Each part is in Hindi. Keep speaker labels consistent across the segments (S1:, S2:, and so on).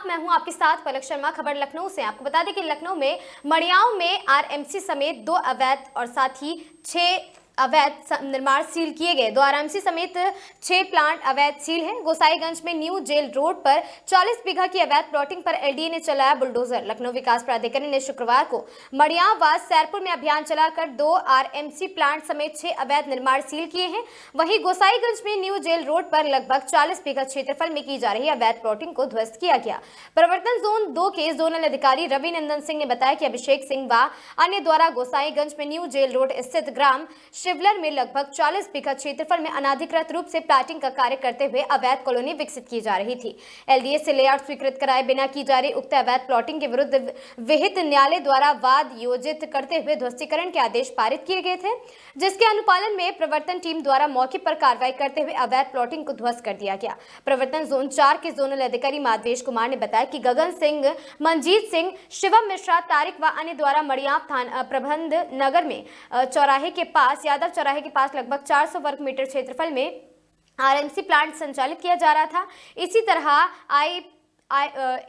S1: आदाब, मैं हूं आपके साथ पलक शर्मा। खबर लखनऊ से। आपको बता दें कि लखनऊ में मड़ियाओं में आरएमसी समेत 2 अवैध और साथ ही 6 अवैध निर्माण सील किए गए। 2 आरएमसी समेत 6 प्लांट अवैध सील हैं। गोसाईगंज में न्यू जेल रोड पर 40 बीघा की अवैध प्लॉटिंग पर एलडीए ने चलाया बुलडोजर। लखनऊ विकास प्राधिकरण ने शुक्रवार को मड़ियाओं व सैरपुर में अभियान चलाकर 2 आरएमसी प्लांट समेत 6 अवैध निर्माण सील किए हैं। वहीं गोसाईगंज में न्यू जेल रोड पर लगभग 40 बीघा क्षेत्रफल में की जा रही अवैध प्लॉटिंग को ध्वस्त किया गया। प्रवर्तन जोन 2 के जोनल अधिकारी रवि नंदन सिंह ने बताया कि अभिषेक सिंह व अन्य द्वारा गोसाईगंज में न्यू जेल रोड स्थित ग्राम शिवलर में लगभग 40 बीघा क्षेत्रफल में अनाधिकृत रूप से प्लाटिंग का कार्य करते हुए अवैध कॉलोनी विकसित की जा रही थी। एलडीए से लेआउट स्वीकृत कराए बिना की जा रही उक्त अवैध प्लॉटिंग के विरुद्ध विहित न्यायालय द्वारा वाद योजित करते हुए ध्वस्तीकरण के आदेश पारित किए गए थे, जिसके अनुपालन में प्रवर्तन टीम द्वारा मौके पर कार्रवाई करते हुए अवैध प्लॉटिंग को ध्वस्त कर दिया गया। प्रवर्तन जोन 4 के जोनल अधिकारी माधवेश कुमार ने बताया कि गगन सिंह, मनजीत सिंह, शिवम मिश्रा, तारिक व अन्य द्वारा मड़ियां थाना प्रबंध नगर में चौराहे के पास के पास लगभग 400 वर्ग मीटर क्षेत्रफल में आरएमसी प्लांट संचालित किया जा रहा था। इसी तरह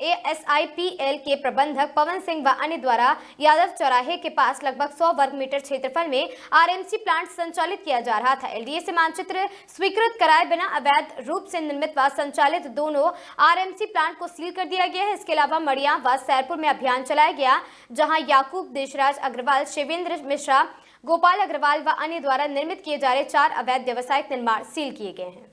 S1: एएसआईपीएल के प्रबंधक पवन सिंह व अन्य द्वारा यादव चौराहे के पास लगभग 100 वर्ग मीटर क्षेत्रफल में आरएमसी प्लांट संचालित किया जा रहा था। एलडीए से मानचित्र स्वीकृत कराए बिना अवैध रूप से निर्मित व संचालित दोनों आरएमसी प्लांट को सील कर दिया गया है। इसके अलावा मड़ियां व सैरपुर में अभियान चलाया गया, जहां याकूब देशराज अग्रवाल, शिवेंद्र मिश्रा, गोपाल अग्रवाल व अन्य द्वारा निर्मित किए जा रहे 4 अवैध व्यावसायिक निर्माण सील किए गए हैं।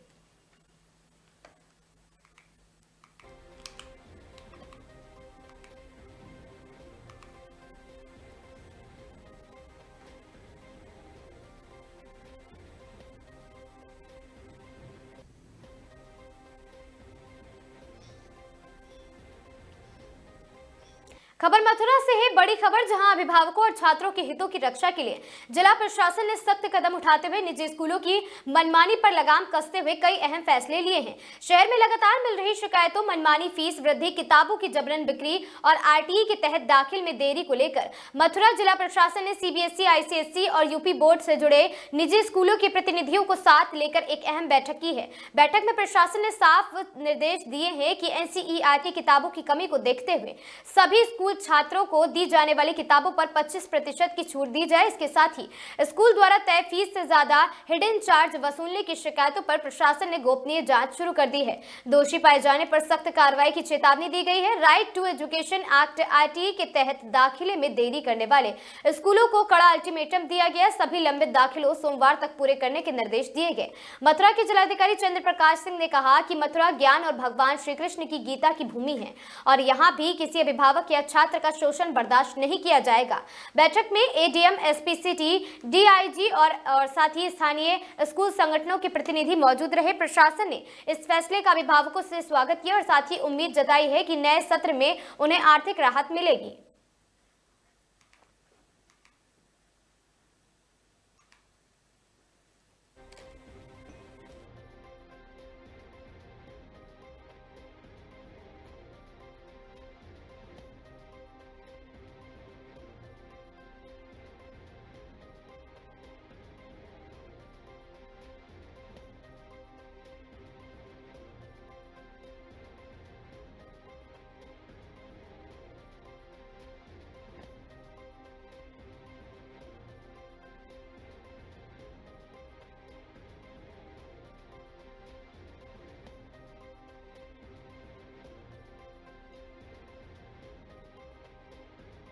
S1: खबर मथुरा से है। बड़ी खबर, जहां अभिभावकों और छात्रों के हितों की रक्षा के लिए जिला प्रशासन ने सख्त कदम उठाते हुए निजी स्कूलों की मनमानी पर लगाम कसते हुए कई अहम फैसले लिए हैं। शहर में लगातार मिल रही शिकायतों, मनमानी फीस वृद्धि, किताबों की जबरन बिक्री और आरटीई के तहत दाखिल में देरी को लेकर मथुरा जिला प्रशासन ने सीबीएसई, आईसीएसई और यूपी बोर्ड से जुड़े निजी स्कूलों के प्रतिनिधियों को साथ लेकर एक अहम बैठक की है। बैठक में प्रशासन ने साफ निर्देश दिए हैं कि एनसीईआरटी किताबों की कमी को देखते हुए सभी स्कूल छात्रों को दी जाने वाली किताबों पर 25% की छूट दी जाए। इसके साथ ही स्कूल द्वारा तय फीस से ज्यादा हिडन चार्ज वसूलने की शिकायतों पर प्रशासन ने गोपनीय जांच शुरू कर दी है। दोषी पाए जाने पर सख्त कार्रवाई की चेतावनी दी गई है। Right to education act RTE के तहत दाखिले में देरी करने वाले स्कूलों को कड़ा अल्टीमेटम दिया गया। सभी लंबित दाखिलों सोमवार तक पूरे करने के निर्देश दिए गए। मथुरा के जिलाधिकारी चंद्र प्रकाश सिंह ने कहा कि मथुरा ज्ञान और भगवान श्री कृष्ण की गीता की भूमि है और यहाँ भी किसी अभिभावक या छात्र का शोषण बर्दाश्त नहीं किया जाएगा। बैठक में एडीएम, एसपी सिटी, डीआईजी और साथ ही स्थानीय स्कूल संगठनों के प्रतिनिधि मौजूद रहे। प्रशासन ने इस फैसले का अभिभावकों से स्वागत किया और साथ ही उम्मीद जताई है कि नए सत्र में उन्हें आर्थिक राहत मिलेगी।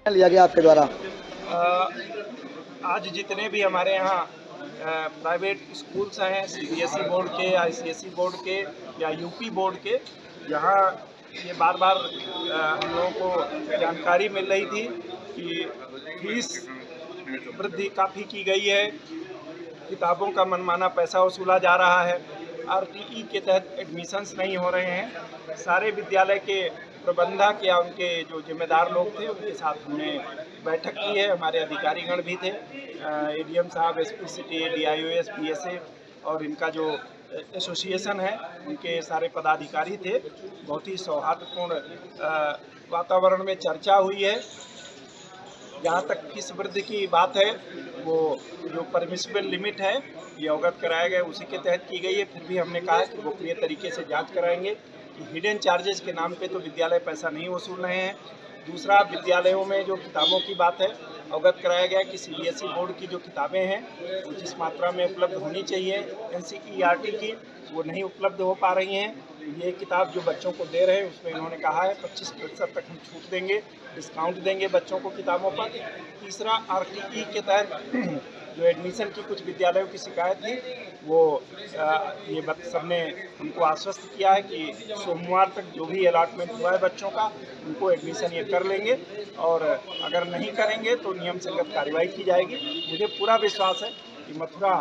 S2: लिया गया आपके द्वारा?
S3: आज जितने भी हमारे यहाँ प्राइवेट स्कूल्स हैं, सीबीएसई बोर्ड के, आईसीएसई बोर्ड के या यूपी बोर्ड के, यहाँ ये बार बार हम लोगों को जानकारी मिल रही थी कि फीस वृद्धि काफ़ी की गई है, किताबों का मनमाना पैसा वसूला जा रहा है, आरटीई के तहत एडमिशन्स नहीं हो रहे हैं। सारे विद्यालय के प्रबंधक या उनके जो जिम्मेदार लोग थे उनके साथ हमने बैठक की है। हमारे अधिकारीगण भी थे, एडीएम साहब, एसपी सिटी, डीआईओएस, पीएसए और इनका जो एसोसिएशन है उनके सारे पदाधिकारी थे। बहुत ही सौहार्दपूर्ण वातावरण में चर्चा हुई है। जहाँ तक फीस वृद्धि की बात है, वो जो परमिसिबल लिमिट है ये अवगत कराया गया, उसी के तहत की गई है। फिर भी हमने कहा कि गोपनीय तरीके से जांच कराएंगे कि हिडन चार्जेस के नाम पे तो विद्यालय पैसा नहीं वसूल रहे हैं। दूसरा, विद्यालयों में जो किताबों की बात है, अवगत कराया गया कि सीबीएसई बोर्ड की जो किताबें हैं वो जिस मात्रा में उपलब्ध होनी चाहिए एनसीईआरटी की, वो नहीं उपलब्ध हो पा रही हैं। ये किताब जो बच्चों को दे रहे हैं उसमें इन्होंने कहा है 25% तक हम छूट देंगे, डिस्काउंट देंगे बच्चों को किताबों पर। तीसरा, आरटीई के तहत जो एडमिशन की कुछ विद्यालयों की शिकायत थी, वो ये सबने हमको आश्वस्त किया है कि सोमवार तक जो भी अलॉटमेंट हुआ है बच्चों का, उनको एडमिशन ये कर लेंगे, और अगर नहीं करेंगे तो नियम संगत कार्रवाई की जाएगी। मुझे पूरा विश्वास है कि मथुरा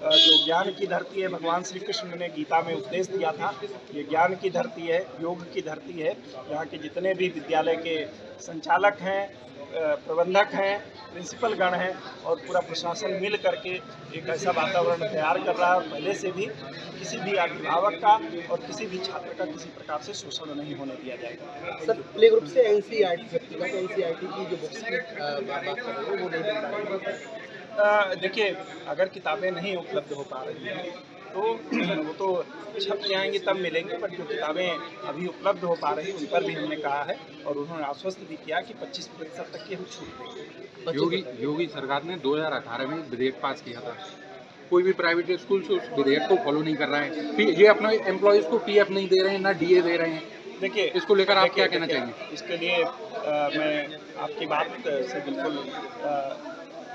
S3: जो ज्ञान की धरती है, भगवान श्री कृष्ण ने गीता में उपदेश दिया था, ये ज्ञान की धरती है, योग की धरती है। यहाँ के जितने भी विद्यालय के संचालक हैं, प्रबंधक हैं, प्रिंसिपल गण हैं और पूरा प्रशासन मिल करके एक ऐसा वातावरण तैयार कर रहा है, और पहले से भी किसी भी अभिभावक का और किसी भी छात्र का किसी प्रकार से शोषण नहीं होने दिया जाएगा।
S2: सर, प्ले ग्रुप से एनसीईआरटी व्यक्तिगत एनसीईआरटी की जो बुक्स की बात कर रहे हैं वो नहीं मिल पा रही है।
S3: देखिए, अगर किताबें नहीं उपलब्ध हो पा रही हैं तो वो तो छप जाएंगी तब मिलेंगी, पर जो किताबें अभी उपलब्ध हो पा रही उन पर भी हमने कहा है, और उन्होंने आश्वस्त भी किया कि 25% तक की हम छूट देंगे।
S4: योगी सरकार ने 2018 में विधेयक पास किया था, कोई भी प्राइवेट स्कूल उस विधेयक को फॉलो नहीं कर रहा है। ये अपने एम्प्लॉयज़ को पीएफ नहीं दे रहे हैं, ना डीए दे रहे हैं।
S3: देखिए,
S4: इसको लेकर आप क्या कहना चाहेंगे?
S3: इसके लिए मैं आपकी बात से बिल्कुल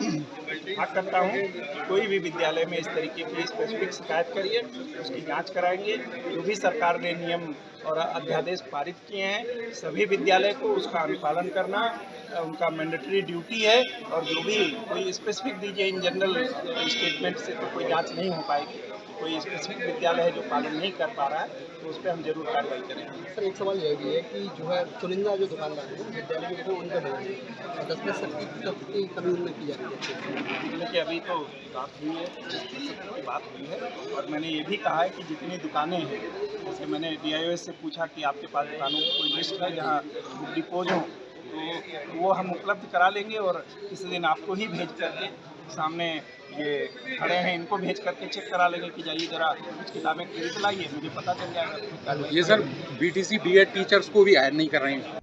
S3: इत्तेफाक करता हूँ कि कोई भी विद्यालय में इस तरीके की स्पेसिफिक शिकायत करिए, उसकी जांच कराएंगे। जो भी सरकार ने नियम और अध्यादेश पारित किए हैं, सभी विद्यालय को उसका अनुपालन करना उनका मैंडेटरी ड्यूटी है, और जो भी कोई स्पेसिफिक दीजिए इन जनरल स्टेटमेंट से तो कोई जांच नहीं हो पाएगी। कोई स्पेसिफिक विद्यालय है जो पालन नहीं कर पा रहा है तो उस पर हम जरूर कार्रवाई करेंगे।
S2: सर, एक सवाल यह भी है कि जो है चुनिंदा जो दुकानदार है विद्यालय के, उनका है 10% की कभी उन्नत की जा रही है।
S3: देखिए, अभी तो बात हुई है, 10% की बात हुई है, और मैंने ये भी कहा है कि जितनी दुकानें हैं, जैसे मैंने DIOS से पूछा कि आपके पास दुकानों की कोई लिस्ट है जहाँ बुक डिपोज हो, तो वो हम उपलब्ध करा लेंगे, और किसी दिन आपको ही भेज करके सामने ये खड़े हैं इनको भेज करके चेक करा लेंगे कि जाइए जरा कुछ किताबें खरीद लाइए, मुझे पता चल जाएगा।
S4: ये सर BTC BEd टीचर्स को भी हायर नहीं कर रहे हैं।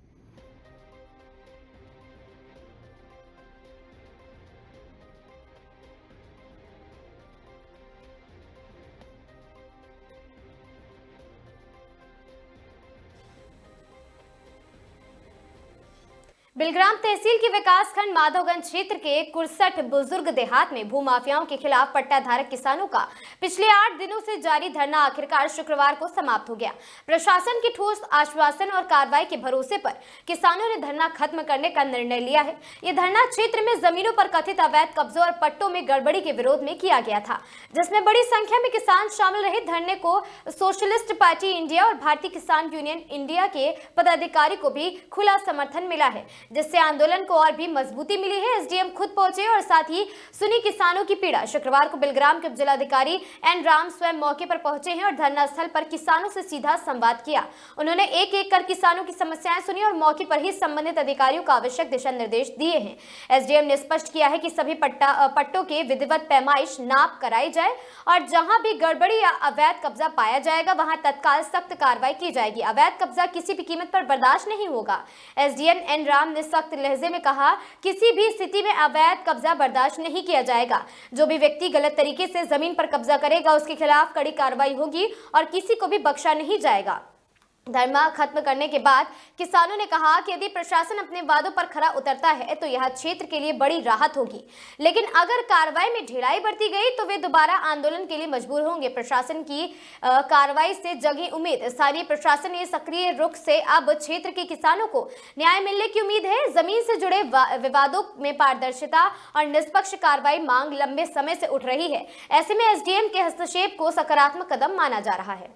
S1: बिलग्राम तहसील के विकासखंड माधवगंज क्षेत्र के कुरसठ बुजुर्ग देहात में भूमाफियाओं के खिलाफ पट्टाधारक किसानों का पिछले 8 दिनों से जारी धरना आखिरकार शुक्रवार को समाप्त हो गया। प्रशासन के ठोस आश्वासन और कार्रवाई के भरोसे पर किसानों ने धरना खत्म करने का निर्णय लिया है। ये धरना क्षेत्र में जमीनों पर कथित अवैध कब्जों और पट्टों में गड़बड़ी के विरोध में किया गया था, जिसमें बड़ी संख्या में किसान शामिल रहे। धरने को सोशलिस्ट पार्टी इंडिया और भारतीय किसान यूनियन इंडिया के पदाधिकारी को भी खुला समर्थन मिला है, जिससे आंदोलन को और भी मजबूती मिली है। एसडीएम खुद पहुंचे और साथ ही सुनी किसानों की पीड़ा। शुक्रवार को बिलग्राम के जिलाधिकारी एन राम स्वयं मौके पर पहुंचे हैं और धरना स्थल पर किसानों से सीधा संवाद किया। उन्होंने एक एक कर किसानों की समस्याएं सुनी और मौके पर ही संबंधित अधिकारियों को आवश्यक दिशा निर्देश दिए हैं। एसडीएम ने स्पष्ट किया है कि सभी पट्टों के विधिवत पैमाइश नाप कराई जाए और जहां भी गड़बड़ी या अवैध कब्जा पाया जाएगा वहां तत्काल सख्त कार्रवाई की जाएगी। अवैध कब्जा किसी भी कीमत पर बर्दाश्त नहीं होगा। एसडीएम एन राम ने सख्त लहजे में कहा, किसी भी स्थिति में अवैध कब्जा बर्दाश्त नहीं किया जाएगा। जो भी व्यक्ति गलत तरीके से जमीन पर कब्जा करेगा उसके खिलाफ कड़ी कार्रवाई होगी और किसी को भी बख्शा नहीं जाएगा। धरना खत्म करने के बाद किसानों ने कहा कि यदि प्रशासन अपने वादों पर खरा उतरता है तो यह क्षेत्र के लिए बड़ी राहत होगी, लेकिन अगर कार्रवाई में ढिलाई बरती गई तो वे दोबारा आंदोलन के लिए मजबूर होंगे। प्रशासन की कार्रवाई से जगी उम्मीद। स्थानीय प्रशासन ने सक्रिय रुख से अब क्षेत्र के किसानों को न्याय मिलने की उम्मीद है। जमीन से जुड़े विवादों में पारदर्शिता और निष्पक्ष कार्रवाई मांग लंबे समय से उठ रही है। ऐसे में एसडीएम के हस्तक्षेप को सकारात्मक कदम माना जा रहा है।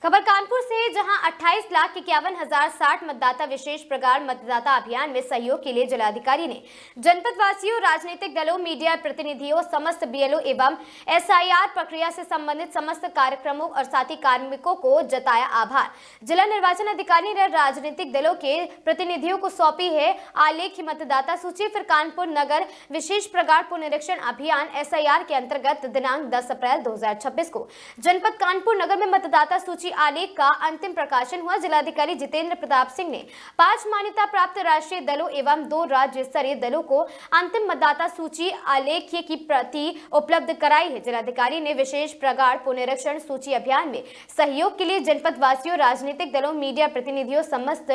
S1: खबर कानपुर से है, जहां 28,51,060 मतदाता विशेष प्रगाढ़ मतदाता अभियान में सहयोग के लिए जिलाधिकारी ने जनपद वासियों, राजनीतिक दलों, मीडिया प्रतिनिधियों, समस्त बीएलओ एवं एसआईआर प्रक्रिया से संबंधित समस्त कार्यक्रमों और साथी कार्मिकों को जताया आभार। जिला निर्वाचन अधिकारी ने राजनीतिक दलों के प्रतिनिधियों को सौंपी है आलेख्य मतदाता सूची। फिर कानपुर नगर विशेष प्रगाढ़ पुनरीक्षण अभियान एसआईआर के अंतर्गत दिनांक 10 अप्रैल 2026 को जनपद कानपुर नगर में मतदाता सूची आलेख का अंतिम प्रकाशन हुआ। जिलाधिकारी जितेंद्र प्रताप सिंह ने 5 मान्यता प्राप्त राष्ट्रीय दलों एवं 2 राज्य स्तरीय दलों को अंतिम मतदाता सूची आलेख्य की प्रति उपलब्ध कराई है। जिलाधिकारी ने विशेष प्रगाढ़ पुनरीक्षण सूची अभियान में सहयोग के लिए जनपद वासियों, राजनीतिक दलों, मीडिया प्रतिनिधियों, समस्त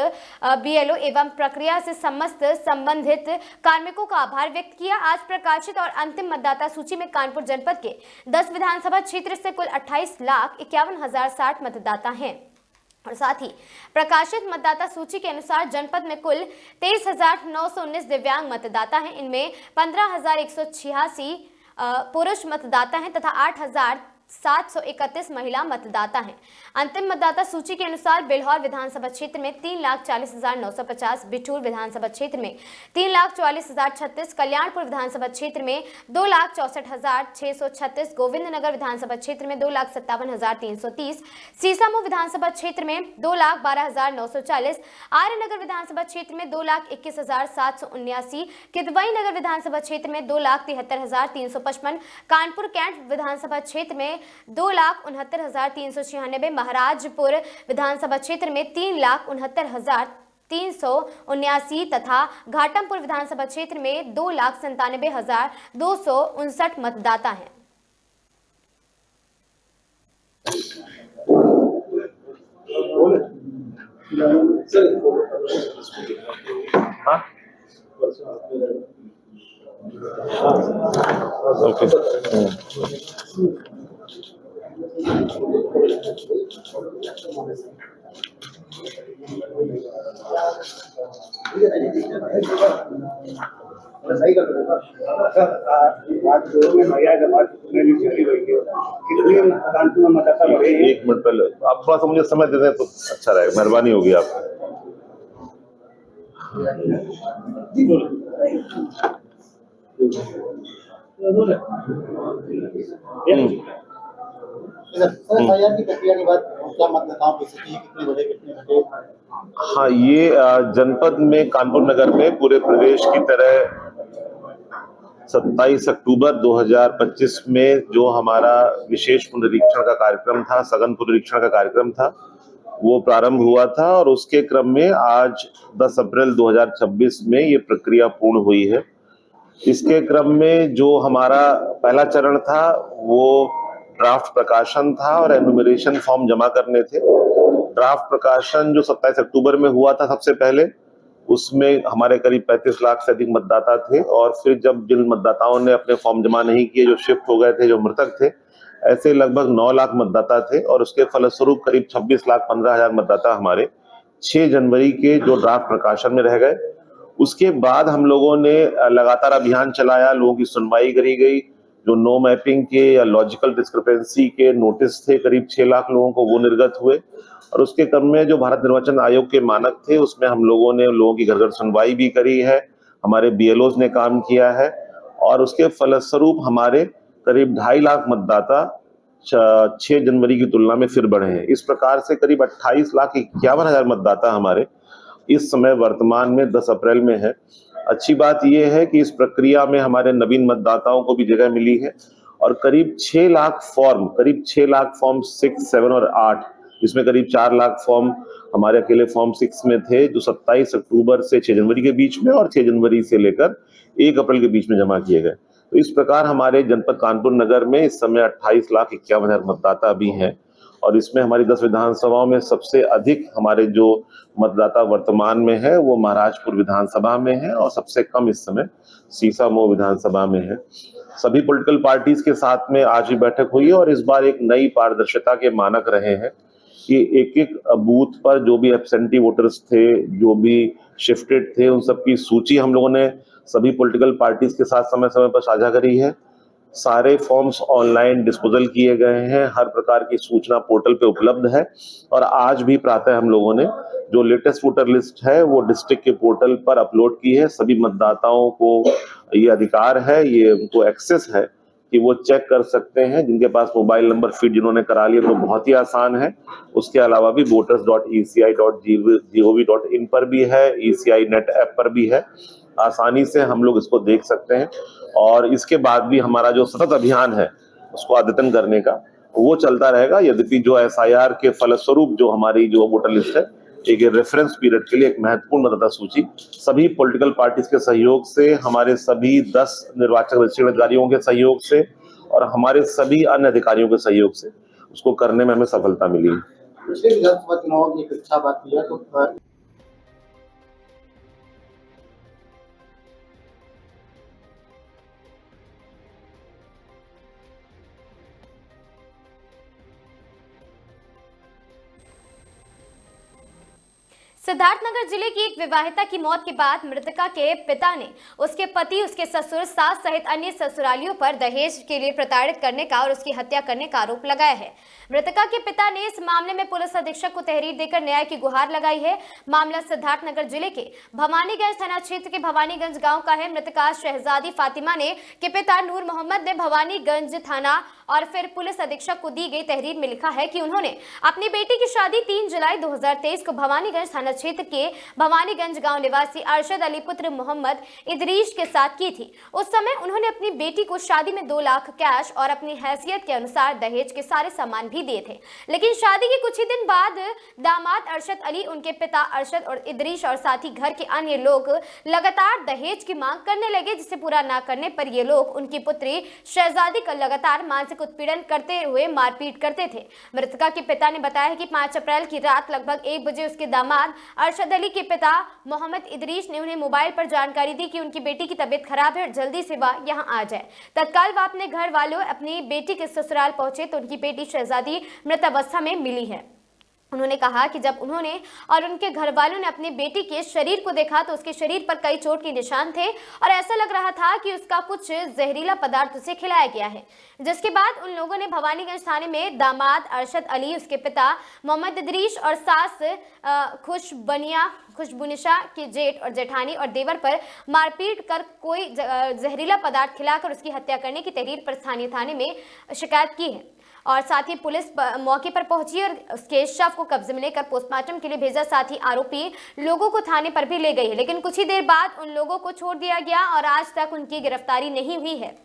S1: बीएलओ एवं प्रक्रिया से समस्त संबंधित कार्मिकों का आभार व्यक्त किया। आज प्रकाशित और अंतिम मतदाता सूची में कानपुर जनपद के 10 विधानसभा क्षेत्र से कुल 28,51,060 मतदाता हैं और साथ ही प्रकाशित मतदाता सूची के अनुसार जनपद में कुल 23,919 दिव्यांग मतदाता हैं। इनमें 15,186 पुरुष मतदाता हैं तथा 8,731 महिला मतदाता हैं। अंतिम मतदाता सूची के अनुसार बिल्हौर विधानसभा क्षेत्र में 3,40,950, बिठूर विधानसभा क्षेत्र में 3,44,036, कल्याणपुर विधानसभा क्षेत्र में 2,64,636, गोविंदनगर विधानसभा क्षेत्र में 2,57,330, सीसामऊ विधानसभा क्षेत्र में 2,12,940, आर्यनगर विधानसभा क्षेत्र में 2,21,779, किदवई नगर विधानसभा क्षेत्र में 2,73,355, कानपुर कैंट विधानसभा क्षेत्र में 2,69,396, महाराजपुर विधानसभा क्षेत्र में 3,69,379 तथा घाटमपुर विधानसभा क्षेत्र में 2,97,259 मतदाता हैं।
S5: एक मिनट पहले आप थोड़ा सा मुझे समय दे दें तो अच्छा रहेगा, मेहरबानी होगी आपकी।
S2: एसआईआर की प्रक्रिया के बाद क्या मतदाताओं की स्थिति, कितने बढ़े कितने घटे?
S5: हाँ, ये जनपद में कानपुर नगर में पूरे प्रदेश की तरह 27 अक्टूबर 2025 में जो हमारा विशेष पुनरीक्षण का कार्यक्रम था, सघन पुनरीक्षण का कार्यक्रम था, वो प्रारंभ हुआ था और उसके क्रम में आज 10 अप्रैल 2026 में ये प्रक्रिया पूर्ण हुई है। इसके क्रम में जो हमारा पहला चरण था वो ड्राफ्ट प्रकाशन था और एनुमरेशन फॉर्म जमा करने थे। ड्राफ्ट प्रकाशन जो 27 अक्टूबर में हुआ था सबसे पहले, उसमें हमारे करीब 35 लाख से अधिक मतदाता थे और फिर जब जिन मतदाताओं ने अपने फॉर्म जमा नहीं किए, जो शिफ्ट हो गए थे, जो मृतक थे, ऐसे लगभग 9 लाख मतदाता थे और उसके फलस्वरूप करीब 26,15,000 मतदाता हमारे 6 जनवरी के जो ड्राफ्ट प्रकाशन में रह गए। उसके बाद हम लोगों ने लगातार अभियान चलाया, लोगों की सुनवाई करी गई। जो नो मैपिंग के या लॉजिकल डिस्क्रिपेंसी के नोटिस थे, करीब 6 लाख लोगों को, वो निर्गत हुए और उसके क्रम में जो भारत निर्वाचन आयोग के मानक थे उसमें हम लोगों ने लोगों की घर घर सुनवाई भी करी है, हमारे बीएलओज ने काम किया है और उसके फलस्वरूप हमारे करीब 2.5 लाख मतदाता 6 जनवरी की तुलना में फिर बढ़े हैं। इस प्रकार से करीब 28,51,000 मतदाता हमारे इस समय वर्तमान में 10 अप्रैल में है। अच्छी बात यह है कि इस प्रक्रिया में हमारे नवीन मतदाताओं को भी जगह मिली है और करीब 6 लाख फॉर्म 6, 7 और 8, इसमें करीब 4 लाख फॉर्म हमारे अकेले फॉर्म 6 में थे, जो 27 अक्टूबर से 6 जनवरी के बीच में और 6 जनवरी से लेकर 1 अप्रैल के बीच में जमा किए गए। तो इस प्रकार हमारे जनपद कानपुर नगर में इस समय 28,51,000 मतदाता भी हैं और इसमें हमारी 10 विधानसभाओं में सबसे अधिक हमारे जो मतदाता वर्तमान में है वो महाराजपुर विधानसभा में है और सबसे कम इस समय सीसामऊ विधानसभा में है। सभी पॉलिटिकल पार्टीज के साथ में आज ही बैठक हुई है और इस बार एक नई पारदर्शिता के मानक रहे हैं कि एक बूथ पर जो भी एब्सेंटी वोटर्स थे, जो भी शिफ्टेड थे, उन सब की सूची हम लोगों ने सभी पॉलिटिकल पार्टीज के साथ समय समय पर साझा करी है सारे फॉर्म्स ऑनलाइन डिस्पोजल किए गए हैं, हर प्रकार की सूचना पोर्टल पे उपलब्ध है। और आज भी प्रातः हम लोगों ने जो लेटेस्ट वोटर लिस्ट है वो डिस्ट्रिक्ट के पोर्टल पर अपलोड की है। सभी मतदाताओं को ये अधिकार है, ये उनको एक्सेस है कि वो चेक कर सकते हैं। जिनके पास मोबाइल नंबर फीड जिन्होंने करा लिया तो बहुत ही आसान है। उसके अलावा भी voters.eci.gov.in पर भी है, ECI नेट ऐप पर भी है, आसानी से हम लोग इसको देख सकते हैं। और इसके बाद भी हमारा जो सतत अभियान है उसको अद्यतन करने का वो चलता रहेगा। यद्यपि जो SIR के फलस्वरूप जो हमारी जो वोटर लिस्ट है एक रेफरेंस पीरियड के लिए एक महत्वपूर्ण मतदाता सूची सभी पॉलिटिकल पार्टीज के सहयोग से, हमारे सभी 10 निर्वाचक रजिस्ट्रेशन अधिकारियों के सहयोग से और हमारे सभी अन्य अधिकारियों के सहयोग से उसको करने में हमें सफलता मिली है।
S2: पिछले विधानसभा चुनाव की एक अच्छा बात किया तो
S1: सिद्धार्थनगर जिले की एक विवाहिता की मौत के बाद मृतका के पिता ने उसके पति, उसके ससुर, सास सहित अन्य ससुरालियों पर दहेज के लिए प्रताड़ित करने का और उसकी हत्या करने का आरोप लगाया है। मृतका के पिता ने इस मामले में पुलिस अधीक्षक को तहरीर देकर न्याय की गुहार लगाई है। मामला सिद्धार्थनगर जिले के भवानीगंज थाना क्षेत्र के भवानीगंज गांव का है। मृतका शहजादी फातिमा ने के पिता नूर मोहम्मद ने भवानीगंज थाना और फिर पुलिस अधीक्षक को दी गई तहरीर में लिखा है कि उन्होंने अपनी बेटी की शादी 3 जुलाई 2023 को भवानीगंज थाना क्षेत्र के भवानीगंज गांव निवासी अरशद अली पुत्र मोहम्मद इदरीश के साथ की थी। उस समय उन्होंने अपनी बेटी को शादी में 2 लाख कैश और अपनी हैसियत के अनुसार दहेज के सारे सामान भी दिए थे। लेकिन शादी के कुछ ही दिन बाद दामाद अरशद अली, उनके पिता अरशद और इदरीश और साथ ही घर के अन्य लोग लगातार दहेज की मांग करने लगे, जिसे पूरा न करने पर ये लोग उनकी पुत्री शहजादी का लगातार मानसिक उत्पीड़न करते हुए मारपीट करते थे। मृतका के पिता ने बताया कि 5 अप्रैल की रात लगभग 1 बजे उसके दामाद अरशद अली के पिता मोहम्मद इदरीश ने उन्हें मोबाइल पर जानकारी दी कि उनकी बेटी की तबीयत खराब है और जल्दी से वह यहां आ जाए। तत्काल वह अपने घर वालों अपनी बेटी के ससुराल पहुंचे तो उनकी बेटी शहजादी मृत अवस्था में मिली है। उन्होंने कहा कि जब उन्होंने और उनके घर वालों ने अपनी बेटी के शरीर को देखा तो उसके शरीर पर कई चोट के निशान थे और ऐसा लग रहा था कि उसका कुछ जहरीला पदार्थ उसे खिलाया गया है। जिसके बाद उन लोगों ने भवानीगंज थाने में दामाद अरशद अली, उसके पिता मोहम्मद इदरीश और सास खुशबुनिशा के जेठ और जेठानी और देवर पर मारपीट कर कोई जहरीला पदार्थ खिलाकर उसकी हत्या करने की तहरीर पर स्थानीय थाने में शिकायत की है। और साथ ही पुलिस मौके पर पहुंची और उसके शव को कब्जे में लेकर पोस्टमार्टम के लिए भेजा। साथ ही आरोपी लोगों को थाने पर भी ले गई है, लेकिन कुछ ही देर बाद उन लोगों को छोड़ दिया गया और आज तक उनकी गिरफ्तारी नहीं हुई है।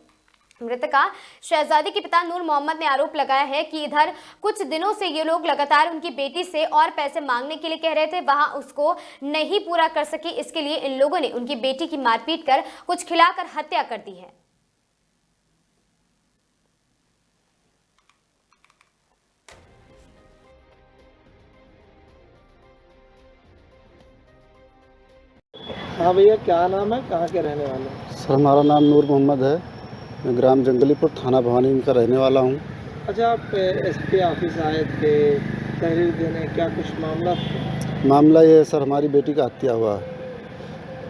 S1: मृतका शहजादी के पिता नूर मोहम्मद ने आरोप लगाया है कि इधर कुछ दिनों से ये लोग लगातार उनकी बेटी से और पैसे मांगने के लिए कह रहे थे, वहां उसको नहीं पूरा कर सके, इसके लिए इन लोगों ने उनकी बेटी की मारपीट कर कुछ खिलाकर हत्या कर दी है।
S2: हाँ भैया, क्या नाम है, कहाँ के रहने वाले हैं?
S6: सर हमारा नाम नूर मोहम्मद है, मैं ग्राम जंगलीपुर थाना भवानी का रहने वाला हूँ।
S2: अच्छा, आप SP ऑफिस आए थे तहरीर देने, क्या कुछ मामला था?
S6: मामला ये है सर, हमारी बेटी का हत्या हुआ है।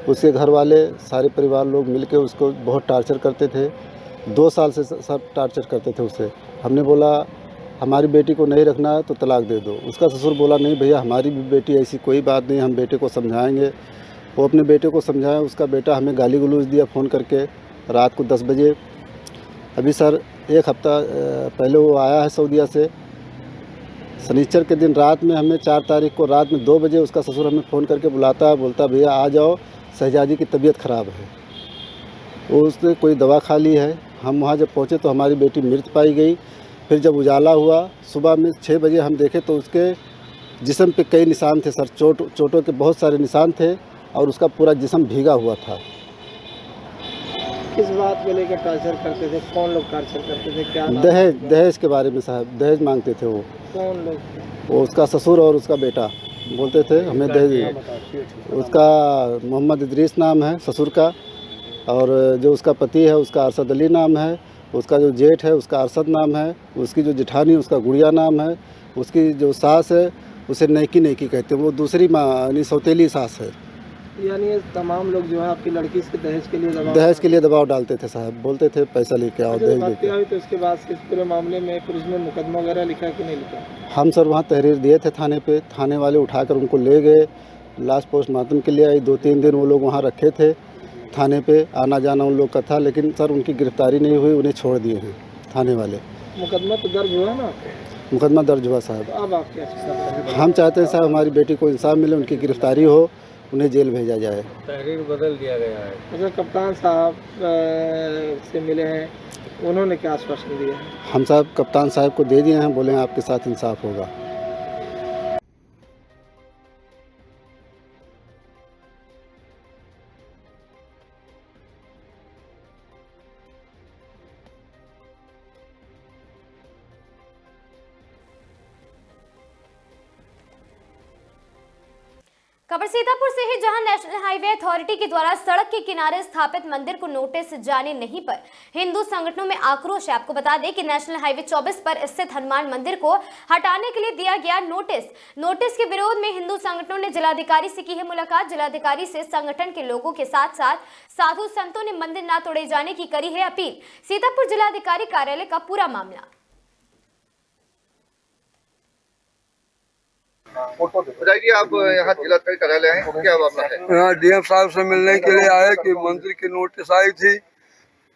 S6: उसके घर वाले सारे परिवार लोग मिलकर उसको बहुत टार्चर करते थे, 2 साल से सब टार्चर करते थे उसे। हमने बोला हमारी बेटी को नहीं रखना है तो तलाक दे दो। उसका ससुर बोला नहीं भैया, हमारी भी बेटी ऐसी कोई बात नहीं, हम बेटे को समझाएंगे। वो अपने बेटे को समझाया, उसका बेटा हमें गाली गलौज दिया फ़ोन करके रात को 10 बजे। अभी सर 1 हफ्ता पहले वो आया है सऊदीया से। शनिचर के दिन रात में हमें 4 तारीख को रात में 2 बजे उसका ससुर हमें फ़ोन करके बुलाता है, बोलता भैया आ जाओ, शहजादी की तबीयत ख़राब है। वो उसने कोई दवा खा ली है। हम वहाँ जब पहुँचे तो हमारी बेटी मृत पाई गई। फिर जब उजाला हुआ सुबह में 6 बजे हम देखे तो उसके जिस्म पे कई निशान थे सर, चोटों के बहुत सारे निशान थे और उसका पूरा जिस्म भीगा हुआ था।
S2: किस बात को लेकर टॉर्चर करते थे? कौन लोग टॉर्चर करते थे? क्या
S6: दहेज के बारे में साहब, दहेज मांगते थे वो।
S2: कौन लोग?
S6: वो उसका ससुर और उसका बेटा बोलते थे हमें दहेज। उसका मोहम्मद इदरीस नाम है ससुर का, और जो उसका पति है उसका अरशद अली नाम है। उसका जो जेठ है उसका अरशद नाम है। उसकी जो जेठानी उसका गुड़िया नाम है। उसकी जो सास है उसे नैकी कहते हैं, वो दूसरी माँ यानी सौतेली सास है।
S7: यानी ये तमाम लोग जो है आपकी लड़की से दहेज के लिए
S6: दबाव डालते थे साहब, बोलते थे पैसा लेके आओ, दहेज लेके आओ।
S7: तो उसके बाद इस पूरे मामले में पुलिस ने मुकदमा वगैरह लिखा कि नहीं लिखा?
S6: हम सर वहाँ तहरीर दिए थे थाने पे, थाने वाले उठाकर उनको ले गए, लाश पोस्टमार्टम के लिए आई। 2-3 दिन वो लोग वहाँ रखे थे थाने पे, आना जाना उन लोग का था, लेकिन सर उनकी गिरफ्तारी नहीं हुई, उन्हें छोड़ दिए हैं थाने वाले।
S7: मुकदमा तो दर्ज हुआ ना?
S6: मुकदमा दर्ज हुआ साहब।
S7: तो अब आप क्या चाहते हैं?
S6: हम चाहते हैं साहब हमारी बेटी को इंसाफ मिले, उनकी गिरफ्तारी हो, उन्हें जेल भेजा जाए।
S7: तहरीर बदल दिया गया है। अच्छा, कप्तान साहब से मिले हैं, उन्होंने क्या आश्वासन दिया है?
S6: हम साहब कप्तान साहब को दे दिए हैं, बोले हैं आपके साथ इंसाफ होगा।
S1: खबर सीतापुर से है, जहां नेशनल हाईवे अथॉरिटी के द्वारा सड़क के किनारे स्थापित मंदिर को नोटिस जारी नहीं पर हिंदू संगठनों में आक्रोश है। आपको बता दें कि नेशनल हाईवे 24 पर स्थित हनुमान मंदिर को हटाने के लिए दिया गया नोटिस के विरोध में हिंदू संगठनों ने जिलाधिकारी से की है मुलाकात। जिलाधिकारी से संगठन के लोगों के साथ साथ साधु संतों ने मंदिर न तोड़े जाने की करी है अपील। सीतापुर जिलाधिकारी कार्यालय का पूरा मामला।
S8: बताइए, आप यहाँ जिलाधिकारी कार्यालय हैं, क्या मामला है?
S9: यहाँ डीएम साहब से मिलने के लिए आए कि मंदिर की नोटिस आई थी,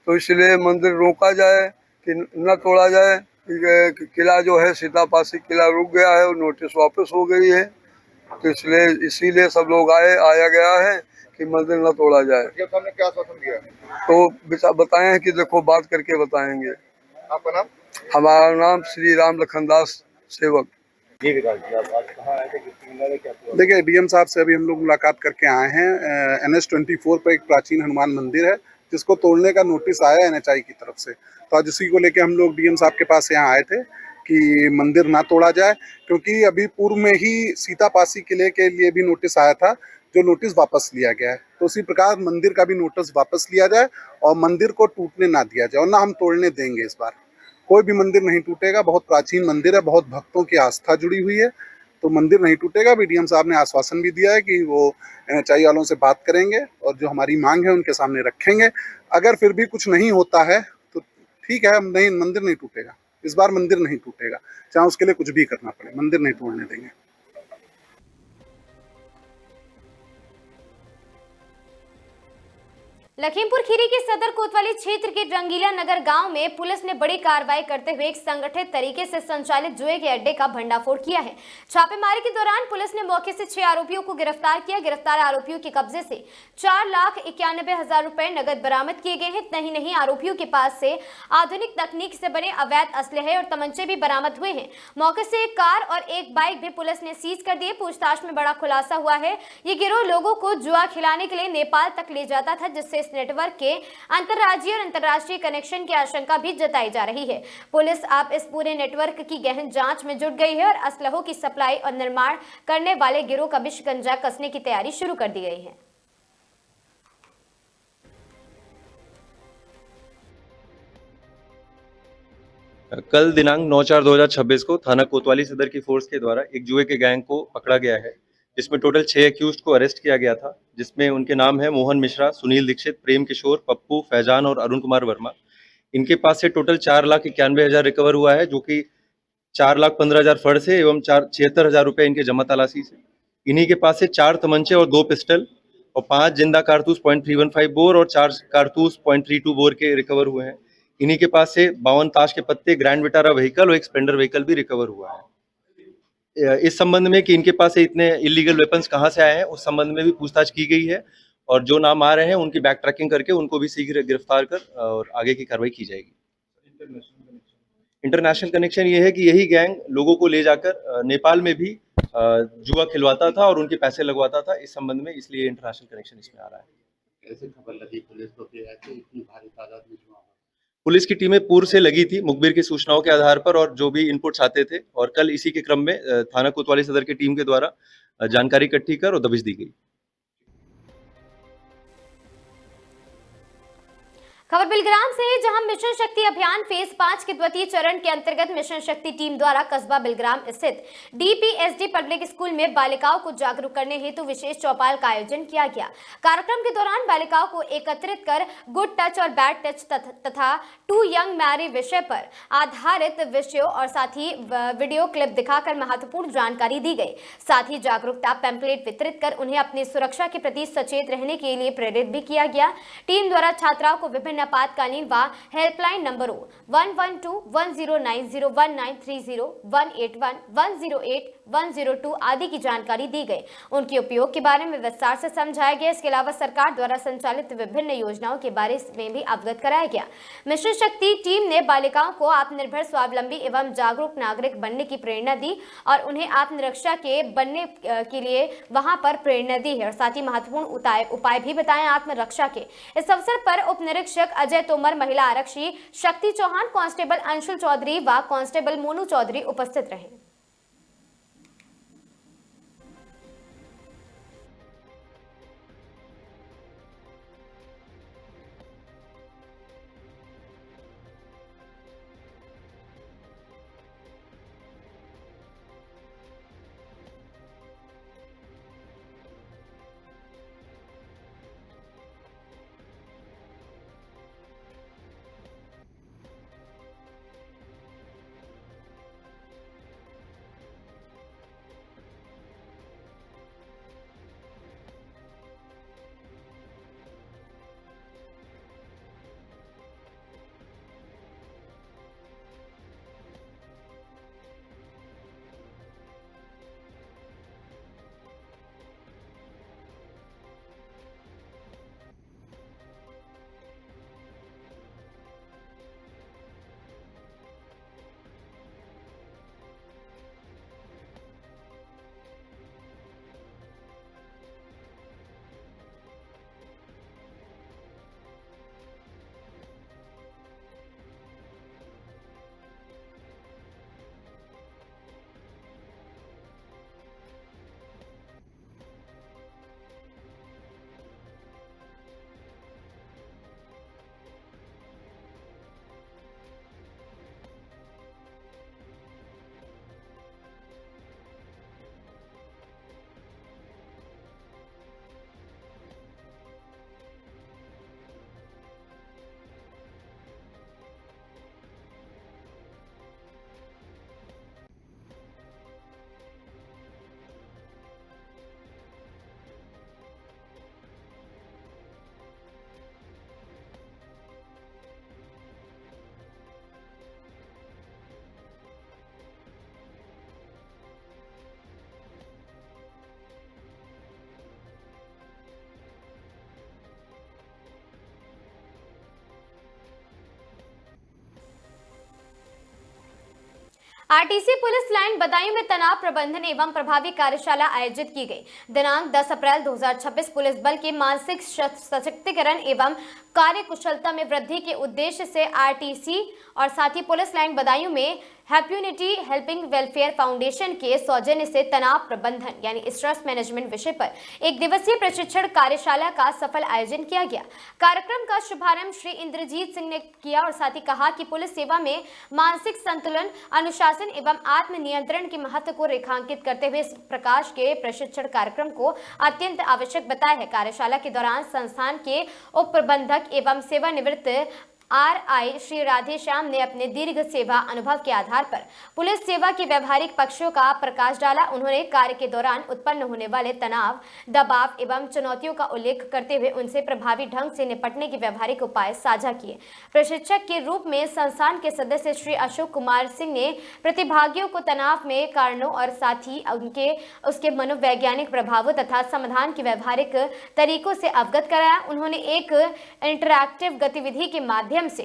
S9: तो इसलिए मंदिर रोका जाए कि न तोड़ा जाए। किला जो है सीतापासी किला रुक गया है और नोटिस वापस हो गई है, तो इसीलिए सब लोग आया गया है कि मंदिर न तोड़ा जाए।
S8: हमने क्या आश्वासन दिया?
S9: तो बताए हैं कि देखो बात करके बताएंगे।
S8: आपका नाम?
S9: हमारा नाम श्री राम लखनदास सेवक।
S10: देखिए, डीएम साहब से अभी हम लोग मुलाकात करके आए हैं। NH 24 पर एक प्राचीन हनुमान मंदिर है जिसको तोड़ने का नोटिस आया NHI की तरफ से, तो आज उसी को लेके हम लोग डीएम साहब के पास यहाँ आए थे कि मंदिर ना तोड़ा जाए, क्योंकि अभी पूर्व में ही सीतापासी किले के लिए भी नोटिस आया था, जो नोटिस वापस लिया गया है। तो उसी प्रकार मंदिर का भी नोटिस वापस लिया जाए और मंदिर को टूटने ना दिया जाए, और ना हम तोड़ने देंगे। इस बार कोई भी मंदिर नहीं टूटेगा, बहुत प्राचीन मंदिर है, बहुत भक्तों की आस्था जुड़ी हुई है, तो मंदिर नहीं टूटेगा। भी डीएम साहब ने आश्वासन भी दिया है कि वो NHI वालों से बात करेंगे और जो हमारी मांग है उनके सामने रखेंगे। अगर फिर भी कुछ नहीं होता है तो ठीक है, नहीं, मंदिर नहीं टूटेगा, इस बार मंदिर नहीं टूटेगा, चाहे उसके लिए कुछ भी करना पड़े, मंदिर नहीं तोड़ने देंगे।
S1: लखीमपुर खीरी के सदर कोतवाली क्षेत्र के रंगीला नगर गांव में पुलिस ने बड़ी कार्रवाई करते हुए एक संगठित तरीके से संचालित जुए के अड्डे का भंडाफोड़ किया है। छापेमारी के दौरान पुलिस ने मौके से 6 आरोपियों को गिरफ्तार किया। गिरफ्तार आरोपियों के कब्जे से 4,91,000 रुपए नगद बरामद किए गए हैं। इतना ही नहीं, आरोपियों के पास से आधुनिक तकनीक से बने अवैध असलहे और तमंचे भी बरामद हुए हैं। मौके से एक कार और एक बाइक भी पुलिस ने सीज कर दिए। पूछताछ में बड़ा खुलासा हुआ है। ये गिरोह लोगों को जुआ खिलाने के लिए नेपाल तक ले जाता था, जिससे इस नेटवर्क के अंतर्राज्यीय और अंतर्राष्ट्रीय कनेक्शन की आशंका भी जताई जा रही है। पुलिस अब इस पूरे नेटवर्क की गहन जांच में जुट गई है और असलहों की सप्लाई और निर्माण करने वाले गिरोह का भी शिकंजा कसने की तैयारी शुरू कर दी गई है।
S11: कल दिनांक 9/4/2026 को थाना कोतवाली सदर की फोर्स के द्वारा एक जुए के गैंग को पकड़ा गया है, जिसमें टोटल 6 एक्यूज्ड को अरेस्ट किया गया था, जिसमें उनके नाम है मोहन मिश्रा, सुनील दीक्षित, प्रेम किशोर, पप्पू, फैजान और अरुण कुमार वर्मा। इनके पास से टोटल 4,91,000 रिकवर हुआ है, जो कि 4,15,000 फड़ से एवं 76,000 रुपए इनके जमा तलाशी से। इन्हीं के पास से 4 तमंचे और 2 पिस्टल और 5 जिंदा कारतूस .315 बोर और 4 कारतूस .32 बोर के रिकवर हुए हैं। इन्हीं के पास से 52 ताश के पत्ते, ग्रैंड विटारा व्हीकल और एक स्प्लेंडर व्हीकल भी रिकवर हुआ है। इस संबंध में कि इनके पास से इतने इलीगल वेपन्स कहां से आए हैं, उस संबंध में भी पूछताछ की गई है और जो नाम आ रहे हैं उनकी बैक ट्रैकिंग करके उनको भी शीघ्र गिरफ्तार कर और आगे की कार्रवाई की जाएगी। इंटरनेशनल कनेक्शन ये है कि यही गैंग लोगों को ले जाकर नेपाल में भी जुआ खिलवाता था और उनके पैसे लगवाता था। इस संबंध में इसलिए इंटरनेशनल कनेक्शन इसमें आ रहा है।
S12: कैसे खबर लगी पुलिस को कि ऐसे इतनी भारी तादाद में जुआ?
S11: पुलिस की टीमें पूर्व से लगी थी मुखबिर की सूचनाओं के आधार पर और जो भी इनपुट्स आते थे, और कल इसी के क्रम में थाना कोतवाली सदर की टीम के द्वारा जानकारी इकट्ठी कर और दबिश दी गई।
S1: खबर बिलग्राम से है, जहां मिशन शक्ति अभियान फेज 5 के द्वितीय चरण के अंतर्गत मिशन शक्ति टीम द्वारा कस्बा बिलग्राम स्थित डीपीएसडी पब्लिक स्कूल में बालिकाओं को जागरूक करने हेतु विशेष चौपाल का आयोजन किया गया। कार्यक्रम के दौरान बालिकाओं को एकत्रित कर गुड टच और बैड टच तथा टू यंग मैरी विषय पर आधारित विषयों और साथ ही वीडियो क्लिप दिखाकर महत्वपूर्ण जानकारी दी गई। साथ ही जागरूकता पैम्पलेट वितरित कर उन्हें अपनी सुरक्षा के प्रति सचेत रहने के लिए प्रेरित भी किया गया। टीम द्वारा छात्राओं को विभिन्न आपातकालीन व हेल्पलाइन नंबरों 112, 1090, 1930, 181, 108, 102 आदि की जानकारी दी गई। उनके उपयोग के बारे में विस्तार से समझाया गया। इसके अलावा सरकार द्वारा संचालित विभिन्न योजनाओं के बारे में भी अवगत कराया गया। मिशन शक्ति टीम ने बालिकाओं को आत्मनिर्भर, स्वावलंबी एवं जागरूक नागरिक बनने की प्रेरणा दी और उन्हें आत्मरक्षा के बनने के लिए वहां पर प्रेरणा दी है और साथ ही महत्वपूर्ण उपाय भी बताए आत्मरक्षा के। इस अवसर पर उप निरीक्षक अजय तोमर, महिला आरक्षी शक्ति चौहान, कांस्टेबल अंशुल चौधरी व कांस्टेबल मोनू चौधरी उपस्थित रहे। आरटीसी पुलिस लाइन बदायूं में तनाव प्रबंधन एवं प्रभावी कार्यशाला आयोजित की गई। दिनांक 10 अप्रैल 2026 पुलिस बल के मानसिक सशक्तिकरण एवं कार्य कुशलता में वृद्धि के उद्देश्य से आरटीसी और साथ ही पुलिस लाइन बदायूं में हैप्यूनिटी हेल्पिंग वेलफेयर फाउंडेशन के सौजन्य से तनाव प्रबंधन यानी स्ट्रेस मैनेजमेंट विषय पर एक दिवसीय प्रशिक्षण कार्यशाला का सफल आयोजन किया गया। कार्यक्रम का शुभारंभ श्री इंद्रजीत सिंह ने किया और साथ ही कहा कि पुलिस सेवा में मानसिक संतुलन, अनुशासन एवं आत्मनियंत्रण के महत्व को रेखांकित करते हुए इस प्रकार के प्रशिक्षण कार्यक्रम को अत्यंत आवश्यक बताया है। कार्यशाला के दौरान संस्थान के उप प्रबंधक एवं सेवानिवृत्त आरआई श्री राधेश्याम ने अपने दीर्घ सेवा अनुभव के आधार पर पुलिस सेवा के व्यवहारिक पक्षों का प्रकाश डाला। उन्होंने कार्य के दौरान उत्पन्न होने वाले तनाव, दबाव एवं चुनौतियों का उल्लेख करते हुए उनसे प्रभावी ढंग से निपटने के व्यवहारिक उपाय साझा किए। प्रशिक्षक के रूप में संस्थान के सदस्य श्री अशोक कुमार सिंह ने प्रतिभागियों को तनाव में कारणों और साथ ही उसके मनोवैज्ञानिक प्रभावों तथा समाधान के व्यवहारिक तरीकों से अवगत कराया। उन्होंने एक इंटरैक्टिव गतिविधि के माध्यम से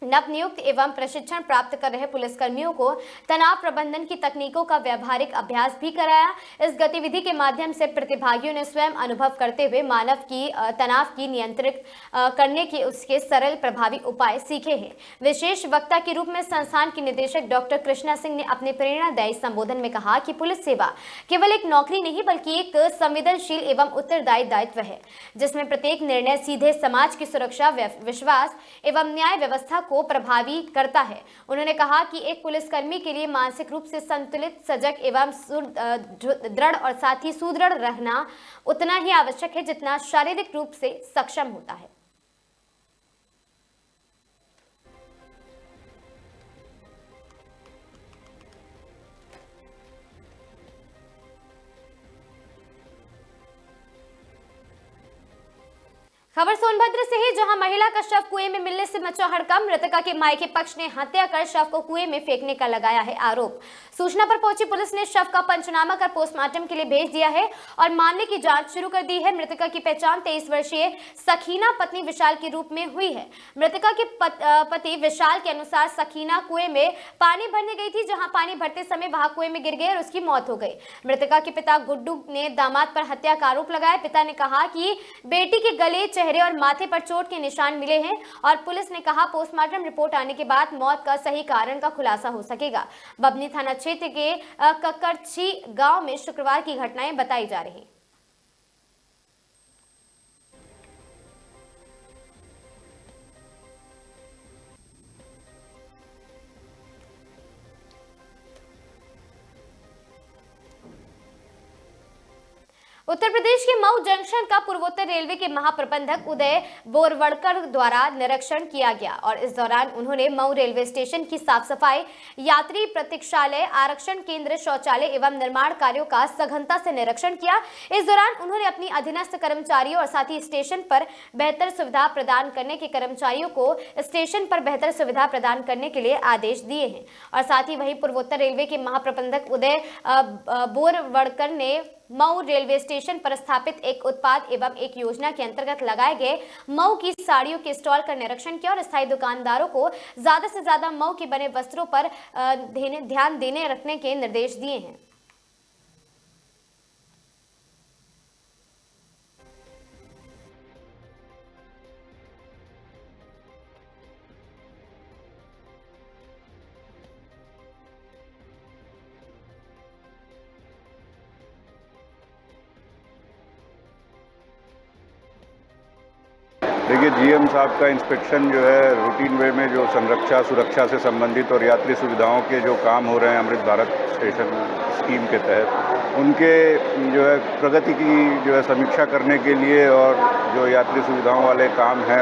S1: नवनियुक्त एवं प्रशिक्षण प्राप्त कर रहे पुलिसकर्मियों को तनाव प्रबंधन की तकनीकों का व्यावहारिक अभ्यास भी कराया। इस गतिविधि के माध्यम से प्रतिभागियों ने स्वयं अनुभव करते हुए मानव की तनाव की नियंत्रित करने के उसके सरल प्रभावी उपाय सीखे हैं। विशेष वक्ता के रूप में संस्थान की निदेशक डॉक्टर कृष्णा सिंह ने अपने प्रेरणादायी संबोधन में कहा कि पुलिस सेवा केवल एक नौकरी नहीं बल्कि एक संवेदनशील एवं उत्तरदायी दायित्व है, जिसमें प्रत्येक निर्णय सीधे समाज की सुरक्षा, विश्वास एवं न्याय व्यवस्था को प्रभावी करता है। उन्होंने कहा कि एक पुलिसकर्मी के लिए मानसिक रूप से संतुलित, सजग एवं दृढ़ और साथ ही सुदृढ़ रहना उतना ही आवश्यक है जितना शारीरिक रूप से सक्षम होता है। खबर सोनभद्र से है, जहां महिला का शव कुएं में मिलने से मचा हड़कंप। मृतका के मायके पक्ष ने हत्या कर शव को कुएं में फेंकने का लगाया है आरोप। सूचना पर पहुंची पुलिस ने शव का पंचनामा कर पोस्टमार्टम के लिए भेज दिया है और मामले की जांच शुरू कर दी है। मृतका की पहचान 23 वर्षीय सखीना पत्नी विशाल के रूप में हुई है। मृतका के पति विशाल के अनुसार सखीना कुएं में पानी भरने गई थी, जहां पानी भरते समय वहां कुएं में गिर गई और उसकी मौत हो गई। मृतका के पिता गुड्डू ने दामाद पर हत्या का आरोप लगाया। पिता ने कहा कि बेटी के गले, चेहरे और माथे पर चोट के निशान मिले हैं और पुलिस ने कहा पोस्टमार्टम रिपोर्ट आने के बाद मौत का सही कारण का खुलासा हो सकेगा। बबनी थाना क्षेत्र के ककरछी गांव में शुक्रवार की घटनाएं बताई जा रही। उत्तर प्रदेश के मऊ जंक्शन का पूर्वोत्तर रेलवे के महाप्रबंधक उदय बोरवड़कर द्वारा निरीक्षण किया गया और इस दौरान उन्होंने मऊ रेलवे स्टेशन की साफ सफाई, यात्री प्रतीक्षालय, आरक्षण केंद्र, शौचालय एवं निर्माण कार्यों का सघनता से निरीक्षण किया। इस दौरान उन्होंने अपनी अधीनस्थ कर्मचारियों और साथ ही स्टेशन पर बेहतर सुविधा प्रदान करने के कर्मचारियों को स्टेशन पर बेहतर सुविधा प्रदान करने के लिए आदेश दिए हैं और साथ ही वहीं पूर्वोत्तर रेलवे के महाप्रबंधक उदय बोरवड़कर ने मऊ रेलवे स्टेशन पर स्थापित एक उत्पाद एवं एक योजना के अंतर्गत लगाए गए मऊ की साड़ियों के स्टॉल का निरीक्षण किया और स्थायी दुकानदारों को ज्यादा से ज्यादा मऊ के बने वस्त्रों पर ध्यान देने रखने के निर्देश दिए हैं।
S13: देखिए, जीएम साहब का इंस्पेक्शन जो है रूटीन वे में जो संरक्षा सुरक्षा से संबंधित और यात्री सुविधाओं के जो काम हो रहे हैं अमृत भारत स्टेशन स्कीम के तहत, उनके जो है प्रगति की जो है समीक्षा करने के लिए और जो यात्री सुविधाओं वाले काम हैं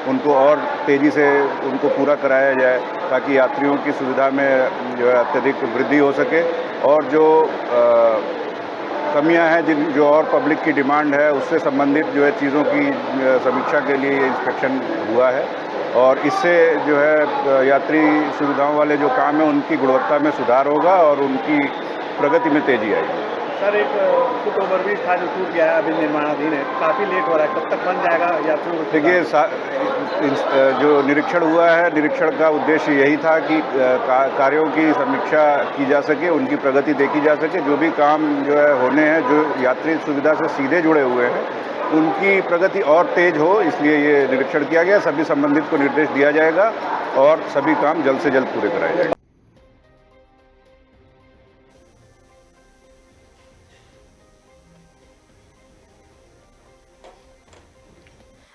S13: उनको और तेज़ी से उनको पूरा कराया जाए ताकि यात्रियों की सुविधा में जो है अत्यधिक वृद्धि हो सके और जो कमियां हैं जो और पब्लिक की डिमांड है उससे संबंधित जो है चीज़ों की समीक्षा के लिए ये इंस्पेक्शन हुआ है और इससे जो है यात्री सुविधाओं वाले जो काम है उनकी गुणवत्ता में सुधार होगा और उनकी प्रगति में तेज़ी आएगी।
S3: सर, एक फुट ओवरब्रिज था जो टूट गया है, अभी निर्माणाधीन है, काफ़ी लेट हो रहा है, कब तक बन जाएगा यात्रियों?
S13: देखिए, जो निरीक्षण हुआ है, निरीक्षण का उद्देश्य यही था कि कार्यों की समीक्षा की जा सके, उनकी प्रगति देखी जा सके, जो भी काम जो है होने हैं, जो यात्री सुविधा से सीधे जुड़े हुए हैं, उनकी प्रगति और तेज हो, इसलिए ये निरीक्षण किया गया। सभी संबंधित को निर्देश दिया जाएगा और सभी काम जल्द से जल्द पूरे कराए जाएंगे।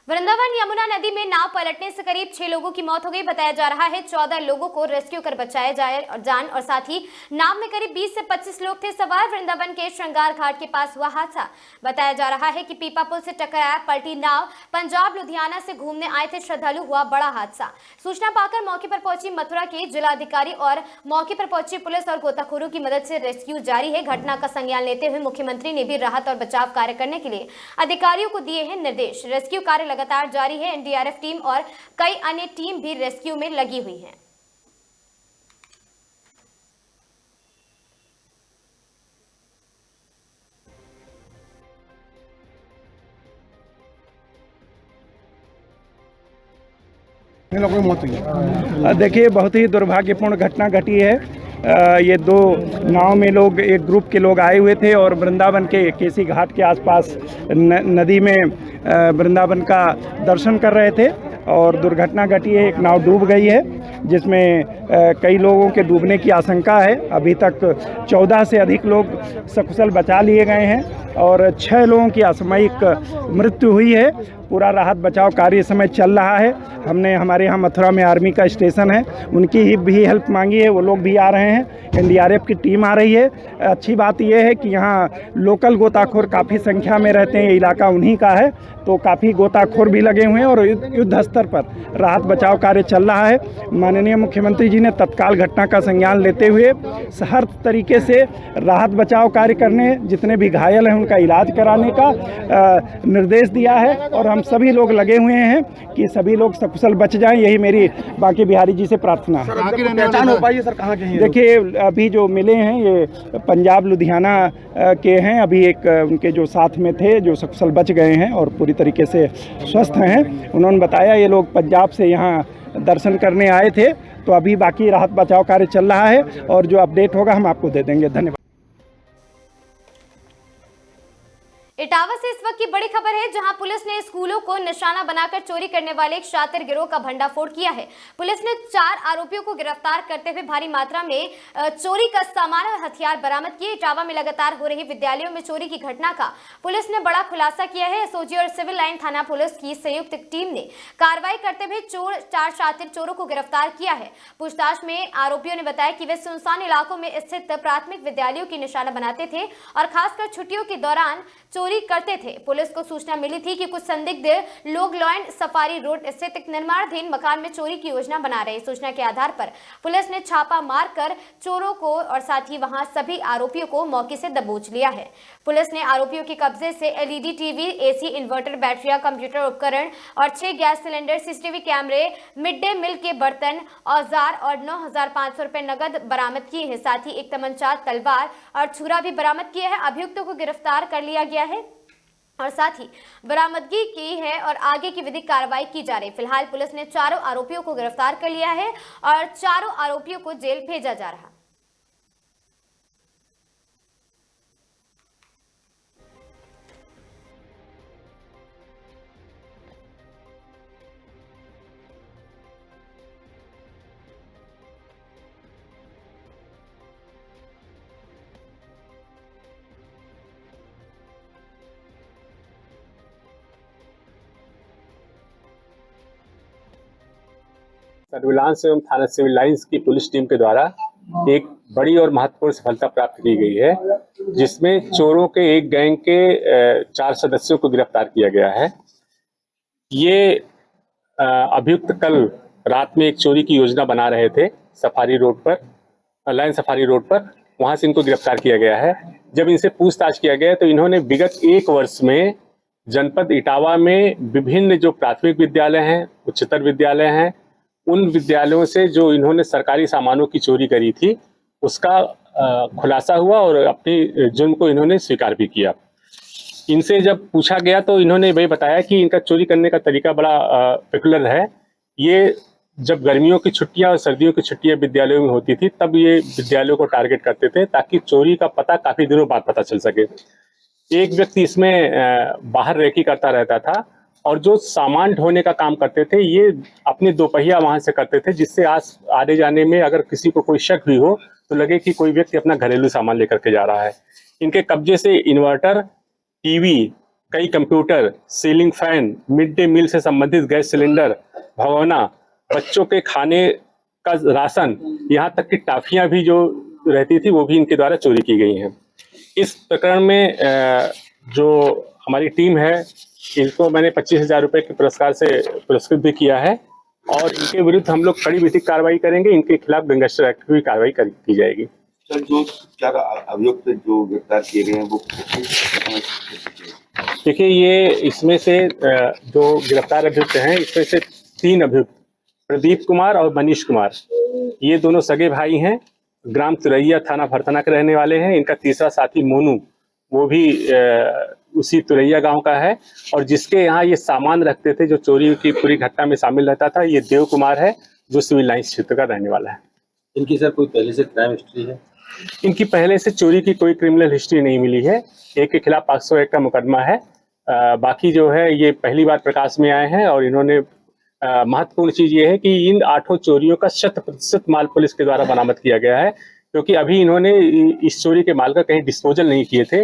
S1: वृंदावन यमुना नदी में नाव पलटने से करीब 6 लोगों की मौत हो गई। बताया जा रहा है 14 लोगों को रेस्क्यू कर बचाया जाए और जान और साथ ही नाव में करीब 20 से 25 लोग थे सवार। वृंदावन के श्रृंगार घाट के पास हुआ हादसा। बताया जा रहा है कि पीपा पुल से टकराया पलटी नाव, पंजाब लुधियाना से घूमने आए थे श्रद्धालु, हुआ बड़ा हादसा। सूचना पाकर मौके पर पहुंची मथुरा के जिलाधिकारी और मौके पर पहुंची पुलिस और गोताखोरों की मदद से रेस्क्यू जारी है। घटना का संज्ञान लेते हुए मुख्यमंत्री ने भी राहत और बचाव कार्य करने के लिए अधिकारियों को दिए हैं निर्देश। रेस्क्यू कार्य लगातार जारी है। एनडीआरएफ टीम और कई अन्य टीम भी रेस्क्यू में लगी हुई है।
S9: इन लोगों की मौत हुई है।
S3: देखिए, बहुत ही दुर्भाग्यपूर्ण घटना घटी है। ये दो नाव में लोग, एक ग्रुप के लोग आए हुए थे और वृंदावन के केसी घाट के आसपास नदी में वृंदावन का दर्शन कर रहे थे और दुर्घटना घटी है। एक नाव डूब गई है जिसमें कई लोगों के डूबने की आशंका है। अभी तक 14 से अधिक लोग सकुशल बचा लिए गए हैं और 6 लोगों की असामयिक मृत्यु हुई है। पूरा राहत बचाव कार्य इस समय चल रहा है। हमने हमारे यहाँ मथुरा में आर्मी का स्टेशन है, उनकी ही भी हेल्प मांगी है, वो लोग भी आ रहे हैं। एनडीआरएफ की टीम आ रही है। अच्छी बात यह है कि यहाँ लोकल गोताखोर काफ़ी संख्या में रहते हैं, ये इलाका उन्हीं का है, तो काफ़ी गोताखोर भी लगे हुए हैं और युद्ध स्तर पर राहत बचाव कार्य चल रहा है। माननीय मुख्यमंत्री जी ने तत्काल घटना का संज्ञान लेते हुए हर तरीके से राहत बचाव कार्य करने, जितने भी घायल हैं उनका इलाज कराने का निर्देश दिया है और हम सभी लोग लगे हुए हैं कि सभी लोग सकुशल बच जाएं। यही मेरी बांके बिहारी जी से प्रार्थना है।
S9: पहचान हो पाई है सर कहाँ के हैं?
S3: देखिए, अभी जो मिले हैं ये पंजाब लुधियाना के हैं। अभी एक उनके जो साथ में थे जो सकुशल बच गए हैं और पूरी तरीके से स्वस्थ हैं। उन्होंने बताया ये लोग पंजाब से यहाँ दर्शन करने आए थे। तो अभी बाकी राहत बचाव कार्य चल रहा है और जो अपडेट होगा हम आपको दे देंगे। धन्यवाद।
S1: इटावा से इस वक्त की बड़ी खबर है, जहां पुलिस ने स्कूलों को निशाना बनाकर चोरी करने वाले एक शातिर गिरोह का भंडाफोड़ किया है। पुलिस ने 4 आरोपियों को गिरफ्तार करते हुए भारी मात्रा में चोरी का सामान और हथियार बरामद किए। इटावा में लगातार हो रही विद्यालयों में चोरी की घटना का पुलिस ने बड़ा खुलासा किया है। एसओजी और सिविल लाइन थाना पुलिस की संयुक्त टीम ने कार्रवाई करते हुए 4 शातिर चोरों को गिरफ्तार किया है। पूछताछ में आरोपियों ने बताया कि वे सुनसान इलाकों में स्थित प्राथमिक विद्यालयों की निशाना बनाते थे और खासकर छुट्टियों के दौरान चोरी करते थे। पुलिस को सूचना मिली थी कि कुछ संदिग्ध लोग लॉयन सफारी रोड स्थित एक निर्माणाधीन मकान में चोरी की योजना बना रहे। सूचना के आधार पर पुलिस ने छापा मारकर चोरों को और साथ ही वहां सभी आरोपियों को मौके से दबोच लिया है। पुलिस ने आरोपियों के कब्जे से एलईडी टीवी, एसी, इन्वर्टर, बैटरियां, कंप्यूटर उपकरण और 6 गैस सिलेंडर, सीसीटीवी कैमरे, मिड डे मील के बर्तन, औजार और 9,500 रुपए नगद बरामद किए हैं। साथ ही एक तमंचा, तलवार और छुरा भी बरामद किया है। अभियुक्तों को गिरफ्तार कर लिया गया है और साथ ही बरामदगी की है और आगे की विधिक कार्रवाई की जा रही है। फिलहाल पुलिस ने 4 आरोपियों को गिरफ्तार कर लिया है और 4 आरोपियों को जेल भेजा जा रहा है।
S14: सर्विलांस एवं थाना सिविल लाइंस की पुलिस टीम के द्वारा एक बड़ी और महत्वपूर्ण सफलता प्राप्त की गई है, जिसमें चोरों के एक गैंग के 4 सदस्यों को गिरफ्तार किया गया है। ये अभियुक्त कल रात में एक चोरी की योजना बना रहे थे सफारी रोड पर, लाइन सफारी रोड पर, वहां से इनको गिरफ्तार किया गया है। जब इनसे पूछताछ किया गया तो इन्होंने विगत 1 वर्ष में जनपद इटावा में विभिन्न जो प्राथमिक विद्यालय हैं, उच्चतर विद्यालय हैं, उन विद्यालयों से जो इन्होंने सरकारी सामानों की चोरी करी थी उसका खुलासा हुआ और अपनी जुर्म को इन्होंने स्वीकार भी किया। इनसे जब पूछा गया तो इन्होंने वही बताया कि इनका चोरी करने का तरीका बड़ा पेकुलर है। ये जब गर्मियों की छुट्टियां और सर्दियों की छुट्टियां विद्यालयों में होती थी तब ये विद्यालयों को टारगेट करते थे ताकि चोरी का पता काफ़ी दिनों बाद पता चल सके। एक व्यक्ति इसमें बाहर रेकी करता रहता था और जो सामान ढोने का काम करते थे ये अपने दोपहिया वाहन से करते थे, जिससे आने जाने में अगर किसी को कोई शक भी हो तो लगे कि कोई व्यक्ति अपना घरेलू सामान लेकर के जा रहा है। इनके कब्जे से इन्वर्टर, टीवी, कई computer, ceiling fan, mid day meal से संबंधित गैस सिलेंडर, भगोना, बच्चों के खाने का राशन, यहाँ तक कि टाफियाँ भी जो रहती थी वो भी इनके द्वारा चोरी की गई हैं। इस प्रकरण में जो हमारी टीम है इनको मैंने 25,000 रुपये के पुरस्कार से पुरस्कृत भी किया है और इनके विरुद्ध हम लोग कड़ी विधिक कार्रवाई करेंगे। इनके खिलाफ गैंगस्टर एक्ट की भी कार्रवाई की जाएगी।
S5: सर, जो 4 अभियुक्त जो गिरफ्तार किए गए हैं वो
S14: देखिए, ये इसमें से जो गिरफ्तार अभियुक्त हैं इसमें से 3 अभियुक्त प्रदीप कुमार और मनीष कुमार, ये दोनों सगे भाई हैं, ग्राम तुरैया थाना भरतना के रहने वाले हैं। इनका तीसरा साथी मोनू, वो भी उसी तुरैया गांव का है और जिसके यहाँ ये सामान रखते थे, जो चोरी की पूरी घटना में शामिल रहता था, ये देव कुमार है, जो सिविल लाइंस क्षेत्र का रहने वाला है।
S15: इनकी सर कोई पहले से क्राइम हिस्ट्री है?
S14: इनकी पहले से चोरी की कोई क्रिमिनल हिस्ट्री नहीं मिली है। एक के खिलाफ 501 का मुकदमा है। बाकी जो है ये पहली बार प्रकाश में आए हैं और इन्होंने महत्वपूर्ण चीज ये है कि इन 8 चोरियों का 100% माल पुलिस के द्वारा बरामद किया गया है, क्योंकि अभी इन्होंने इस चोरी के माल का कहीं डिस्पोजल नहीं किए थे।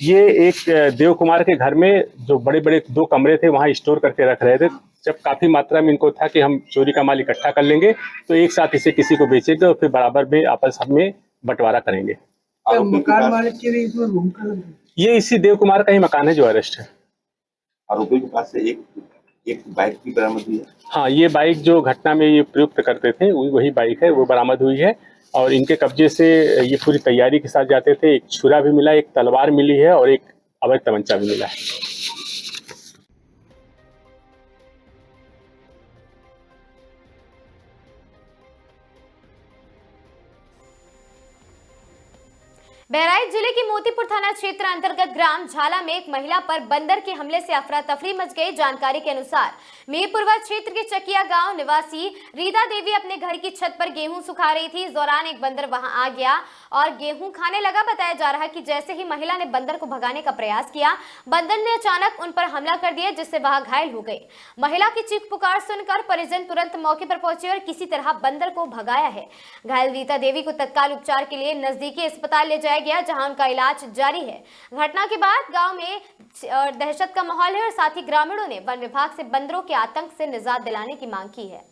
S14: ये एक देव कुमार के घर में जो बड़े बड़े 2 कमरे थे वहां स्टोर करके रख रहे थे। जब काफी मात्रा में इनको था कि हम चोरी का माल इकट्ठा कर लेंगे तो एक साथ इसे किसी को बेचेंगे और फिर बराबर में आपस में बंटवारा करेंगे।
S7: मकान मालिक के लिए इसमें भूमिका, ये
S14: इसी देव कुमार का ही मकान है जो अरेस्ट है।
S5: आरोपी के पास से एक बाइक भी बरामद हुई है।
S14: हाँ, ये बाइक जो घटना में ये प्रयुक्त करते थे वही बाइक है, वो बरामद हुई है और इनके कब्जे से ये पूरी तैयारी के साथ जाते थे। एक छुरा भी मिला, एक तलवार मिली है और एक अवैध तमंचा भी मिला है।
S1: बहराइच जिले की मोतीपुर थाना क्षेत्र अंतर्गत ग्राम झाला में एक महिला पर बंदर के हमले से अफरा तफरी मच गई। जानकारी के अनुसार मीरपुरवा क्षेत्र के चकिया गांव निवासी रीता देवी अपने घर की छत पर गेहूं सुखा रही थी। इस दौरान एक बंदर वहां आ गया और गेहूं खाने लगा। बताया जा रहा है कि जैसे ही महिला ने बंदर को भगाने का प्रयास किया, बंदर ने अचानक उन पर हमला कर दिया, जिससे वह घायल हो गई। महिला की चीख पुकार सुनकर परिजन तुरंत मौके पर पहुंचे और किसी तरह बंदर को भगाया है। घायल रीता देवी को तत्काल उपचार के लिए नजदीकी अस्पताल ले जाया गया, जहां उनका इलाज जारी है। घटना के बाद गांव में दहशत का माहौल है और साथ ही ग्रामीणों ने वन विभाग से बंदरों के आतंक से निजात दिलाने की मांग की है।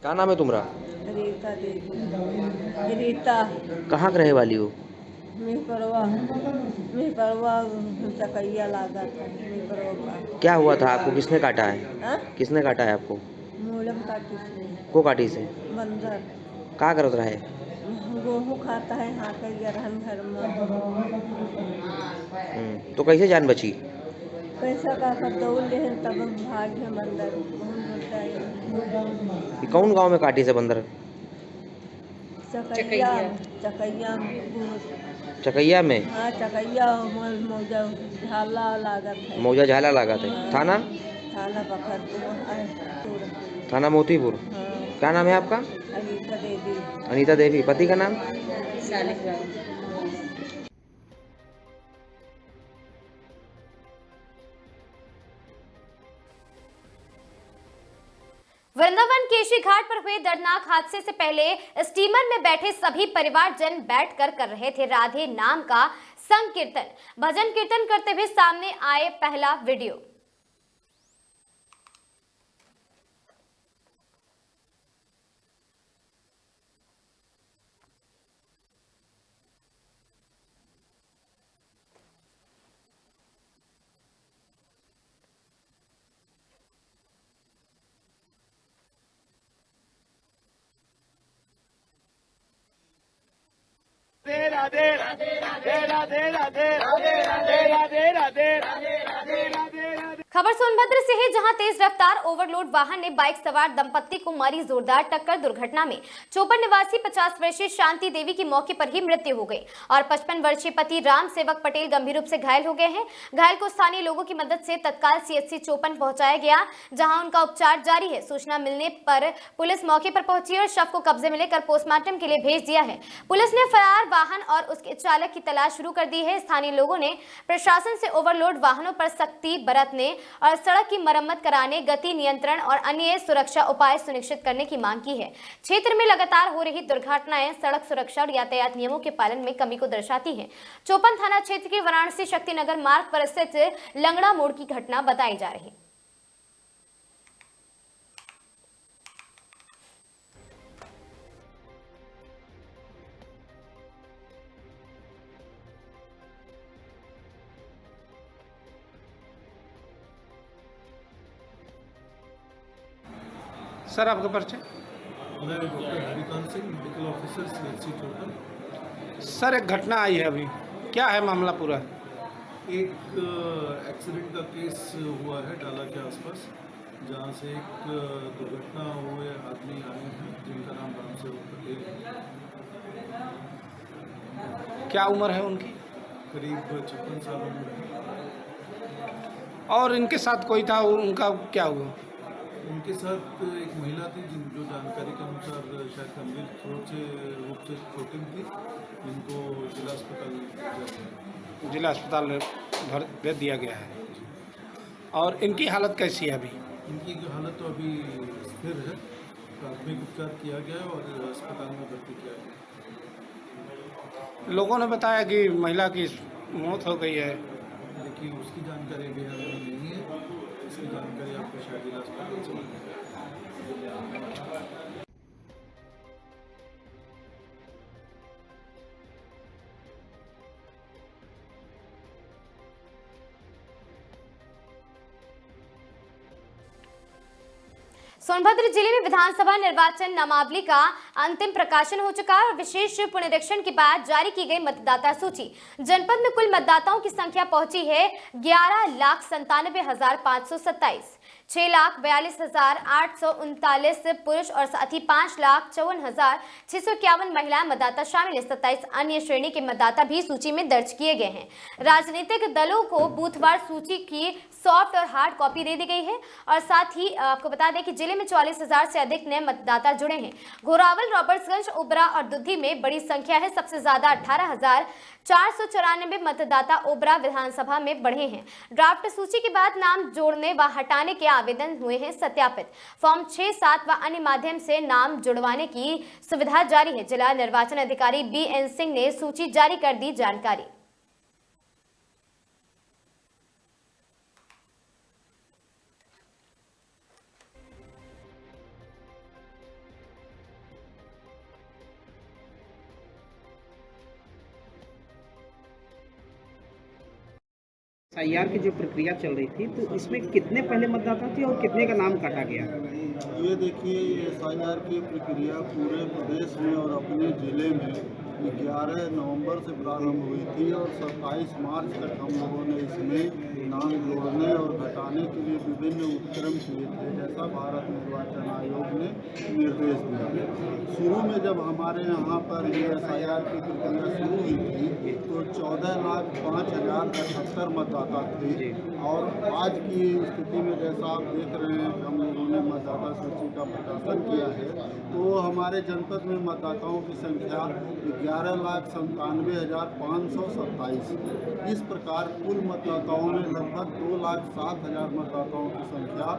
S15: क्या नाम है तुम्हारा?
S16: रीता देवी। रीता
S15: कहाँ के रहे वाली हो?
S16: परवा चकैया लागा था।
S15: क्या हुआ था आपको? किसने काटा है?
S16: हा?
S15: किसने काटा है आपको?
S16: मूलम काटी से।
S15: को काटी से?
S16: बंदर।
S15: क्या करत रहे?
S16: गेहूँ खाता है, हाँ कहिया रहन घर में।
S15: तो कैसे जान बची?
S16: पैसा का दौड़ ले तब भाग है बंदर।
S15: कौन गांव में काटी से बंदर?
S16: चकैया।
S15: चकैया में?
S16: हाँ, चकैया मौजा झाला लागत है।
S15: मौजा झाला लागत है। थाना?
S16: थाना बखरपुर।
S15: थाना मोतीपुर।
S16: हाँ।
S15: क्या नाम है आपका?
S16: अनीता देवी।
S15: अनीता देवी। पति का नाम?
S16: सालिक राम।
S1: वृंदावन केशी घाट पर हुए दर्दनाक हादसे से पहले स्टीमर में बैठे सभी परिवारजन बैठकर कर रहे थे राधे नाम का संकीर्तन। भजन कीर्तन करते हुए सामने आए पहला वीडियो।
S3: राधे राधे राधे राधे राधे राधे राधे राधे राधे राधे राधे।
S1: खबर सोनभद्र से है, जहां तेज रफ्तार ओवरलोड वाहन ने बाइक सवार दंपत्ति को मारी जोरदार टक्कर। दुर्घटना में चोपड़ निवासी 50 वर्षीय शांति देवी की मौके पर ही मृत्यु हो गई और 55 वर्षीय पति राम सेवक पटेल गंभीर रूप से घायल हो गए हैं। घायल को स्थानीय लोगों की मदद से तत्काल CHC चोपन पहुंचाया गया, जहां उनका उपचार जारी है। सूचना मिलने पर पुलिस मौके पर पहुंची और शव को कब्जे में लेकर पोस्टमार्टम के लिए भेज दिया है। पुलिस ने फरार वाहन और उसके चालक की तलाश शुरू कर दी है। स्थानीय लोगों ने प्रशासन से ओवरलोड वाहनों पर सख्ती बरतने और सड़क की मरम्मत कराने, गति नियंत्रण और अन्य सुरक्षा उपाय सुनिश्चित करने की मांग की है। क्षेत्र में लगातार हो रही दुर्घटनाएं सड़क सुरक्षा और यातायात नियमों के पालन में कमी को दर्शाती हैं। चोपन थाना क्षेत्र के वाराणसी शक्तिनगर मार्ग पर स्थित लंगड़ा मोड़ की घटना बताई जा रही है।
S7: सर आपका परिचय?
S17: मैं doctor Harikant Singh, medical officer CHC Chopan.
S7: Sir एक घटना आई है अभी, क्या है मामला पूरा?
S17: एक एक्सीडेंट का केस हुआ है डाला के आसपास, जहां से एक दुर्घटना हुए हादसे
S7: क्या उम्र है उनकी?
S17: करीब 56 साल उम्र है।
S7: और इनके साथ कोई था, उनका क्या हुआ?
S17: उनके साथ एक महिला थी जो जानकारी के अनुसार शायद गंभीर रूप से चोटिल थी, इनको
S7: जिला अस्पताल भेज दिया गया है। और इनकी हालत कैसी है अभी?
S17: इनकी हालत तो अभी स्थिर है, प्राथमिक उपचार किया गया है और अस्पताल में भर्ती किया गया।
S7: लोगों ने बताया कि महिला की मौत हो गई है।
S17: देखिए उसकी जानकारी अभी हमें नहीं है, इसकी जानकारी आपको शायद जिला अस्पताल से मिलेगी।
S1: सोनभद्र जिले में विधानसभा निर्वाचन नामावली का अंतिम प्रकाशन हो चुका है और विशेष पुनरीक्षण के बाद जारी की गई मतदाता सूची। जनपद में कुल मतदाताओं की संख्या पहुंची है 11,97,527, 6,42,839 पुरुष और साथ ही 5,54,651 महिलाएं मतदाता शामिल है। 27 अन्य श्रेणी के मतदाता भी सूची में दर्ज किए गए हैं। राजनीतिक दलों को बूथवार सूची की सॉफ्ट और हार्ड कॉपी दे दी गई है और साथ ही आपको बता दें कि जिले में 44,000 से अधिक नए मतदाता जुड़े हैं। घोरावल, रॉबर्ट्सगंज, ओबरा और दुद्धी में बड़ी संख्या है। सबसे ज्यादा 18,494 मतदाता ओबरा विधानसभा में बढ़े हैं। ड्राफ्ट सूची के बाद नाम जोड़ने व हटाने के आवेदन हुए हैं सत्यापित। फॉर्म 6, 7 व अन्य माध्यम से नाम जुड़वाने की सुविधा जारी है। जिला निर्वाचन अधिकारी BN सिंह ने सूची जारी कर दी जानकारी।
S18: SIR की जो प्रक्रिया चल रही थी, तो इसमें कितने पहले मतदाता थे और कितने का नाम काटा गया?
S19: ये देखिए, SIR की प्रक्रिया पूरे प्रदेश में और अपने ज़िले में 11 नवंबर से प्रारंभ हुई थी और 27 मार्च तक हम लोगों ने इसमें नाम जोड़ने और घटाने के लिए विभिन्न उपक्रम किए थे, जैसा भारत निर्वाचन आयोग ने निर्देश दिया। शुरू में जब हमारे यहाँ पर ये SIR की प्रक्रिया शुरू हुई थी तो 14,05,078 मतदाता थे और आज की स्थिति में जैसा आप देख रहे हैं हम लोगों ने मतदाता सूची का प्रकाशन किया है, तो हमारे जनपद में मतदाताओं की संख्या 11,97,527 है। इस प्रकार कुल मतदाताओं में लगभग 2,07,000 मतदाताओं की संख्या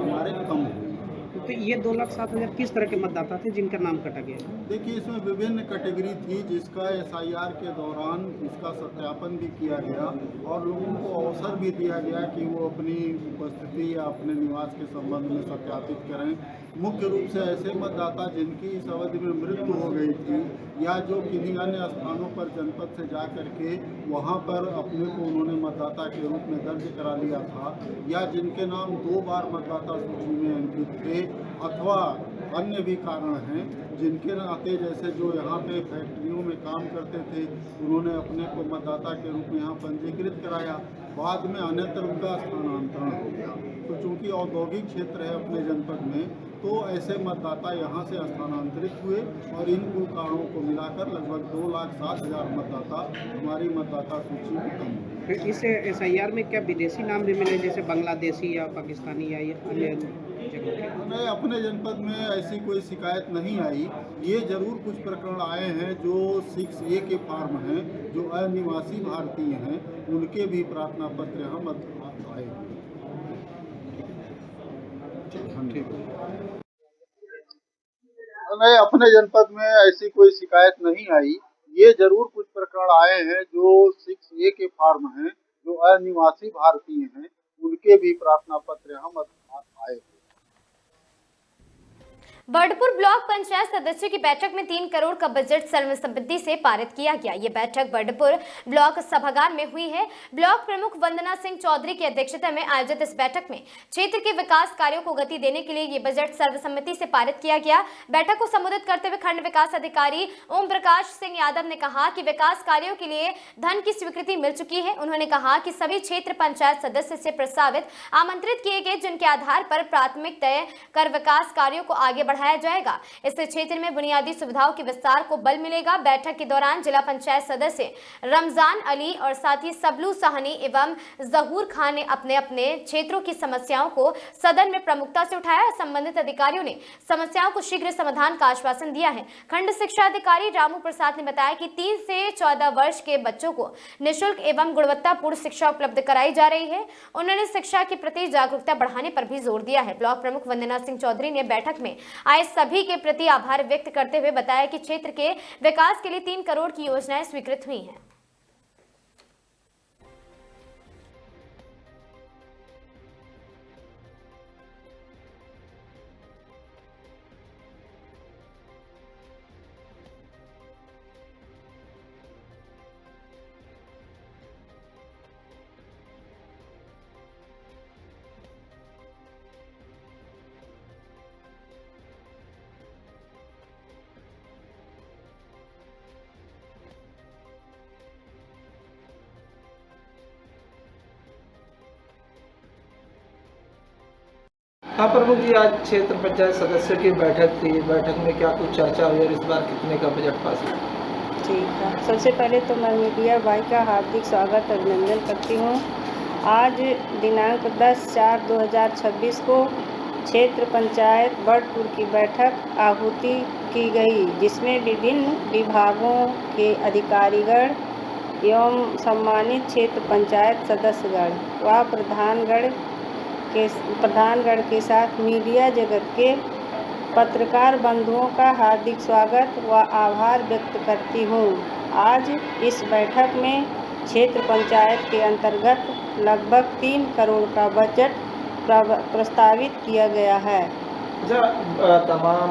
S19: हमारे कम हुई।
S18: तो ये 2,07,000 किस तरह के मतदाता थे जिनका नाम कटा गया?
S19: देखिए, इसमें विभिन्न कैटेगरी थी जिसका SIR के दौरान इसका सत्यापन भी किया गया और लोगों को अवसर भी दिया गया कि वो अपनी उपस्थिति या अपने निवास के संबंध में सत्यापित करें। मुख्य रूप से ऐसे मतदाता जिनकी इस अवधि में मृत्यु हो गई थी या जो किन्हीं अन्य स्थानों पर जनपद से जा करके वहाँ पर अपने को उन्होंने मतदाता के रूप में दर्ज करा लिया था या जिनके नाम 2 बार मतदाता सूची में अंकित थे अथवा अन्य भी कारण हैं जिनके नाते जैसे जो यहाँ पे फैक्ट्रियों में काम करते थे उन्होंने अपने को मतदाता के रूप में यहाँ पंजीकृत कराया, बाद में अन्यत्र उनका स्थानांतरण हो गया। तो चूँकि औद्योगिक क्षेत्र है अपने जनपद में तो ऐसे मतदाता यहाँ से स्थानांतरित हुए और इन कुल कारणों को मिलाकर लगभग 2,07,000 मतदाता हमारी मतदाता सूची में कम हुए।
S18: इस SIR में क्या विदेशी नाम भी मिले, जैसे बांग्लादेशी या पाकिस्तानी या अन्य जगहों के?
S19: नहीं, अपने जनपद में ऐसी कोई शिकायत नहीं आई। ये जरूर कुछ प्रकरण आए हैं जो 6A के फॉर्म हैं, जो अनिवासी भारतीय हैं, उनके भी प्रार्थना पत्र यहाँ आए। नहीं, अपने जनपद में ऐसी कोई शिकायत नहीं आई। ये जरूर कुछ प्रकरण आए हैं जो 6A के फॉर्म हैं, जो अनिवासी भारतीय हैं, उनके भी प्रार्थना पत्र यहाँ आए।
S1: बर्डपुर ब्लॉक पंचायत सदस्यों की बैठक में 3 करोड़ का बजट सर्वसम्मति से पारित किया गया। ये बैठक बर्डपुर ब्लॉक सभागार में हुई है। ब्लॉक प्रमुख वंदना सिंह चौधरी की अध्यक्षता में आयोजित इस बैठक में क्षेत्र के विकास कार्यों को गति देने के लिए ये बजट सर्वसम्मति से पारित किया गया। बैठक को संबोधित करते हुए खंड विकास अधिकारी ओम प्रकाश सिंह यादव ने कहा कि विकास कार्यों के लिए धन की स्वीकृति मिल चुकी है। उन्होंने कहा कि सभी क्षेत्र पंचायत सदस्य से प्रस्तावित आमंत्रित किए गए जिनके आधार पर प्राथमिक तय कर विकास कार्यों को आगे बढ़ाया जाएगा। इससे क्षेत्र में बुनियादी सुविधाओं के विस्तार को बल मिलेगा। बैठक के दौरान जिला पंचायत सदस्य रमजान अली और साथ ही सबलू साहनी एवं जहूर खान ने अपने अपने क्षेत्रों की समस्याओं को सदन में प्रमुखता से उठाया। संबंधित अधिकारियों ने समस्याओं को शीघ्र समाधान का आश्वासन दिया है। खंड शिक्षा अधिकारी रामू प्रसाद ने बताया कि 3 से 14 वर्ष के बच्चों को निःशुल्क एवं गुणवत्तापूर्ण शिक्षा उपलब्ध कराई जा रही है। उन्होंने शिक्षा के प्रति जागरूकता बढ़ाने पर भी जोर दिया है। ब्लॉक प्रमुख वंदना सिंह चौधरी ने बैठक में आए सभी के प्रति आभार व्यक्त करते हुए बताया कि क्षेत्र के विकास के लिए 3 करोड़ की योजनाएं स्वीकृत हुई हैं।
S7: हाँ प्रमुख जी, आज क्षेत्र पंचायत सदस्यों की बैठक थी। बैठक में क्या कुछ चर्चा हुई और इस बार कितने का बजट पास हुआ?
S16: ठीक है, सबसे पहले तो मैं मीडिया भाई का हार्दिक स्वागत और अभिनंदन करती हूँ। आज दिनांक 10/4/2026 को क्षेत्र पंचायत बर्डपुर की बैठक आहूति की गई, जिसमें विभिन्न विभागों के अधिकारीगण एवं सम्मानित क्षेत्र पंचायत सदस्यगण व प्रधानगण के साथ मीडिया जगत के पत्रकार बंधुओं का हार्दिक स्वागत व आभार व्यक्त करती हूँ। आज इस बैठक में क्षेत्र पंचायत के अंतर्गत लगभग 3 करोड़ का बजट प्रस्तावित किया गया है।
S7: तमाम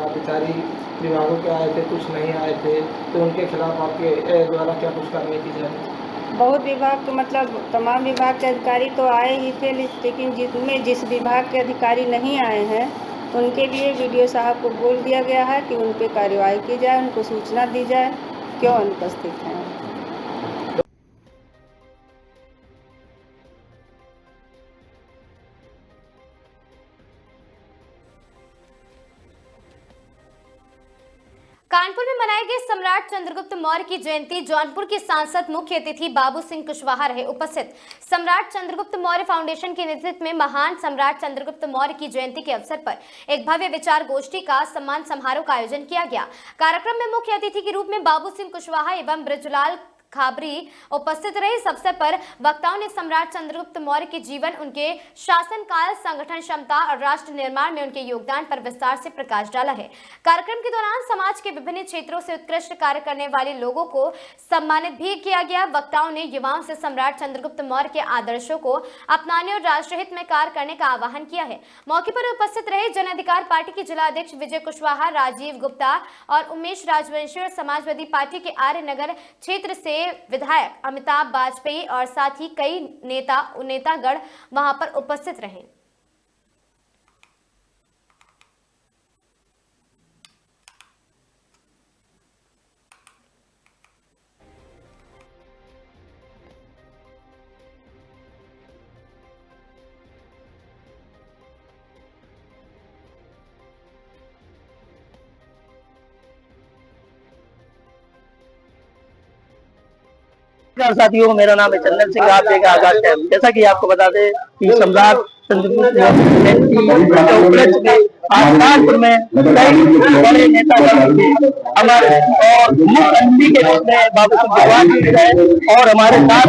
S7: अधिकारी विभागों के आए थे, कुछ नहीं आए थे, तो उनके खिलाफ आपके द्वारा क्या कुछ कार्रवाई की जाए?
S16: बहुत विभाग के मतलब तमाम विभाग के अधिकारी तो आए ही थे, लेकिन जिस विभाग के अधिकारी नहीं आए हैं उनके लिए वीडियो साहब को बोल दिया गया है कि उन पर कार्रवाई की जाए, उनको सूचना दी जाए क्यों अनुपस्थित हैं।
S1: कानपुर में मनाई गई सम्राट चंद्रगुप्त मौर्य की जयंती। जौनपुर के सांसद मुख्य अतिथि बाबू सिंह कुशवाहा रहे उपस्थित। सम्राट चंद्रगुप्त मौर्य फाउंडेशन के नेतृत्व में महान सम्राट चंद्रगुप्त मौर्य की जयंती के अवसर पर एक भव्य विचार गोष्ठी का सम्मान समारोह का आयोजन किया गया। कार्यक्रम में मुख्य अतिथि के रूप में बाबू सिंह कुशवाहा एवं ब्रजलाल खाबरी उपस्थित रहे। इस अवसर पर वक्ताओं ने सम्राट चंद्रगुप्त मौर्य के जीवन, उनके शासनकाल, संगठन क्षमता और राष्ट्र निर्माण में उनके योगदान पर विस्तार से प्रकाश डाला है। कार्यक्रम के दौरान समाज के विभिन्न क्षेत्रों से उत्कृष्ट कार्य करने वाले लोगों को सम्मानित भी किया गया। वक्ताओं ने युवाओं से सम्राट चंद्रगुप्त मौर्य के आदर्शों को अपनाने और राष्ट्रहित में कार्य करने का आह्वान किया है। मौके पर उपस्थित रहे जन अधिकार पार्टी के जिला अध्यक्ष विजय कुशवाहा, राजीव गुप्ता और उमेश राजवंशी और समाजवादी पार्टी के आर्य नगर क्षेत्र से विधायक अमिताभ वाजपेयी और साथ ही कई नेतागण वहां पर उपस्थित रहे।
S20: साथियों, मेरा नाम है चंदन सिंह। आप देख आजाद टाइम। जैसा कि आपको बता दें कि सम्राट चंद्रगुप्त के उपलक्ष्य में आज कानपुर में कई बड़े नेता हमारे और मुख्य अतिथि के रूप में बाबू सिंह कुशवाहा जी रहे और हमारे साथ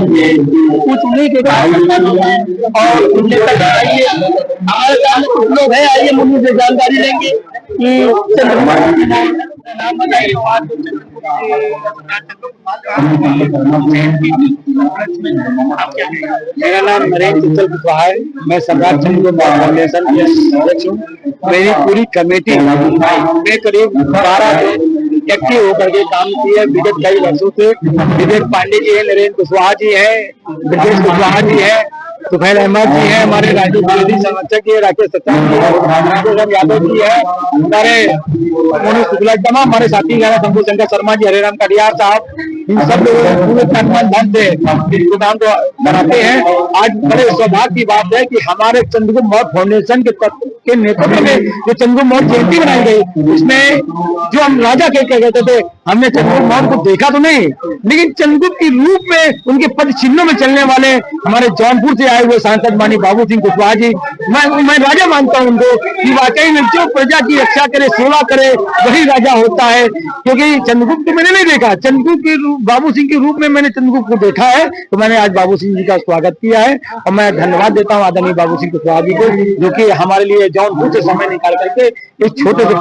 S20: कुछ उन्हीं के कार्यकर्ता हैं और उनके तक आइए हमारे साथ कुछ लोग हैं। आइए मुझे से जानकारी लेंगे कि चंद्रगुप्त नाम बताइए।
S21: मेरा नाम नरेंद्र कुशवाहा है। मैं सम्राट चंद्रगुप्त फाउंडेशन अध्यक्ष हूँ। मेरी पूरी कमेटी में करीब 12 एक्टिव होकर के काम किया है विगत कई वर्षों से। विवेक पांडे जी है, नरेंद्र कुशवाहा जी है, ब्रजेश कुशवाहा जी है सुफैल अहमद जी है, हमारे राज्य विरोधी संरक्षक जी है, राकेश सत्तान जी है, राघव यादव जी है, हमारे मोनू शुक्ला, तमाम हमारे साथी हैं, शंभू शंकर शर्मा जी, हरेराम कटियार साहब, इन सब लोगों पूरे धन से प्रोग्राम को बनाते हैं। आज बड़े सौभाग्य की बात है कि हमारे चंद्रगुप्त मौर्य फाउंडेशन के नेतृत्व में जो चंद्रगुप्त मौर्य जयंती बनाई गई, इसमें जो हम राजा के कहते थे, हमने चंद्रगुप्त मौर्य को देखा तो नहीं, लेकिन चंद्रगुप्त के रूप में उनके पद चिन्हों में चलने वाले हमारे जौनपुर से आए हुए सांसद माननीय बाबू सिंह कुशवाहा जी, मैं राजा मानता हूं उनको कि वाकई में जो प्रजा की रक्षा करे, सेवा करे, वही राजा होता है। क्योंकि चंद्रगुप्त को मैंने नहीं देखा, चंद्रगुप्त के बाबू सिंह के रूप में मैंने चंद्रगुप्त को देखा है, तो मैंने आज बाबू सिंह जी का स्वागत किया है और मैं धन्यवाद देता हूं आदरणीय बाबू सिंह कुशवाहा जी को, जो कि हमारे लिए जौनपुर से समय निकाल करके इस छोटे से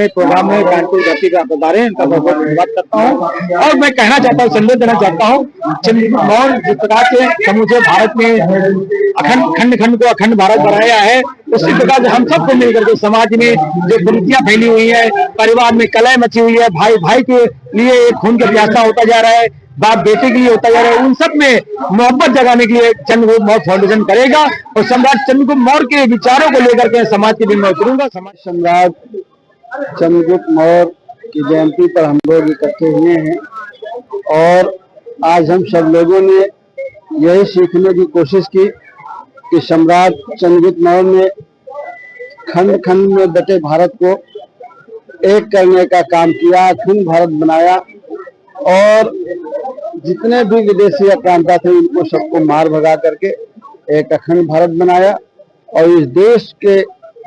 S21: प्रोग्राम में कानपुर धरती का पधारे हैं, इनका बहुत बहुत धन्यवाद करता हूँ। और मैं कहना चाहता हूँ, संदेश देना चाहता हूँ, चंद्रगुप्त मौर्य जिस प्रकार से समूचे भारत में खंड खंड को अखंड भारत बनाया है, उसी प्रकार से हम सबको मिलकर के समाज में जो कुरीतियां फैली हुई है, परिवार में कलह मची हुई है, भाई भाई के लिए एक खून के प्यासा होता जा रहा है, बाप बेटे के लिए होता जा रहा है, उन सब में मोहब्बत जगाने के लिए चंद्रगुप्त मौर्य फाउंडेशन करेगा और सम्राट चंद्रगुप्त मौर्य के विचारों को लेकर के समाज के लिए मैं उतरूंगा।
S6: समाज सम्राट चंद्रगुप्त मौर्य की जयंती पर हम लोग इकट्ठे हुए हैं और आज हम सब लोगों ने यही सीखने की कोशिश की कि सम्राट चंद्रगुप्त मौर्य ने खंड खंड में बटे भारत को एक करने का काम किया, अखंड भारत बनाया और जितने भी विदेशी आक्रांता थे उनको सबको मार भगा करके एक अखंड भारत बनाया और इस देश के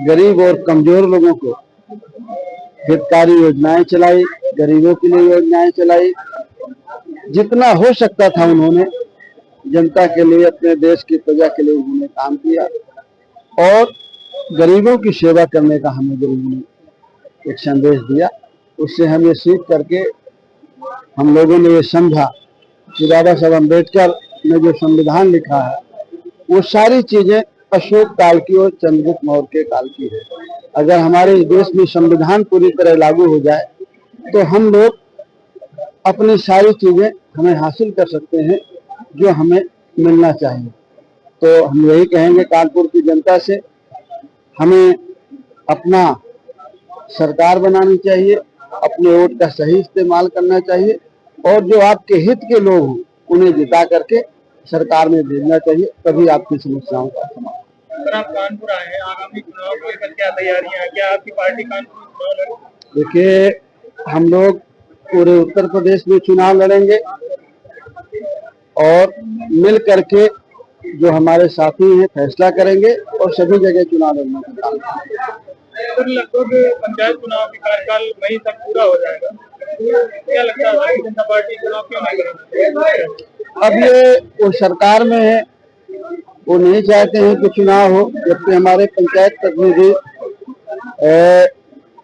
S6: गरीब और कमजोर लोगों को हितकारी योजनाएं चलाई, गरीबों के लिए योजनाएं चलाई, जितना हो सकता था उन्होंने जनता के लिए, अपने देश की प्रजा के लिए उन्होंने काम किया और गरीबों की सेवा करने का हमें गुरुओं ने एक संदेश दिया। उससे हम ये सीख करके हम लोगों ने ये समझा कि बाबा साहब अम्बेडकर ने जो संविधान लिखा है वो सारी चीजें अशोक काल की और चंद्रगुप्त मौर्य के काल की है। अगर हमारे इस देश में संविधान पूरी तरह लागू हो जाए तो हम लोग अपनी सारी चीजें हमें हासिल कर सकते हैं जो हमें मिलना चाहिए। तो हम यही कहेंगे कानपुर की जनता से, हमें अपना सरकार बनानी चाहिए, अपने वोट का सही इस्तेमाल करना चाहिए और जो आपके हित के लोग हों उन्हें जिता करके सरकार में भेजना चाहिए, तभी आपकी समस्याओं का समाधान।
S21: आप कानपुर आए हैं, आगामी चुनाव को लेकर क्या तैयारियां हैं? क्या आपकी पार्टी कानपुर?
S6: देखिए, हम लोग पूरे उत्तर प्रदेश में चुनाव लड़ेंगे और मिल करके जो हमारे साथी हैं फैसला करेंगे और सभी जगह चुनाव लड़ने का काम करेंगे।
S21: लगभग पंचायत चुनाव की कार्यकाल मई तक पूरा हो जाएगा, क्या लगता है भारतीय जनता पार्टी चुनाव क्यों नहीं करेगी?
S6: अब ये वो सरकार में है, वो नहीं चाहते हैं कि चुनाव हो, जबकि हमारे पंचायत प्रतिनिधि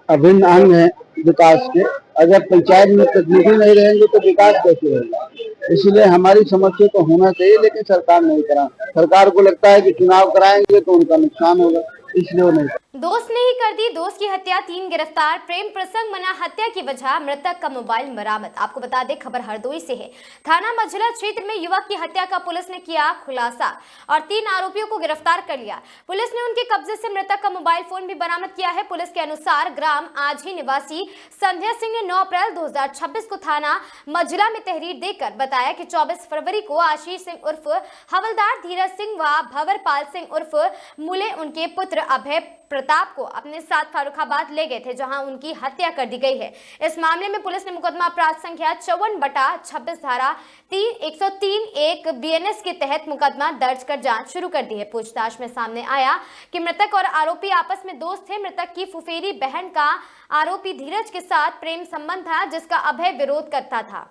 S6: अभिन्न अंग है विकास के। अगर पंचायत में प्रतिनिधि नहीं रहेंगे तो विकास कैसे होगा? इसलिए हमारी समझ से तो होना चाहिए, लेकिन सरकार नहीं करा। सरकार को लगता है कि चुनाव कराएंगे तो उनका नुकसान होगा, इसलिए वो नहीं।
S1: दोस्त ने ही कर दी दोस्त की हत्या, 3 गिरफ्तार। प्रेम प्रसंग बना हत्या की वजह, मृतक का मोबाइल बरामद। आपको बता दें, खबर हरदोई से है। थाना मझला क्षेत्र में युवक की हत्या का पुलिस ने किया खुलासा और 3 आरोपियों को गिरफ्तार कर लिया। पुलिस ने उनके कब्जे से मृतक का मोबाइल फोन भी बरामद किया है। पुलिस के अनुसार ग्राम आजी निवासी संध्या सिंह ने 9 अप्रैल 2026 को थाना मझला में तहरीर देकर बताया कि 24 फरवरी को आशीष सिंह उर्फ हवलदार धीरज सिंह व भंवरपाल सिंह उर्फ मुले उनके पुत्र अभय प्रताप को अपने साथ फारुखाबाद ले गए थे, जहां उनकी हत्या कर दी गई है। इस मामले में पुलिस ने मुकदमा अपराध संख्या 54/26 धारा 103(1) BNS के तहत मुकदमा दर्ज कर जांच शुरू कर दी है। पूछताछ में सामने आया कि मृतक और आरोपी आपस में दोस्त थे। मृतक की फुफेरी बहन का आरोपी धीरज के साथ प्रेम संबंध था, जिसका अभय विरोध करता था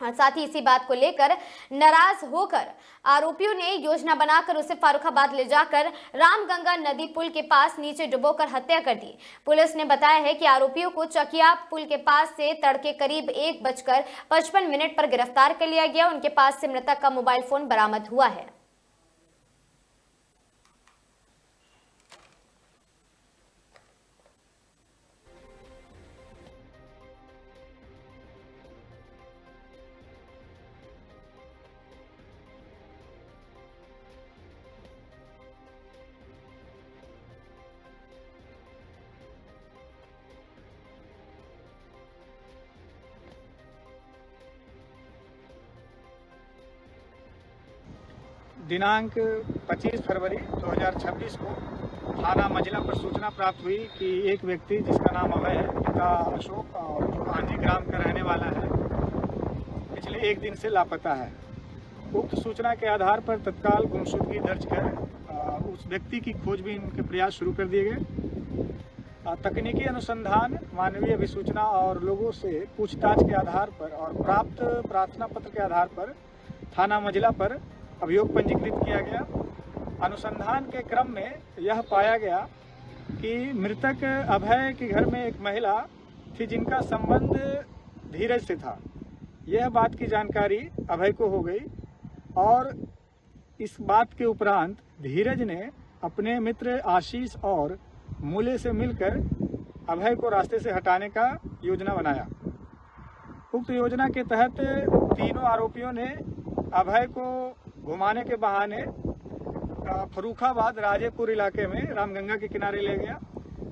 S1: और साथ ही इसी बात को लेकर नाराज होकर आरोपियों ने योजना बनाकर उसे फारुखाबाद ले जाकर रामगंगा नदी पुल के पास नीचे डुबोकर हत्या कर दी। पुलिस ने बताया है कि आरोपियों को चकिया पुल के पास से तड़के करीब 1:55 पर गिरफ्तार कर लिया गया। उनके पास से मृतक का मोबाइल फोन बरामद हुआ है।
S21: दिनांक 25 फरवरी 2026 को थाना मंझिला पर सूचना प्राप्त हुई कि एक व्यक्ति जिसका नाम अभय है, पिता अशोक और जो आंधी ग्राम का रहने वाला है, पिछले एक दिन से लापता है। उक्त सूचना के आधार पर तत्काल गुमशुदगी दर्ज कर उस व्यक्ति की खोजबीन के प्रयास शुरू कर दिए गए। तकनीकी अनुसंधान, मानवीय अभिसूचना और लोगों से पूछताछ के आधार पर और प्राप्त प्रार्थना पत्र के आधार पर थाना मंझिला पर अभियोग पंजीकृत किया गया। अनुसंधान के क्रम में यह पाया गया कि मृतक अभय के घर में एक महिला थी जिनका संबंध धीरज से था। यह बात की जानकारी अभय को हो गई और इस बात के उपरांत धीरज ने अपने मित्र आशीष और मूले से मिलकर अभय को रास्ते से हटाने का योजना बनाया। उक्त योजना के तहत तीनों आरोपियों ने अभय को घुमाने के बहाने फर्रुखाबाद राजेपुर इलाके में रामगंगा के किनारे ले गया,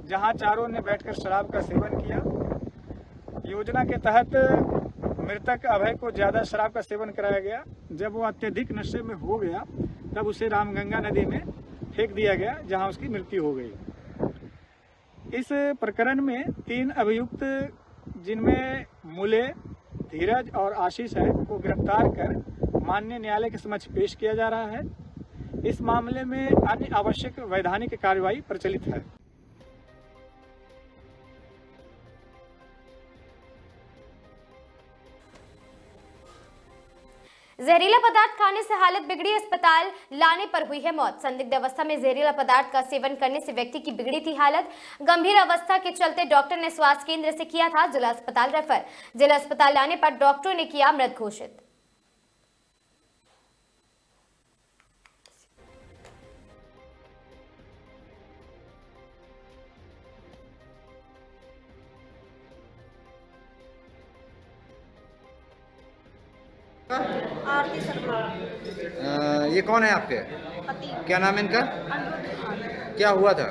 S21: जहां चारों ने बैठकर शराब का सेवन किया। योजना के तहत मृतक अभय को ज़्यादा शराब का सेवन कराया गया। जब वो अत्यधिक नशे में हो गया तब उसे रामगंगा नदी में फेंक दिया गया, जहां उसकी मृत्यु हो गई। इस प्रकरण में 3 अभियुक्त, जिनमें मूले, धीरज और आशीष है, को गिरफ्तार कर माननीय न्यायालय के समक्ष पेश किया जा रहा है। इस मामले में अन्य आवश्यक वैधानिक कार्रवाई प्रचलित है।
S1: जहरीला पदार्थ खाने से हालत बिगड़ी, अस्पताल लाने पर हुई है मौत। संदिग्ध अवस्था में जहरीला पदार्थ का सेवन करने से व्यक्ति की बिगड़ी थी हालत। गंभीर अवस्था के चलते डॉक्टर ने स्वास्थ्य केंद्र से किया था जिला अस्पताल रेफर। जिला अस्पताल लाने पर डॉक्टरों ने किया मृत घोषित।
S4: आरती शर्मा।
S15: ये कौन है आपके?
S4: पति।
S15: क्या नाम है इनका?
S4: अनिरुद्ध खान।
S15: क्या हुआ था?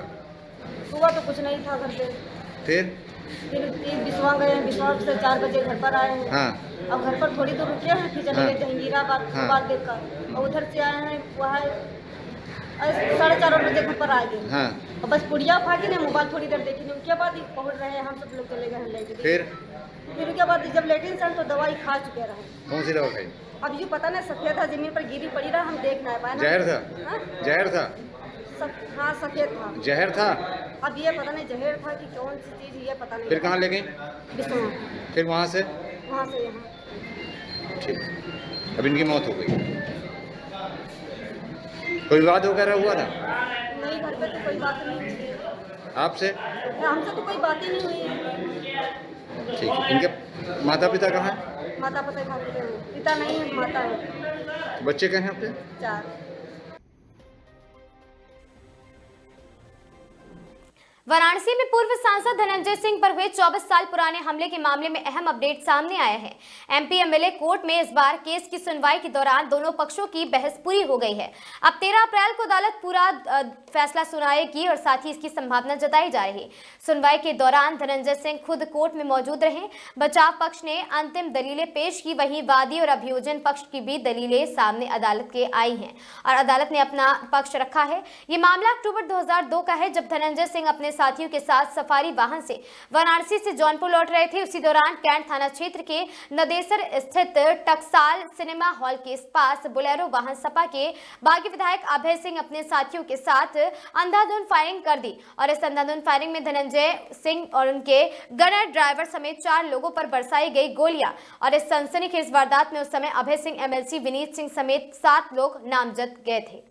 S4: हुआ तो कुछ नहीं था घर पे।
S15: फिर
S4: बिस्वा गए हैं, बिस्वा से 4 बजे घर पर आए हैं।
S15: हाँ।
S4: अब घर पर थोड़ी दूर रुके हैं, फिर चले गए जहांगीराबाद बात देखकर, और उधर से आए हैं वहाँ 4:30 बजे घर पर आ गए।
S15: हाँ।
S4: और बस पुड़िया फाकी ने मोबाइल थोड़ी देर देखी, उनके बाद पहुँच रहे हैं, हम सब लोग चले गए हैं लेके। फिर उसके बाद जब लेटिन से तो दवाई खा चुके रहे।
S15: कौन सी दवा खाई?
S4: अब जो पता नहीं, सफेद था, जमीन पर गिरी पड़ी रहा, हम देख नहीं पाए।
S15: जहर था? जहर था?
S4: हाँ, सफेद था।
S15: जहर था?
S4: अब ये पता नहीं जहर था कि कौन सी चीज, ये पता नहीं।
S15: फिर कहाँ ले गई?
S4: बिस्वा।
S15: फिर वहाँ से
S4: यहाँ।
S15: ठीक, अब इनकी मौत हो गई। कोई विवाद वगैरह हुआ था?
S4: नहीं, घर पे तो कोई बात नहीं हुई।
S15: आपसे?
S4: हमसे तो कोई बात ही नहीं हुई।
S15: ठीक है। इनके माता पिता कहाँ हैं?
S4: माता पिता नहीं है, माता है।
S15: बच्चे कहाँ हैं आपके?
S4: 4।
S1: वाराणसी में पूर्व सांसद धनंजय सिंह पर हुए 24 साल पुराने हमले के मामले में अहम अपडेट सामने आया है। एमपी एमएलए कोर्ट में इस बार केस की सुनवाई के दौरान दोनों पक्षों की बहस पूरी हो गई है। अब 13 अप्रैल को अदालत पूरा फैसला सुनाएगी और साथ ही इसकी संभावना जताई जा रही है। सुनवाई के दौरान धनंजय सिंह खुद कोर्ट में मौजूद रहे। बचाव पक्ष ने अंतिम दलीलें पेश की, वहीं वादी और अभियोजन पक्ष की भी दलीलें सामने अदालत के आई हैं और अदालत ने अपना पक्ष रखा है। ये मामला अक्टूबर 2002 का है, जब धनंजय सिंह अपने साथियों के साथ सफारी वाहन से वाराणसी से जौनपुर लौट रहे थे। उसी दौरान कैंट थाना क्षेत्र के नदेसर स्थित टकसाल सिनेमा हॉल के पास बोलेरो वाहन सपा के बागी विधायक अभय सिंह अपने साथियों के साथ अंधाधुंध फायरिंग कर दी और इस अंधाधुंध फायरिंग में धनंजय सिंह और उनके गनर ड्राइवर समेत 4 लोगों पर बरसाई गई गोलियां और इस सनसनीखेज वारदात में उस समय अभय सिंह, एमएलसी विनीत सिंह समेत 7 लोग नामजद गए थे।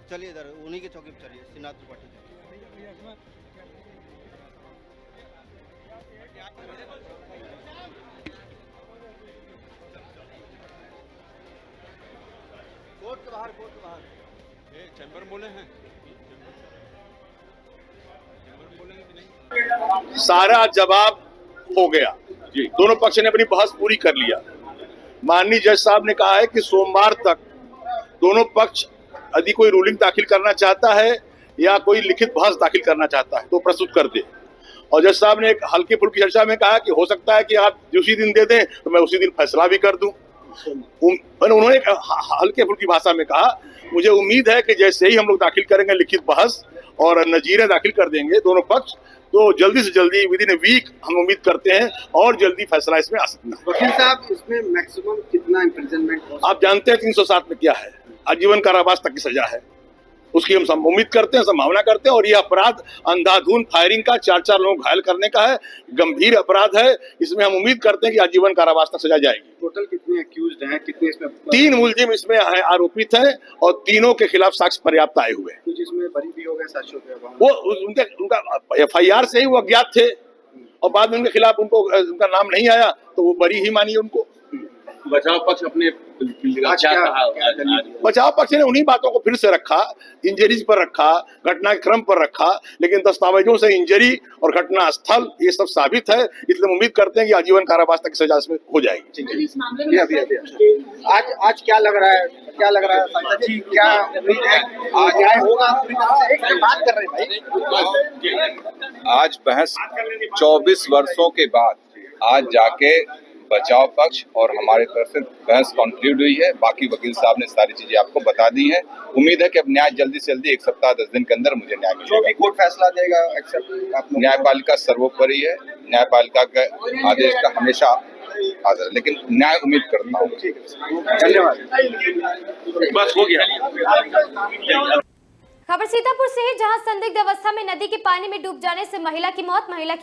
S2: चलिए इधर उन्हीं की चौकी पर चलिए, श्रीनाथ त्रिपाठी। कोर्ट के बाहर चैम्बर बोले हैं।
S22: सारा जवाब हो गया जी, दोनों पक्ष ने अपनी बहस पूरी कर लिया। माननीय जज साहब ने कहा है कि सोमवार तक दोनों पक्ष यदि कोई रूलिंग दाखिल करना चाहता है या कोई लिखित बहस दाखिल करना चाहता है तो प्रस्तुत कर दे। और जज साहब ने एक हल्की फुल्की चर्चा में कहा कि हो सकता है कि आप उसी दिन दे दें तो मैं उसी दिन फैसला भी कर दूं। उन्होंने एक हल्के फुल्की भाषा में कहा, मुझे उम्मीद है कि जैसे ही हम लोग दाखिल करेंगे लिखित बहस और नजीरें दाखिल कर देंगे दोनों पक्ष, तो जल्दी से जल्दी विद इन ए वीक हम उम्मीद करते हैं और जल्दी फैसला इसमें आ सकता है।
S2: वकील साहब, इसमें मैक्सिमम कितना इम्प्रिजनमेंट?
S22: आप जानते हैं 307 में क्या है, आजीवन कारावास तक की सजा है, उसकी हम उम्मीद करते हैं, संभावना करते हैं। और ये अपराध अंधाधुंध फायरिंग का, 4 लोगों घायल करने का है, गंभीर अपराध है। इसमें हम उम्मीद करते हैं कि आजीवन कारावास तक सजा जाएगी।
S2: टोटल कितने अक्यूज्ड हैं, कितने इसमें?
S22: 3 मुलजिम इसमें आरोपित हैं और तीनों के खिलाफ साक्ष्य पर्याप्त आए हुए हैं।
S2: कुछ इसमें बरी भी हो गए, साक्ष्यों पे
S22: वो उनका FIR से ही वो अज्ञात थे और बाद में उनके खिलाफ उनका नाम नहीं आया तो वो बरी ही मानी उनको।
S12: बचाव पक्ष अपने
S22: बचाव पक्ष ने उन्हीं बातों को फिर से रखा, इंजरीज पर रखा, घटना के क्रम पर रखा, लेकिन दस्तावेजों से इंजरी और घटना स्थल ये सब साबित है, इसलिए उम्मीद करते हैं कि आजीवन कारावास तक की सजा इसमें हो जाएगी।
S2: आज क्या लग रहा है, क्या उम्मीद है न्याय होगा? बात कर रहे हैं भाई,
S8: आज बहस 24 वर्षों के बाद आज जाके बचाव पक्ष और हमारे तरफ से बहस कंक्लूड हुई है। बाकी वकील साहब ने सारी चीजें आपको बता दी हैं। उम्मीद है कि अब न्याय जल्दी से जल्दी 1 सप्ताह 10 दिन के अंदर मुझे न्याय मिलेगा।
S2: जो भी कोर्ट फैसला देगा एक्सेप्ट।
S8: न्यायपालिका सर्वोपरि है, न्यायपालिका के आदेश का हमेशा आदर है, लेकिन न्याय उम्मीद करता हूँ।
S2: धन्यवाद।
S22: बस हो गया।
S1: खबर सीतापुर से है, जहां संदिग्ध अवस्था में नदी के पानी में डूब जाने से महिला की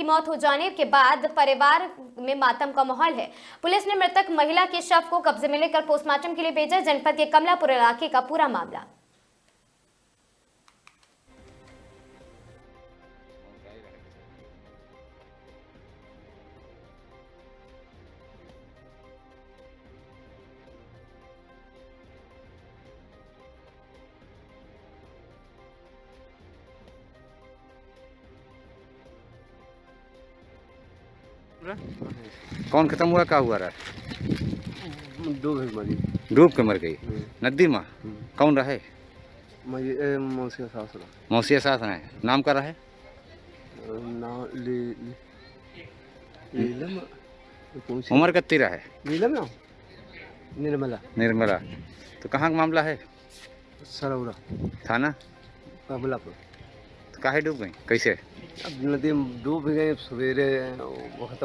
S1: मौत हो जाने के बाद परिवार में मातम का माहौल है। पुलिस ने मृतक महिला के शव को कब्जे में लेकर पोस्टमार्टम के लिए भेजा। जनपद के कमलापुर इलाके का पूरा मामला।
S15: कौन खत्म हुआ, क्या हुआ रहा? डूब के मर गई नदी में। कौन रहे? मौसिया सास है। नाम का रहे? उम्र कितनी रहे? निर्मला। तो कहाँ का मामला है?
S6: सरौरा
S15: थाना
S6: कमलापुर।
S15: तो काहे डूब गई, कैसे?
S6: अब नदी में डूब गए सवेरे, वक्त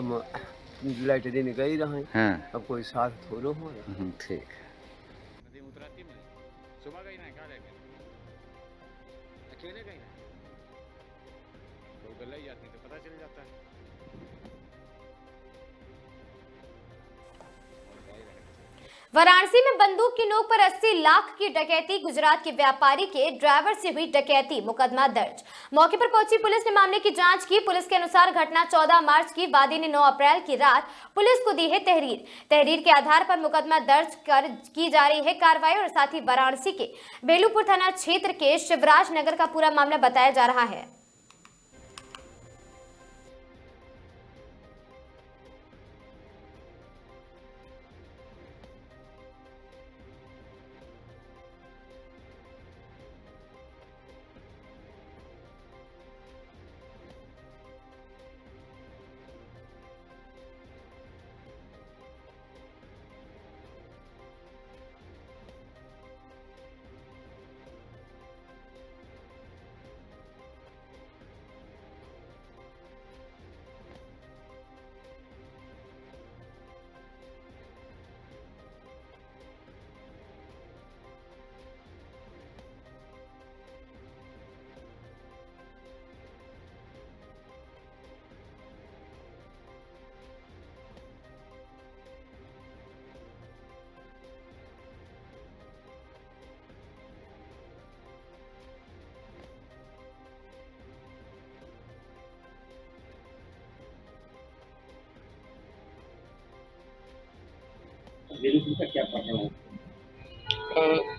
S6: लाइट दिन गई रहे।
S15: हाँ।
S6: अब कोई साथ थोड़ो हो।
S15: ठीक।
S10: नदी में उतराती मिली, सुबह गई ना, क्या लेके अकेले गई ना, तो गला ही जाती तो पता चल जाता है।
S1: वाराणसी में बंदूक की नोक पर 80 लाख की डकैती, गुजरात के व्यापारी के ड्राइवर से हुई डकैती, मुकदमा दर्ज। मौके पर पहुंची पुलिस ने मामले की जांच की। पुलिस के अनुसार घटना 14 मार्च की। वादी ने 9 अप्रैल की रात पुलिस को दी है तहरीर के आधार पर मुकदमा दर्ज कर की जा रही है कार्रवाई। और साथ ही वाराणसी के बेलूपुर थाना क्षेत्र के शिवराज नगर का पूरा मामला बताया जा रहा है।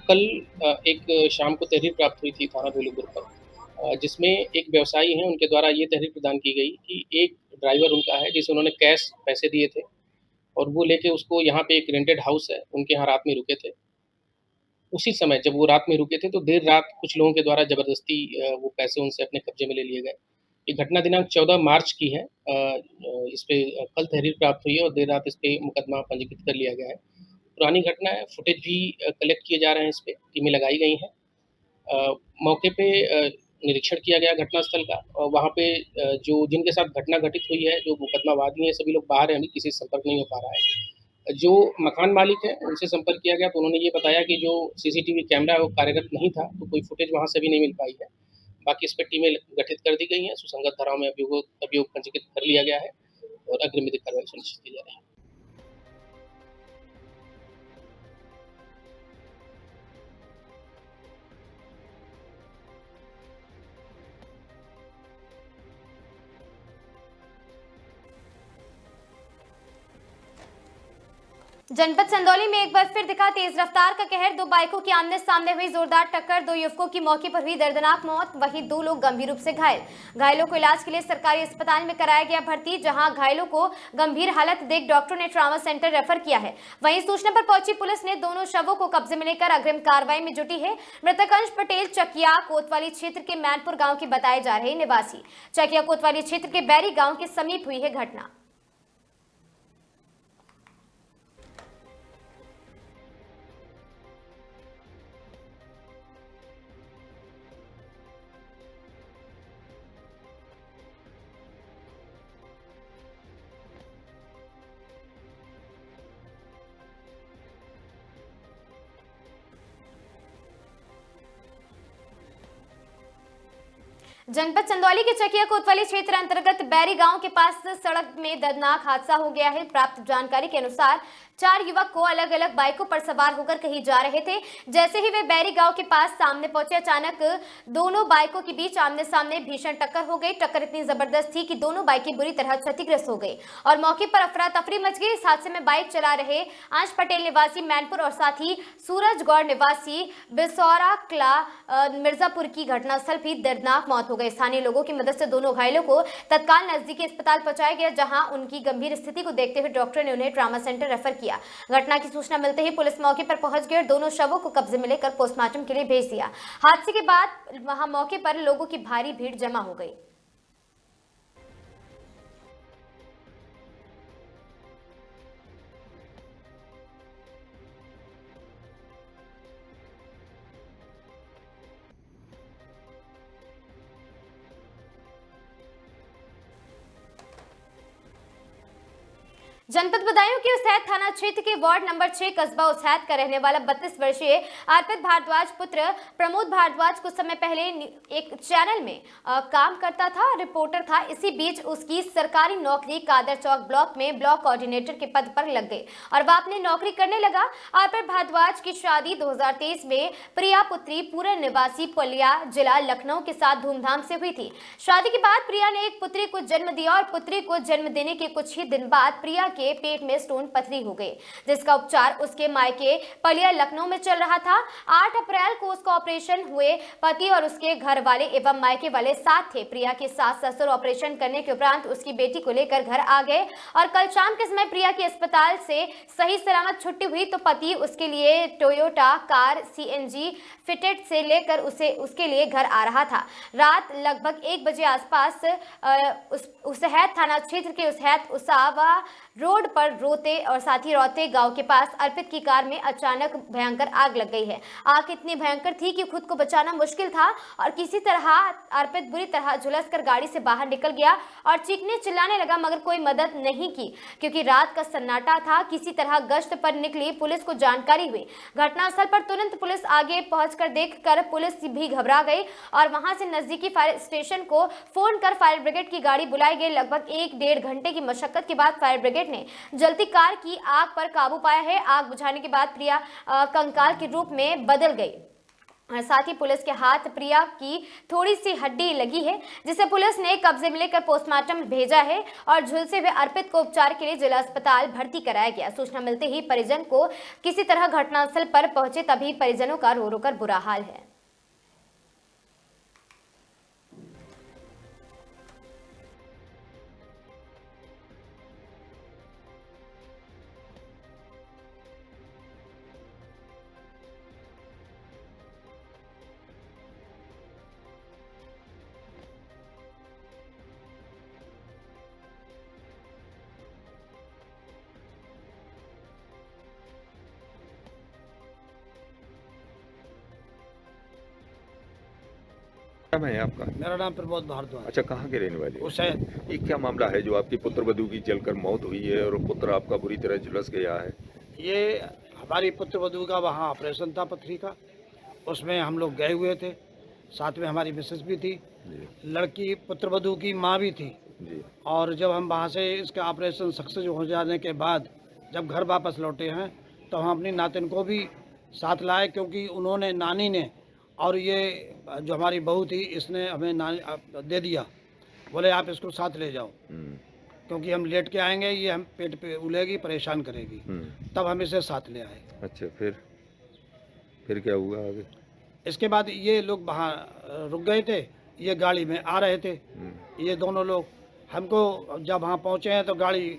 S23: कल एक शाम को तहरीर प्राप्त हुई थी थाना बेलूपुर पर, जिसमें एक व्यवसायी हैं, उनके द्वारा ये तहरीर प्रदान की गई कि एक ड्राइवर उनका है जिसे उन्होंने कैश पैसे दिए थे और वो लेके उसको यहाँ पे एक रेंटेड हाउस है उनके यहाँ रात में रुके थे। उसी समय जब वो रात में रुके थे तो देर रात कुछ लोगों के द्वारा ज़बरदस्ती वो पैसे उनसे अपने कब्जे में ले लिए गए। ये घटना दिनांक 14 मार्च की है। इस पे कल तहरीर प्राप्त हुई है और देर रात इस पे मुकदमा पंजीकृत कर लिया गया है। पुरानी घटना है, फुटेज भी कलेक्ट किए जा रहे हैं, इस पे टीमें लगाई गई हैं। मौके पे निरीक्षण किया गया घटनास्थल का, और वहाँ पे जो जिनके साथ घटना घटित हुई है, जो मुकदमावादी हैं, सभी लोग बाहर हैं, अभी किसी से संपर्क नहीं हो पा रहा है। जो मकान मालिक है उनसे संपर्क किया गया तो उन्होंने ये बताया कि जो सीसीटीवी कैमरा है वो कार्यरत नहीं था, तो कोई फुटेज वहाँ से भी नहीं मिल पाई है। बाकी इस पर टीमें गठित कर दी गई हैं, सुसंगत धाराओं में अभियोग पंजीकृत कर लिया गया है और अग्रिम विधिक कार्रवाई सुनिश्चित की जा रही है।
S1: जनपद चंदौली में एक बार फिर दिखा तेज रफ्तार का कहर। दो बाइकों की आमने सामने हुई जोरदार टक्कर, दो युवकों की मौके पर हुई दर्दनाक मौत, वहीं दो लोग गंभीर रूप से घायल। घायलों को इलाज के लिए सरकारी अस्पताल में कराया गया भर्ती, जहां घायलों को गंभीर हालत देख डॉक्टरों ने ट्रॉमा सेंटर रेफर किया है। वहीं सूचना पर पहुंची पुलिस ने दोनों शवों को कब्जे में लेकर अग्रिम कार्रवाई में जुटी है। मृतक अंश पटेल चकिया कोतवाली क्षेत्र के मैनपुर गाँव के बताए जा रहे निवासी। चकिया कोतवाली क्षेत्र के बैरी गाँव के समीप हुई है घटना। जनपद चंदौली के चकिया कोतवाली क्षेत्र अंतर्गत बैरी गांव के पास सड़क में दर्दनाक हादसा हो गया है। प्राप्त जानकारी के अनुसार 4 युवक को अलग अलग बाइकों पर सवार होकर कहीं जा रहे थे। जैसे ही वे बैरी गांव के पास सामने पहुंचे, अचानक दोनों बाइकों के बीच आमने सामने भीषण टक्कर हो गई। टक्कर इतनी जबरदस्त थी कि दोनों बाइकें बुरी तरह क्षतिग्रस्त हो गई और मौके पर अफरा तफरी मच गई। इस हादसे में बाइक चला रहे अंश पटेल निवासी मैनपुर और साथ ही सूरजगौड़ निवासी बिसौरा कला मिर्जापुर की घटनास्थल भी दर्दनाक मौत हो गई। स्थानीय लोगों की मदद से दोनों घायलों को तत्काल नजदीकी अस्पताल पहुंचाया गया, जहां उनकी गंभीर स्थिति को देखते हुए डॉक्टर ने उन्हें ट्रॉमा सेंटर रेफर किया। घटना की सूचना मिलते ही पुलिस मौके पर पहुंच गई और दोनों शवों को कब्जे में लेकर पोस्टमार्टम के लिए भेज दिया। हादसे के बाद वहां मौके पर लोगों की भारी भीड़ जमा हो गई। जनपद बदायूं के उसैद थाना क्षेत्र के वार्ड नंबर 6 कस्बा उसैद का रहने वाला 32 वर्षीय अर्पित भारद्वाज पुत्र प्रमोद भारद्वाज कुछ समय पहले एक चैनल में काम करता था, रिपोर्टर था। इसी बीच उसकी सरकारी नौकरी कादर चौक ब्लॉक में ब्लॉक कोऑर्डिनेटर के पद पर लग गई और वह अपनी नौकरी करने लगा। अर्पित भारद्वाज की शादी 2023 में प्रिया पुत्री पूरन निवासी पलिया जिला लखनऊ के साथ धूमधाम से हुई थी। शादी के बाद प्रिया ने एक पुत्री को जन्म दिया और पुत्री को जन्म देने के कुछ ही दिन बाद प्रिया के पेट में स्टोन पथरी हो गई, जिसका उपचार उसके मायके पलिया लखनऊ में चल रहा था। 8 अप्रैल को उसका ऑपरेशन हुए। पति और उसके घर वाले एवं मायके वाले साथ थे। प्रिया के सास ससुर ऑपरेशन करने के उपरांत उसकी बेटी को लेकर घर आ गए और कल शाम के समय प्रिया की अस्पताल से सही सलामत छुट्टी हुई तो पति उसके लिए टोयोटा कार CNG फिटेड से लेकर उसके लिए घर आ रहा था। रात लगभग 1 बजे आसपास उसैद थाना क्षेत्र के उसैद उसावा रोड पर रोते और साथ ही रौते गांव के पास अर्पित की कार में अचानक भयंकर आग लग गई है। आग इतनी भयंकर थी कि खुद को बचाना मुश्किल था और किसी तरह अर्पित बुरी तरह झुलसकर गाड़ी से बाहर निकल गया और चीखने चिल्लाने लगा, मगर कोई मदद नहीं की क्योंकि रात का सन्नाटा था। किसी तरह गश्त पर निकली पुलिस को जानकारी हुई। घटनास्थल पर तुरंत पुलिस आगे पहुंचकर देखकर पुलिस भी घबरा गई और वहां से नजदीकी फायर स्टेशन को फोन कर फायर ब्रिगेड की गाड़ी बुलाई गई। लगभग 1-1.5 घंटे की मशक्कत के बाद फायर ब्रिगेड ने जलती कार की आग पर काबू पाया है। आग बुझाने के बाद प्रिया कंकाल के रूप में बदल गई। साथ ही पुलिस के हाथ प्रिया की थोड़ी सी हड्डी लगी है, जिसे पुलिस ने कब्जे में लेकर पोस्टमार्टम भेजा है और झुलसे हुए अर्पित को उपचार के लिए जिला अस्पताल भर्ती कराया गया। सूचना मिलते ही परिजन को किसी तरह घटनास्थल पर पहुंचे, तभी परिजनों का रो रो कर बुरा हाल है।
S9: नाम है आपका?
S11: मेरा नाम प्रमोद भारद्वाज।
S9: अच्छा, कहाँ के रहने वाले?
S11: हुसैन।
S9: ये क्या मामला है जो आपकी पुत्रवधू की जलकर मौत हुई है और पुत्र आपका बुरी तरह झुलस गया है?
S11: ये हमारी पुत्रवधू का वहाँ ऑपरेशन था पथरी का, उसमें हम लोग गए हुए थे, साथ में हमारी मिसेस भी थी, लड़की पुत्रवधू की माँ भी थी
S9: जी।
S11: और जब हम वहाँ से इसका ऑपरेशन सक्सेस हो जाने के बाद जब घर वापस लौटे हैं तो हम अपनी नातिन को भी साथ लाए, क्योंकि उन्होंने नानी ने और ये जो हमारी बहू थी इसने हमें नानी दे दिया, बोले आप इसको साथ ले जाओ क्योंकि हम लेट के आएंगे, ये हम पेट पे उलेगी, परेशान करेगी। तब हम इसे साथ ले आए।
S9: अच्छा, फिर क्या हुआ आगे?
S11: इसके बाद ये लोग वहाँ रुक गए थे, ये गाड़ी में आ रहे थे, ये दोनों लोग। हमको जब वहाँ पहुँचे हैं तो गाड़ी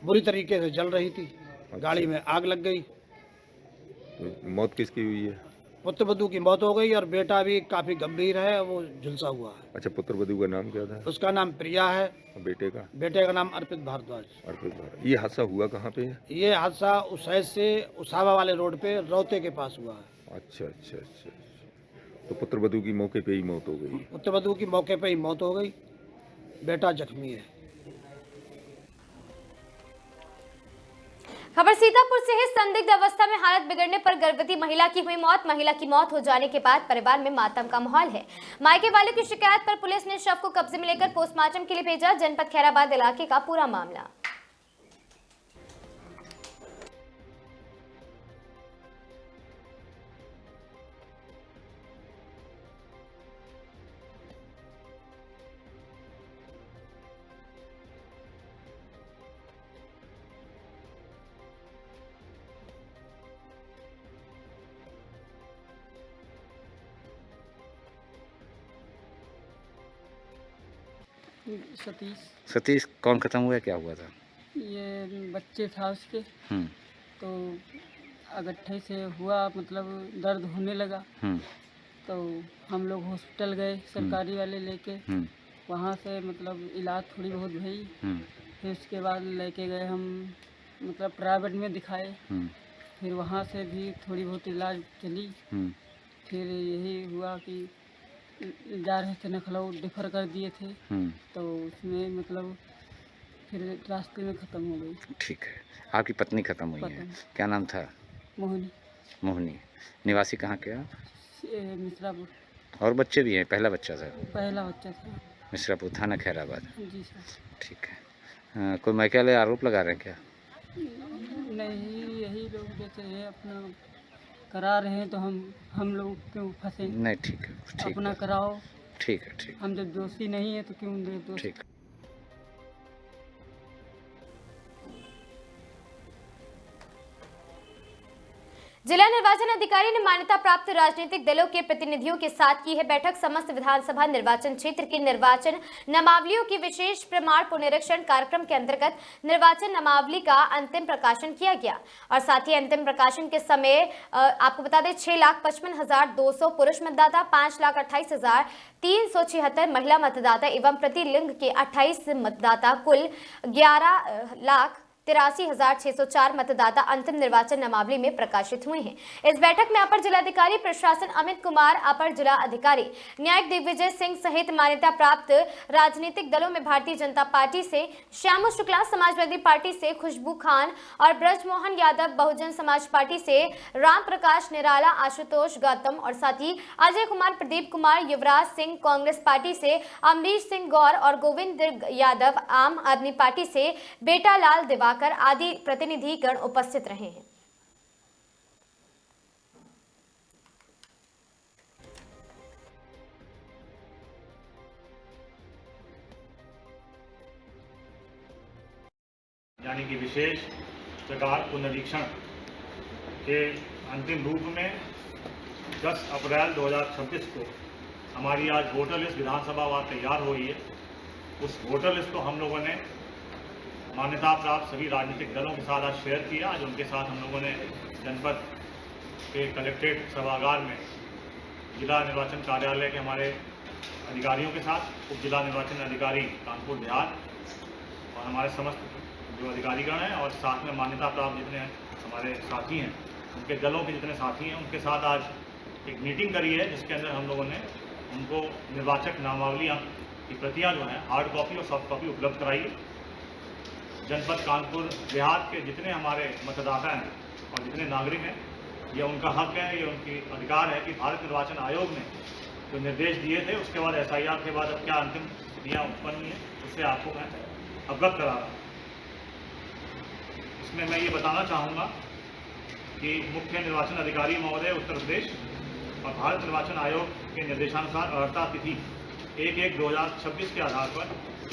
S11: बुरी तरीके से जल रही थी।
S9: अच्छा।
S11: गाड़ी में आग लग गई।
S9: तो मौत किसकी हुई है?
S11: पुत्रवधू की मौत हो गई और बेटा भी काफ़ी गंभीर है, वो झुलसा हुआ है।
S9: अच्छा, पुत्रवधू का नाम क्या था?
S11: उसका नाम प्रिया है।
S9: बेटे का?
S11: बेटे का नाम अर्पित भारद्वाज।
S9: अर्पित भारद्वाज। ये हादसा हुआ कहाँ पे है?
S11: ये हादसा उसैद से उसावा वाले रोड पे रौते के पास हुआ है।
S9: अच्छा अच्छा अच्छा। तो पुत्रवधू की मौके पे ही मौत हो गई?
S11: पुत्रवधू की मौके पे ही मौत हो गई, बेटा जख्मी है।
S1: खबर सीतापुर से है। संदिग्ध अवस्था में हालत बिगड़ने पर गर्भवती महिला की हुई मौत। महिला की मौत हो जाने के बाद परिवार में मातम का माहौल है। मायके वाले की शिकायत पर पुलिस ने शव को कब्जे में लेकर पोस्टमार्टम के लिए भेजा। जनपद खैराबाद इलाके का पूरा मामला।
S10: सतीश कौन खत्म हुआ, क्या हुआ था?
S13: ये बच्चे था उसके, तो अगट्ठे से हुआ, मतलब दर्द होने लगा। तो हम लोग हॉस्पिटल गए सरकारी वाले लेके, वहाँ से मतलब इलाज थोड़ी बहुत भई। फिर उसके बाद लेके गए हम मतलब प्राइवेट में दिखाए, फिर वहाँ से भी थोड़ी बहुत इलाज चली। फिर यही हुआ कि जा रहे थे लखनऊ, डिफर कर दिए थे, तो उसमें मतलब फिर रास्ते में ख़त्म हो गई।
S10: ठीक है, आपकी पत्नी खत्म हुई है, क्या नाम था?
S13: मोहिनी।
S10: मोहिनी। निवासी कहाँ के?
S13: मिश्रापुर।
S10: और बच्चे भी हैं? पहला बच्चा था?
S13: पहला बच्चा था।
S10: मिश्रापुर थाना खैराबाद।
S13: जी सर।
S10: ठीक है। कोई मायके वाले आरोप लगा रहे हैं क्या?
S13: नहीं, यही लोग जैसे है अपना करा रहे हैं, तो हम लोग क्यों फंसे?
S10: नहीं, ठीक है, ठीक
S13: अपना कराओ।
S10: ठीक है, ठीक।
S13: हम जब दोषी नहीं है तो क्यों दे दोष?
S10: ठीक।
S1: जिला निर्वाचन अधिकारी ने मान्यता प्राप्त राजनीतिक दलों के प्रतिनिधियों के साथ की है बैठक। समस्त विधानसभा निर्वाचन क्षेत्र की निर्वाचन नामावलियों की विशेष प्रमाण पुनरीक्षण कार्यक्रम के अंतर्गत निर्वाचन नामावली का अंतिम प्रकाशन किया गया और साथ ही अंतिम प्रकाशन के समय आपको बता दें 6,55,200 पुरुष मतदाता, 5,28,376 महिला मतदाता एवं प्रति लिंग के 28 मतदाता, कुल 11,83,604 मतदाता अंतिम निर्वाचन नामावली में प्रकाशित हुए हैं। इस बैठक में अपर जिलाधिकारी प्रशासन अमित कुमार, अपर जिला अधिकारी न्यायिक दिग्विजय सिंह सहित मान्यता प्राप्त राजनीतिक दलों में भारतीय जनता पार्टी से श्यामू शुक्ला, समाजवादी पार्टी से खुशबू खान और ब्रजमोहन यादव, बहुजन समाज पार्टी से राम प्रकाश निराला, आशुतोष गौतम और साथ ही अजय कुमार, प्रदीप कुमार, युवराज सिंह, कांग्रेस पार्टी से अमरीश सिंह गौर और गोविंद यादव, आम आदमी पार्टी से बेटा लाल दिवाकर आदि प्रतिनिधिगण उपस्थित रहे हैं।
S24: यानी कि विशेष प्रकार पुनरीक्षण के अंतिम रूप में 10 अप्रैल 2026 को हमारी आज वोटर लिस्ट विधानसभा वार तैयार हो रही है। उस वोटर लिस्ट को हम लोगों ने मान्यता प्राप्त सभी राजनीतिक दलों के साथ आज शेयर किया। आज उनके साथ हम लोगों ने जनपद के कलेक्ट्रेट सभागार में जिला निर्वाचन कार्यालय के हमारे अधिकारियों के साथ, उप जिला निर्वाचन अधिकारी कानपुर बिहार और हमारे समस्त जो अधिकारीगण हैं और साथ में मान्यता प्राप्त जितने हमारे साथी हैं, उनके दलों के जितने साथी हैं, उनके साथ आज एक मीटिंग करी है जिसके अंदर हम लोगों ने उनको निर्वाचक नामावलियाँ की प्रतियाँ जो हैं हार्ड कॉपी और सॉफ्ट कॉपी उपलब्ध कराई है। जनपद कानपुर देहात के जितने हमारे मतदाता हैं और जितने नागरिक हैं, ये उनका हक है, ये उनकी अधिकार है कि भारत निर्वाचन आयोग ने जो निर्देश दिए थे उसके बाद SIR के बाद अब क्या अंतिम स्थितियाँ उत्पन्न हुई हैं उससे आपको मैं अवगत करा रहा हूँ। इसमें मैं ये बताना चाहूँगा कि मुख्य निर्वाचन अधिकारी महोदय उत्तर प्रदेश और भारत निर्वाचन आयोग के निर्देशानुसार अर्हता तिथि 1/1/2026 के आधार पर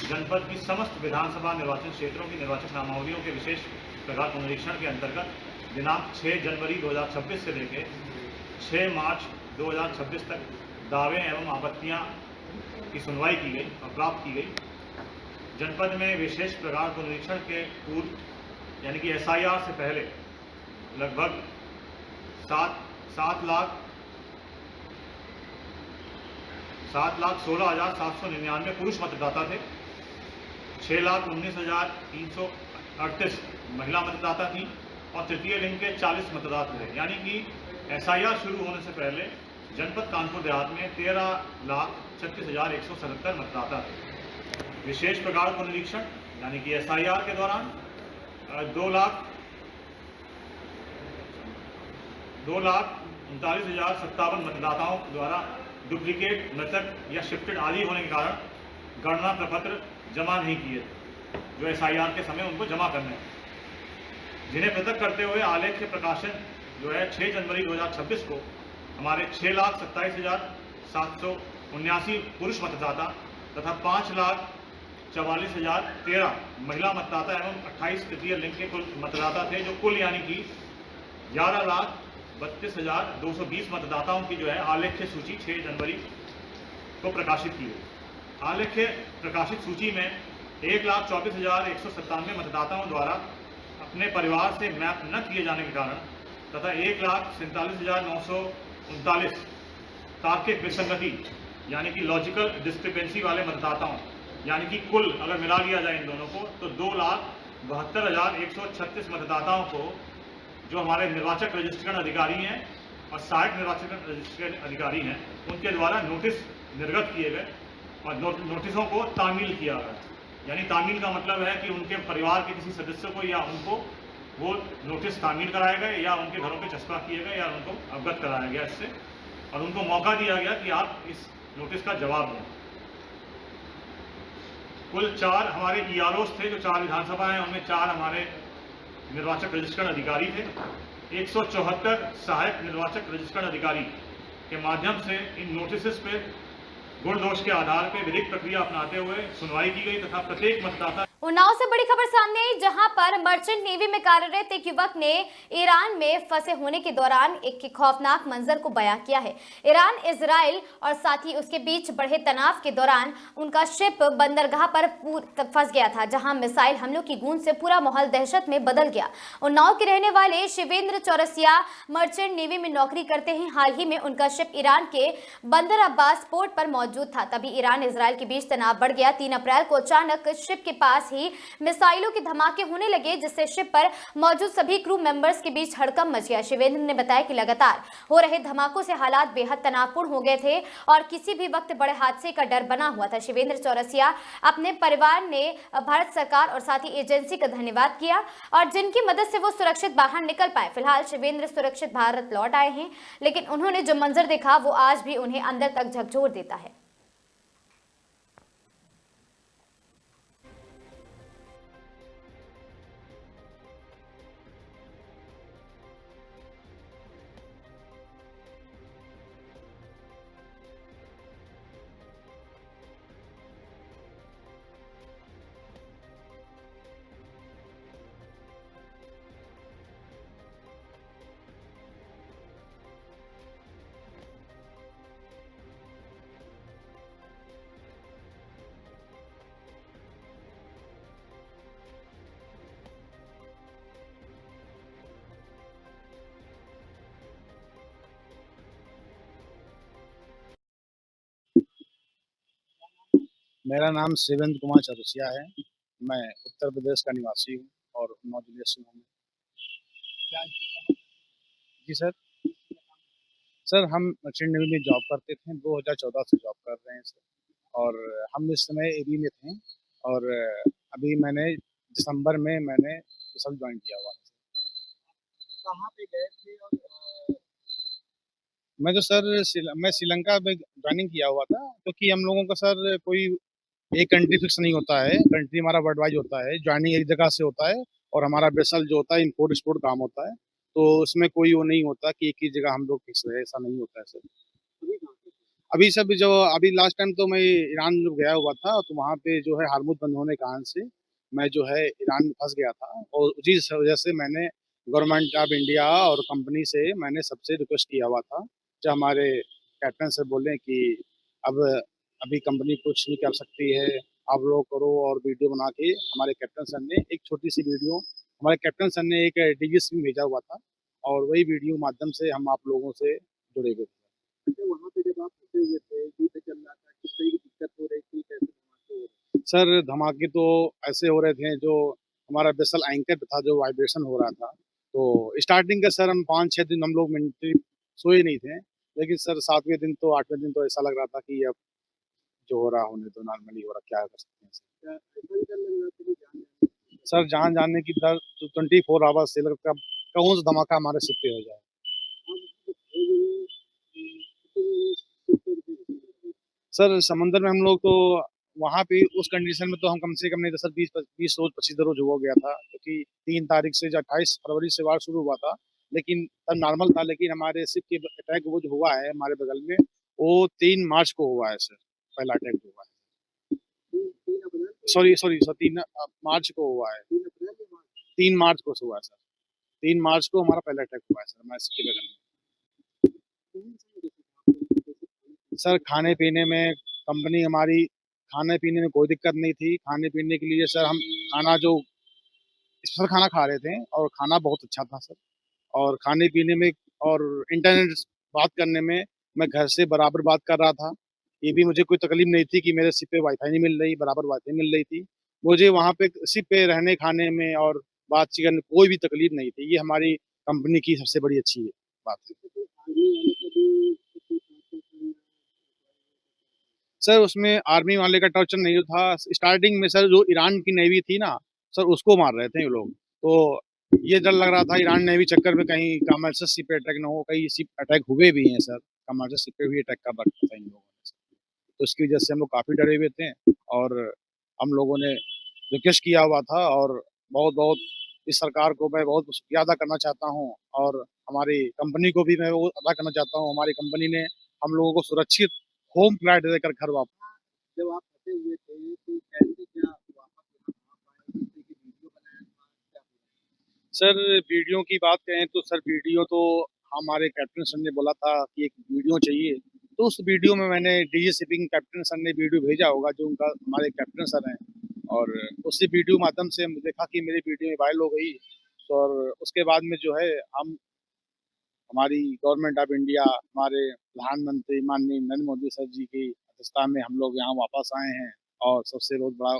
S24: जनपद की समस्त विधानसभा निर्वाचन क्षेत्रों की निर्वाचक नामावलियों के विशेष प्रकार पुनरीक्षण के अंतर्गत दिनांक 6 जनवरी 2026 से लेकर 6 मार्च 2026 तक दावे एवं आपत्तियां की सुनवाई की गई और प्राप्त की गई। जनपद में विशेष प्रकार पुनरीक्षण के पूर्व यानी कि SIR से पहले लगभग 7,16,799 पुरुष मतदाता थे, 6,19,338 महिला मतदाता थी और तृतीय लिंग के 40 मतदाता थे। यानी कि SIR शुरू होने से पहले जनपद कानपुर देहात में 13,36,177 मतदाता थे। विशेष प्रकार पुनरीक्षण यानी कि SIR के दौरान 2,39,057 मतदाताओं द्वारा डुप्लीकेट, मृतक या शिफ्टेड आदि होने के कारण गणना प्रपत्र जमा नहीं किए थे, जो SIR के समय उनको जमा करने हैं, जिन्हें पृथक करते हुए आलेख्य प्रकाशन जो है 6 जनवरी 2026 को हमारे 6,27,779 पुरुष मतदाता तथा 5,44,013 महिला मतदाता एवं 28 तृतीय लिंग के कुल मतदाता थे, जो कुल यानी कि 11,32,220 मतदाताओं की जो है आलेख्य सूची 6 जनवरी को प्रकाशित की गई। आलेख्य प्रकाशित सूची में 1,24,197 मतदाताओं द्वारा अपने परिवार से मैप न किए जाने के कारण तथा 1,47,939 तार्किक विसंगति यानी कि लॉजिकल डिस्क्रिपेंसी वाले मतदाताओं यानी कि कुल अगर मिला लिया जाए इन दोनों को तो 2,72,136 मतदाताओं को जो हमारे निर्वाचक रजिस्ट्रेशन अधिकारी हैं और सहायक निर्वाचक रजिस्ट्रेशन अधिकारी हैं उनके द्वारा नोटिस निर्गत किए गए और नोटिसों को तामील किया गया। यानी तामील का मतलब है कि उनके परिवार के किसी सदस्य को या उनको वो नोटिस तामील कराए गए या उनके घरों पे चस्पा किए गए या उनको अवगत कराया गया इससे, और उनको मौका दिया गया कि आप इस नोटिस का जवाब दें। कुल 4 हमारे EROs थे, जो 4 विधानसभा हैं उनमें 4 हमारे निर्वाचक रजिस्ट्रेशन अधिकारी थे। 174 सहायक निर्वाचक रजिस्ट्रेशन अधिकारी के माध्यम से इन नोटिस पे गुण दोष के आधार पर विधिक प्रक्रिया अपनाते हुए सुनवाई की गई तथा प्रत्येक मतदाता।
S1: उन्नाव से बड़ी खबर सामने आई, जहां पर मर्चेंट नेवी में कार्यरत एक युवक ने ईरान में फंसे होने के दौरान एक खौफनाक मंजर को बयां किया है। ईरान, इजराइल और साथ ही उसके बीच बढ़े तनाव के दौरान उनका शिप बंदरगाह पर फंस गया था, जहां मिसाइल हमलों की गूंज से पूरा माहौल दहशत में बदल गया। उन्नाव के रहने वाले शिवेंद्र चौरसिया मर्चेंट नेवी में नौकरी करते हैं। हाल ही में उनका शिप ईरान के बंदर अब्बास पोर्ट पर मौजूद था, तभी ईरान इजराइल के बीच तनाव बढ़ गया। 3 अप्रैल को अचानक शिप के पास ही मिसाइलों के धमाके होने लगे, जिससे शिप पर मौजूद सभी क्रू मेंबर्स के बीच हड़कंप मच गया। शिवेंद्र ने बताया कि लगातार हो रहे धमाकों से हालात बेहद तनावपूर्ण हो गए थे और किसी भी वक्त बड़े हादसे का डर बना हुआ था। शिवेंद्र चौरसिया अपने परिवार ने भारत सरकार और साथ ही एजेंसी का धन्यवाद किया और जिनकी मदद से वो सुरक्षित बाहर निकल पाए। फिलहाल शिवेंद्र सुरक्षित भारत लौट आए हैं, लेकिन उन्होंने जो मंजर देखा वो आज भी उन्हें अंदर तक झकझोर देता है।
S11: मेरा नाम शिवेंद्र कुमार चौरसिया है। मैं उत्तर प्रदेश का निवासी हूँ और उन्नाव जिले से हूँ। जी सर,
S21: सर हम मर्चेंट नेवी में जॉब करते थे, 2014 से जॉब कर रहे हैं सर, और हम इस समय एबी में थे, और अभी मैंने दिसंबर में मैंने सब ज्वाइन किया हुआ।
S2: कहाँ पे गए थे? और
S21: मैं तो सर मैं श्रीलंका में ज्वाइनिंग किया हुआ था, क्योंकि हम लोगों का सर कोई एक कंट्री फिक्स नहीं होता है, कंट्री हमारा वर्ल्ड वाइड होता है, ज्वाइनिंग एक जगह से होता है, और हमारा बेसल जो होता है इंपोर्ट एक्सपोर्ट काम होता है, तो उसमें कोई वो नहीं होता कि एक ही जगह हम लोग फिक्स रहे, ऐसा नहीं होता है सर। अभी सब जो अभी लास्ट टाइम तो मैं ईरान जब गया हुआ था, तो वहाँ पे जो है हार्मुज बंद होने के कारण से मैं जो है ईरान में फंस गया था, और उसी वजह से मैंने गवर्नमेंट ऑफ इंडिया और कंपनी से मैंने सबसे रिक्वेस्ट किया हुआ था, जो हमारे कैप्टन से बोले कि अब अभी कंपनी कुछ नहीं कर सकती है, आप लोग करो, और वीडियो बना के हमारे कैप्टन सर ने एक छोटी सी वीडियो, हमारे कैप्टन सर ने एक डीवीएस में भेजा हुआ था, और वही वीडियो माध्यम से हम आप लोगों से जुड़े हुए थे।
S2: वहाँ पे जब आप फंसे हुए थे, युद्ध चल रहा था, किस तरह की दिक्कत हो रही थी, कैसे धमाके हो रहे थे?
S21: सर धमाके तो ऐसे हो रहे थे, जो हमारा बेसल एंकर था जो वाइब्रेशन हो रहा था, तो स्टार्टिंग के सर हम 5-6 दिन हम लोग मिनटरी सोए नहीं थे, लेकिन सर 7वें दिन तो 8वें दिन तो ऐसा लग रहा था कि अब जो हो रहा होने तो नॉर्मली हो रहा, क्या कर सकते हैं
S2: क्या ऐसा भी डर लग रहा था कि जान
S21: सर। जान जाने की डर तो 24 आवर्स से लगता कौन सा धमाका हमारे सिर पे हो जाए। सर समंदर में हम लोग तो वहाँ पे उस कंडीशन में तो हम कम से कम नहीं तो सर 20 रोज 25 रोज हो गया था, क्योंकि 3 तारीख से 28 फरवरी से वार शुरू हुआ था, लेकिन तब नॉर्मल था, लेकिन हमारे शिप के अटैक वो जो हुआ है हमारे बगल में, वो 3 मार्च को हुआ है सर, पहला अटैक हुआ है। सॉरी 3 मार्च को हुआ है, 3 मार्च को हुआ है सर, 3 मार्च को हमारा पहला अटैक हुआ है सर हमारे शिप के बगल में। सर खाने पीने में कंपनी हमारी, खाने पीने में कोई दिक्कत नहीं थी। खाने पीने के लिए सर हम खाना जो स्पेशल खाना खा रहे थे, और खाना बहुत अच्छा था सर, और खाने पीने में और इंटरनेट बात करने में मैं घर से बराबर बात कर रहा था। ये भी मुझे कोई तकलीफ नहीं थी कि मेरे शिप पे वाईफाई नहीं मिल रही, बराबर वाईफाई मिल रही थी मुझे वहाँ पे शिप पे रहने खाने में और बातचीत करने में कोई भी तकलीफ नहीं थी। ये हमारी कंपनी की सबसे बड़ी अच्छी बात है। सर उसमें आर्मी वाले का टॉर्चर नहीं था। स्टार्टिंग में सर जो ईरान की नेवी थी ना सर, उसको मार रहे थे ये लोग, तो ये डर लग रहा था ईरान नेवी चक्कर में कहीं कमर्शियल शिप पे अटैक ना हो। कई शिप अटैक हुए भी हैं सर, कमर्शियल शिप पे भी अटैक का डर था इन लोगों ने, तो इसकी वजह से हम लोग काफ़ी डरे हुए थे, और हम लोगों ने रिक्वेस्ट किया हुआ था। और बहुत बहुत इस सरकार को मैं बहुत शुक्रिया अदा करना चाहता हूँ, और हमारी कंपनी को भी मैं वो अदा करना चाहता हूँ। हमारी कंपनी ने हम लोगों को सुरक्षित होम फ्लाइट देकर घर वापस।
S2: जब आप फंसे हुए थे तो कैसे क्या वापस यहाँ आ पाए, जैसे कि वीडियो बनाया था, क्या?
S21: सर वीडियो की बात करें तो सर वीडियो तो हमारे कैप्टन सर ने बोला था कि एक वीडियो चाहिए, तो उस वीडियो में मैंने डीजी शिपिंग कैप्टन सर ने वीडियो भेजा होगा, जो उनका हमारे कैप्टन सर हैं, और उसी वीडियो माध्यम से हम देखा कि मेरी वीडियो वायरल हो गई। तो और उसके बाद में जो है हम हमारी गवर्नमेंट ऑफ इंडिया, हमारे प्रधानमंत्री माननीय नरेंद्र मोदी सर जी की अध्यक्षता में हम लोग यहाँ वापस आए हैं, और सबसे बहुत बड़ा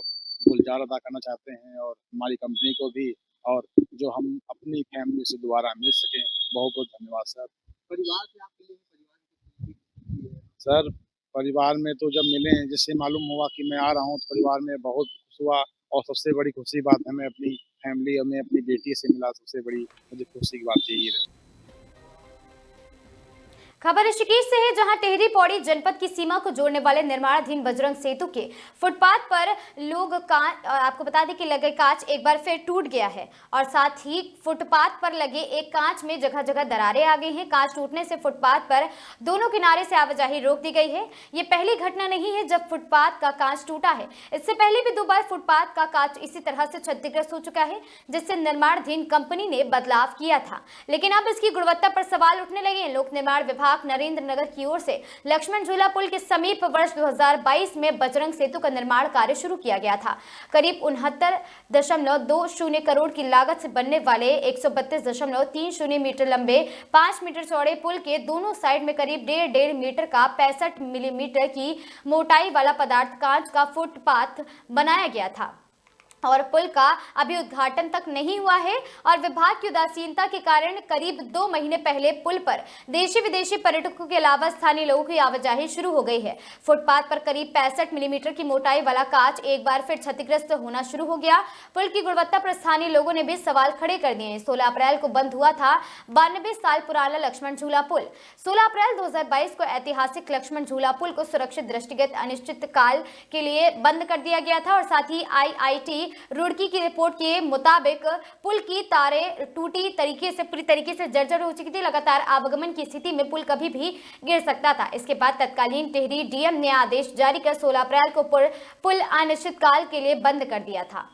S21: गुलजार अदा करना चाहते हैं, और हमारी कंपनी को भी, और जो हम अपनी फैमिली से दोबारा मिल सकें। बहुत बहुत धन्यवाद सर।
S2: परिवार से आपके लिए
S21: सर परिवार में तो जब मिले, जिससे मालूम हुआ कि मैं आ रहा हूँ, तो परिवार में बहुत खुश हुआ, और सबसे बड़ी खुशी बात है मैं अपनी फैमिली और मैं अपनी बेटी से मिला, सबसे बड़ी मुझे खुशी की बात यही है।
S1: खबर ऋषिकेश से है, जहां टिहरी पौड़ी जनपद की सीमा को जोड़ने वाले निर्माणाधीन बजरंग सेतु के फुटपाथ पर लोग आपको बता दें कि लगे कांच एक बार फिर टूट गया है, और साथ ही फुटपाथ पर लगे एक कांच में जगह जगह दरारें आ गई हैं। कांच टूटने से फुटपाथ पर दोनों किनारे से आवाजाही रोक दी गई है। ये पहली घटना नहीं है जब फुटपाथ का कांच टूटा है। इससे पहले भी 2 बार फुटपाथ का कांच इसी तरह से क्षतिग्रस्त हो चुका है, जिससे निर्माणाधीन कंपनी ने बदलाव किया था, लेकिन अब इसकी गुणवत्ता पर सवाल उठने लगे हैं। लोक निर्माण विभाग नरेंद्र नगर की ओर से लक्ष्मण झूला पुल के समीप वर्ष 2022 में बजरंग सेतु का निर्माण कार्य शुरू किया गया था। करीब 69.20 करोड़ की लागत से बनने वाले 132.30 मीटर लंबे 5 मीटर चौड़े पुल के दोनों साइड में करीब 1.5 मीटर का 65 मिलीमीटर की मोटाई वाला पदार्थ कांच का फुटपाथ बनाया गया था। और पुल का अभी उद्घाटन तक नहीं हुआ है और विभाग की उदासीनता के कारण करीब 2 महीने पहले पुल पर देशी विदेशी पर्यटकों के अलावा स्थानीय लोगों की आवाजाही शुरू हो गई है। फुटपाथ पर करीब 65 मिलीमीटर की मोटाई वाला कांच एक बार फिर क्षतिग्रस्त होना शुरू हो गया। पुल की गुणवत्ता पर स्थानीय लोगों ने भी सवाल खड़े कर दिए हैं। 16 अप्रैल को बंद हुआ था 92 साल पुराना लक्ष्मण झूला पुल। 16 अप्रैल 2022 को ऐतिहासिक लक्ष्मण झूला पुल को सुरक्षित दृष्टिगत अनिश्चित काल के लिए बंद कर दिया गया था और साथ ही IIT रुड़की की रिपोर्ट के मुताबिक पुल की तारें पूरी तरीके से जर्जर हो चुकी थी। लगातार आवागमन की स्थिति में पुल कभी भी गिर सकता था। इसके बाद तत्कालीन टिहरी DM ने आदेश जारी कर 16 अप्रैल को पुल अनिश्चित काल के लिए बंद कर दिया था।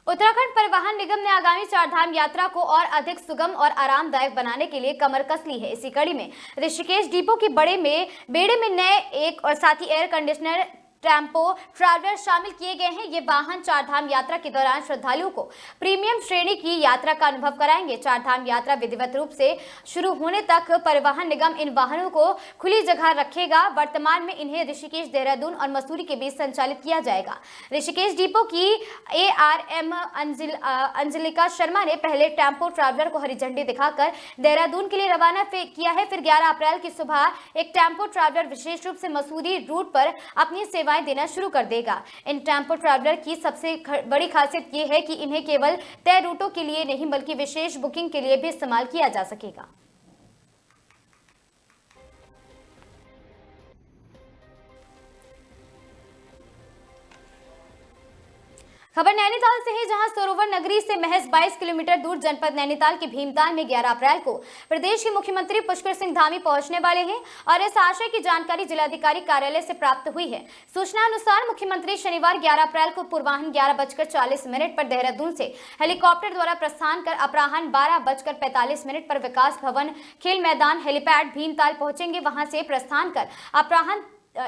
S1: उत्तराखंड परिवहन निगम ने आगामी चारधाम यात्रा को और अधिक सुगम और आरामदायक बनाने के लिए कमर कस ली है। इसी कड़ी में ऋषिकेश डिपो की बेड़े में नए एक और साथ ही एयर कंडीशनर टेम्पो ट्रैवलर शामिल किए गए हैं। ये वाहन चारधाम यात्रा के दौरान श्रद्धालुओं को प्रीमियम श्रेणी की यात्रा का अनुभव कराएंगे। चारधाम यात्रा विधिवत रूप से शुरू होने तक परिवहन निगम इन वाहनों को खुली जगह रखेगा। वर्तमान में इन्हें ऋषिकेश, देहरादून और मसूरी के बीच संचालित किया जाएगा। ऋषिकेश डिपो की ARM अंजलिका शर्मा ने पहले टेम्पो ट्रैवलर को हरी झंडी दिखाकर देहरादून के लिए रवाना किया है। फिर 11 अप्रैल की सुबह एक टेम्पो ट्रैवलर विशेष रूप से मसूरी रूट पर अपनी सेवाएं देना शुरू कर देगा। इन टेम्पो ट्रैवलर की सबसे बड़ी खासियत ये है कि इन्हें केवल तय रूटों के लिए नहीं बल्कि विशेष बुकिंग के लिए भी इस्तेमाल किया जा सकेगा। खबर नैनीताल से है, जहां सरोवर नगरी से महज 22 किलोमीटर दूर जनपद नैनीताल के भीमताल में 11 अप्रैल को प्रदेश के मुख्यमंत्री पुष्कर सिंह धामी पहुंचने वाले हैं और इस आशय की जानकारी जिलाधिकारी कार्यालय से प्राप्त हुई है। सूचना अनुसार मुख्यमंत्री शनिवार 11 अप्रैल को पूर्वाह्न 11:40 पर देहरादून से हेलीकॉप्टर द्वारा प्रस्थान कर अपराह्न 12:45 पर विकास भवन खेल मैदान हेलीपैड भीमताल पहुंचेंगे। वहां से प्रस्थान कर अपराह्न